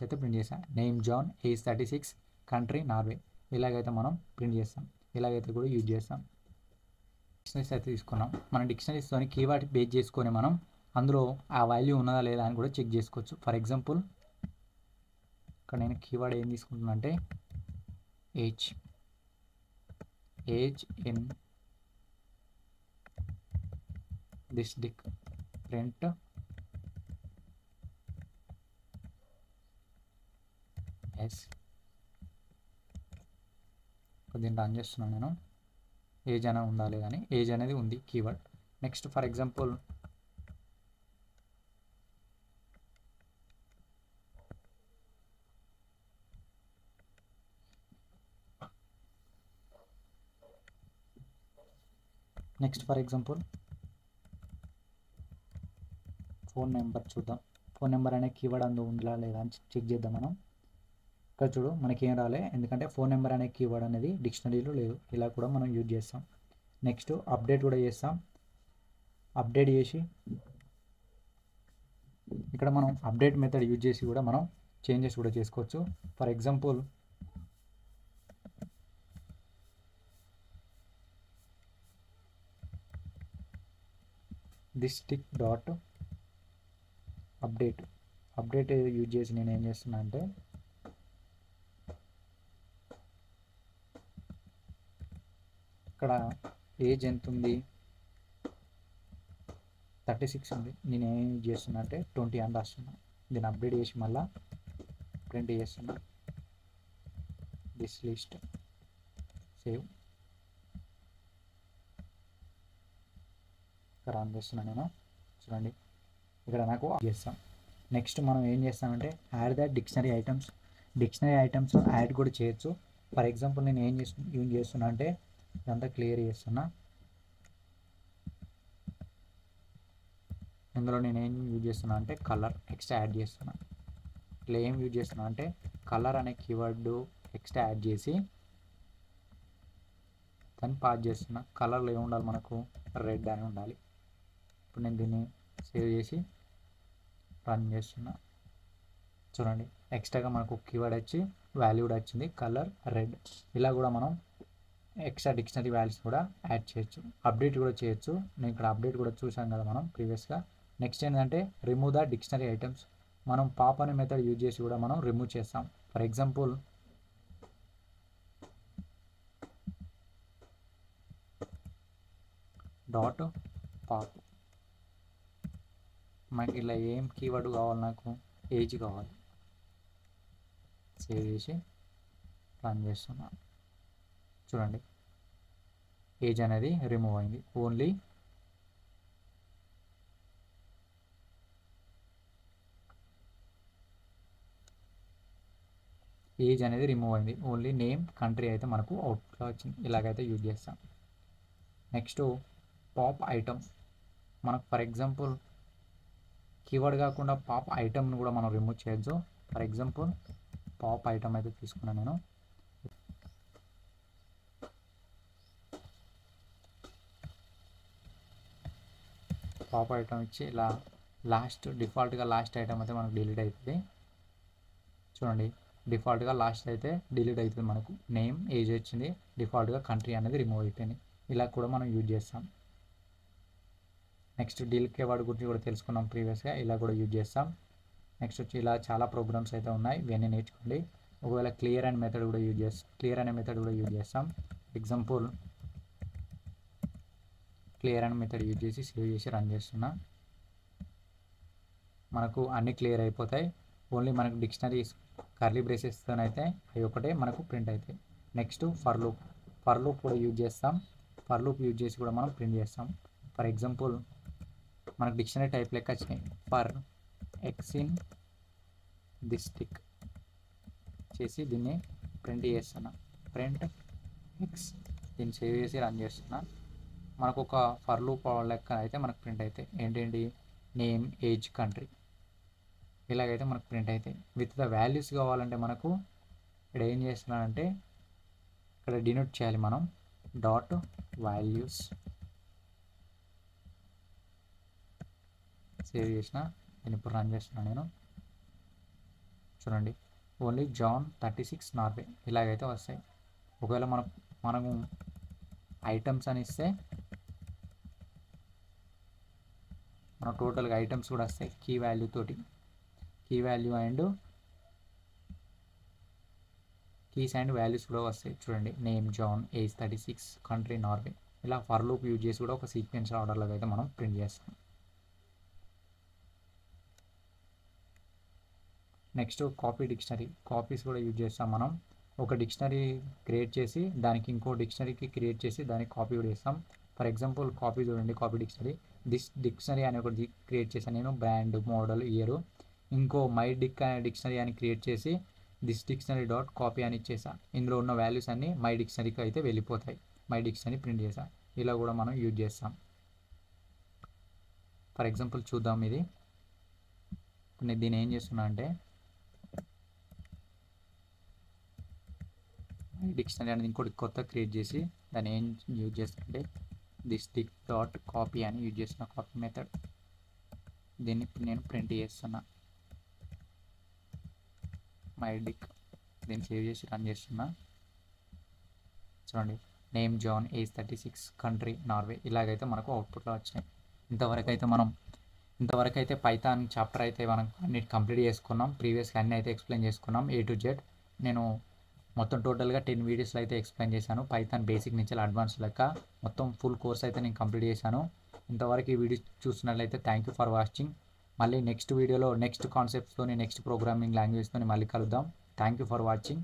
అయితే ప్రింట్ చేసాను. Name John, age 36, country Norway. ఇలాగైతే మనం ప్రింట్ చేస్తాం, ఇలాగైతే కూడా యూజ్ చేస్తాం. డిక్షనరీస్ అయితే తీసుకున్నాం. మన డిక్షనరీస్తో కీవర్డ్ బేస్ చేసుకొని మనం అందులో ఆ వాల్యూ ఉన్నదా లేదా అని కూడా చెక్ చేసుకోవచ్చు. ఫర్ ఎగ్జాంపుల్ ఇక్కడ నేను కీవర్డ్ ఏం తీసుకుంటున్నా అంటే age in this print s. దీన్ని రన్ చేస్తున్నాను నేను. ఏజ్ అనేది ఉందా లేదని, ఏజ్ అనేది ఉంది keyword. Next for example phone number చూద్దాం. ఫోన్ నెంబర్ అనే కీవర్డ్ అందు ఉందా లేదా అని చెక్ చేద్దాం మనం. ఇక్కడ చూడు మనకి ఏం రాలే, ఎందుకంటే ఫోన్ నెంబర్ అనే కీవర్డ్ అనేది డిక్షనరీలో లేదు. ఇలా కూడా మనం యూజ్ చేస్తాం. నెక్స్ట్ అప్డేట్ కూడా చేస్తాం. అప్డేట్ చేసి ఇక్కడ మనం అప్డేట్ మెథడ్ యూజ్ చేసి కూడా మనం చేంజెస్ కూడా చేసుకోవచ్చు. For example district dot update use చేసి నేను ఏం చేస్తున్నా అంటే ఇక్కడ ఏజ్ ఎంత ఉంది, 36 ఉంది. నేను ఏం యూజ్ చేస్తున్నా అంటే 20 అని రాస్తున్నా. దీన్ని అప్డేట్ చేసి మళ్ళీ ప్రింట్ చేస్తున్నా. దిస్ లిస్ట్ సేవ్ రన్ చేస్తున్నా నేను. చూడండి ఇక్కడ నాకు చేస్తాం. నెక్స్ట్ మనం ఏం చేస్తామంటే add the dictionary items add కూడా చేయొచ్చు. ఫర్ ఎగ్జాంపుల్ నేను ఏం యూజ్ చేస్తున్నా అంటే ఇదంతా క్లియర్ చేస్తున్నా. ఇందులో నేను ఏం యూజ్ చేస్తున్నా అంటే కలర్ ఎక్స్ట్రా యాడ్ చేస్తున్నా. ఇట్లా ఏం యూజ్ చేస్తున్నా అంటే కలర్ అనే కీవర్డ్ ఎక్స్ట్రా యాడ్ చేసి దాన్ని పాస్ చేస్తున్నా. కలర్లో ఏమి ఉండాలి మనకు, రెడ్ అని ఉండాలి. ఇప్పుడు నేను దీన్ని సేవ్ చేసి రన్ చేస్తున్నా. చూడండి ఎక్స్ట్రాగా మనకు కీవర్డ్ వచ్చి వాల్యూ కూడా వచ్చింది, కలర్ రెడ్. ఇలా కూడా మనం ఎక్స్ట్రా డిక్షనరీ వాల్యూస్ కూడా యాడ్ చేయొచ్చు, అప్డేట్ కూడా చేయొచ్చు. నేను ఇక్కడ అప్డేట్ కూడా చూసాం కదా మనం ప్రీవియస్గా. నెక్స్ట్ ఏంటంటే రిమూవ్ ద డిక్షనరీ ఐటమ్స్. మనం పాప్ అనే మెథడ్ యూజ్ చేసి కూడా మనం రిమూవ్ చేస్తాం. For example dot pop. మనకి ఇలా ఏం కీవర్డ్ కావాలి, నాకు ఏజ్ కావాలి. సేవ్ చేసి రన్ చేస్తున్నా. చూడండి ఏజ్ అనేది రిమూవ్ అయింది. ఓన్లీ ఏజ్ అనేది రిమూవ్ అయింది, ఓన్లీ నేమ్ కంట్రీ అయితే మనకు అవుట్గా వచ్చింది. ఇలాగైతే యూజ్ చేస్తాం. Next pop item. మనకు ఫర్ ఎగ్జాంపుల్ కీవర్డ్ కాకుండా పాప్ ఐటమ్ను కూడా మనం రిమూవ్ చేయొచ్చు. ఫర్ ఎగ్జాంపుల్ పాప్ ఐటమ్ అయితే తీసుకున్నాను నేను. పాప్ ఐటమ్ ఇచ్చి ఇలా డిఫాల్ట్గా లాస్ట్ ఐటమ్ అయితే మనకు డిలీట్ అవుతుంది. చూడండి డిఫాల్ట్గా లాస్ట్ అయితే డిలీట్ అవుతుంది. మనకు నేమ్ ఏజ్ వచ్చింది, డిఫాల్ట్గా కంట్రీ అనేది రిమూవ్ అయిపోయింది. ఇలా కూడా మనం యూజ్ చేస్తాం. నెక్స్ట్ డీల్ కీవర్డ్ గురించి కూడా తెలుసుకున్నాం ప్రీవియస్గా, ఇలా కూడా యూజ్ చేస్తాం. నెక్స్ట్ వచ్చి ఇలా చాలా ప్రోగ్రామ్స్ అయితే ఉన్నాయి, ఇవన్నీ నేర్చుకోండి. ఒకవేళ క్లియర్ అనే మెథడ్ కూడా యూజ్ చేస్తాం. ఎగ్జాంపుల్ క్లియర్ అని మెథడ్ యూజ్ చేసి సేవ్ చేసి రన్ చేస్తున్నా. మనకు అన్నీ క్లియర్ అయిపోతాయి. ఓన్లీ మనకు డిక్షనరీస్ కర్లీ బ్రేసెస్తోనైతే అవి ఒకటే మనకు ప్రింట్ అవుతాయి. నెక్స్ట్ ఫర్ లూప్ కూడా యూజ్ చేస్తాం. ఫర్ లూప్ యూజ్ చేసి కూడా మనం ప్రింట్ చేస్తాం. ఫర్ ఎగ్జాంపుల్ మనకు డిక్షనరీ టైప్ లెక్క వచ్చినాయి. For x in this stick చేసి దీన్ని ప్రింట్ చేస్తున్నా. ప్రింట్ ఎక్స్ దీన్ని సేవ్ చేసి రన్ చేస్తున్నా. మనకు ఒక ఫర్ లూప్ లెక్క అయితే మనకు ప్రింట్ అవుతాయి. ఏంటండి, నేమ్, ఏజ్, కంట్రీ ఇలాగైతే మనకు ప్రింట్ అవుతాయి. విత్ ద వాల్యూస్ కావాలంటే మనకు ఇక్కడ ఏం చేస్తున్నానంటే ఇక్కడ డినోట్ చేయాలి మనం. డాట్ వాల్యూస్ సేవ్ చేసిన నేను ఇప్పుడు రన్ చేస్తున్నాను. నేను చూడండి ఓన్లీ జాన్ 36 నార్వే ఇలాగైతే వస్తాయి. ఒకవేళ మనము ఐటమ్స్ అని ఇస్తే మన టోటల్గా ఐటమ్స్ కూడా వస్తాయి కీ వాల్యూ తోటి. Key value and keys and values కూడా వస్తాయి. చూడండి name John, age 36, country Norway. ఇలా ఫర్ లూప్ యూజ్ చేసి కూడా ఒక సీక్వెన్స్ ఆర్డర్లో అయితే మనం ప్రింట్ చేస్తాం. Next copy dictionary. కాపీస్ కూడా యూజ్ చేస్తాం మనం. ఒక డిక్షనరీ క్రియేట్ చేసి దానికి ఇంకో డిక్షనరీకి క్రియేట్ చేసి దానికి కాపీ కూడా చేస్తాం. ఫర్ ఎగ్జాంపుల్ కాపీ చూడండి, కాపీ డిక్షనరీ. దిస్ డిక్షనరీ అని ఒకటి క్రియేట్ చేశాను నేను, బ్రాండ్, మోడల్, ఇయర్. ఇంకో మై డిక్షనరీ అని క్రియేట్ చేసి దిస్ డిక్షనరీ డాట్ కాపీ అని ఇచ్చేసా. ఇందులో ఉన్న వాల్యూస్ అన్నీ మై డిక్షనరీకి అయితే వెళ్ళిపోతాయి. మై డిక్షనరీ ప్రింట్ చేసా. ఇలా కూడా మనం యూజ్ చేస్తాం. ఫర్ ఎగ్జాంపుల్ చూద్దాం ఇది. నేను దీన్ని ఏం చేస్తున్నా అంటే డిక్షనరీ అనేది ఇంకోటి కొత్త క్రియేట్ చేసి దాన్ని ఏం యూజ్ చేస్తుంటే దిస్ డిక్ డాట్ కాపీ అని యూజ్ చేస్తున్న కాపీ మెథడ్. దీన్ని నేను ప్రింట్ చేస్తున్నా. మై డిక్ దీన్ని సేవ్ చేసి రన్ చేస్తున్నా. చూడండి name John, age 36, country Norway. ఇలాగైతే మనకు అవుట్పుట్లో వచ్చినాయి. ఇంతవరకు అయితే పైథాన్ చాప్టర్ అయితే మనం అన్నిటి కంప్లీట్ చేసుకున్నాం. ప్రీవియస్గా అన్నీ అయితే ఎక్స్ప్లెయిన్ చేసుకున్నాం A to Z. నేను మొత్తం టోటల్గా 10 వీడియోస్లో అయితే ఎక్స్ప్లెయిన్ చేశాను. పైథాన్ బేసిక్ నుంచి అడ్వాన్స్ లెక్క మొత్తం ఫుల్ కోర్స్ అయితే నేను కంప్లీట్ చేశాను. ఇంతవరకు ఈ వీడియో చూసినట్లయితే థ్యాంక్ యూ ఫర్ వాచింగ్. మళ్ళీ నెక్స్ట్ వీడియోలో నెక్స్ట్ కాన్సెప్ట్స్తో నెక్స్ట్ ప్రోగ్రామింగ్ లాంగ్వేజ్తో మళ్ళీ కలుద్దాం. Thank you for watching.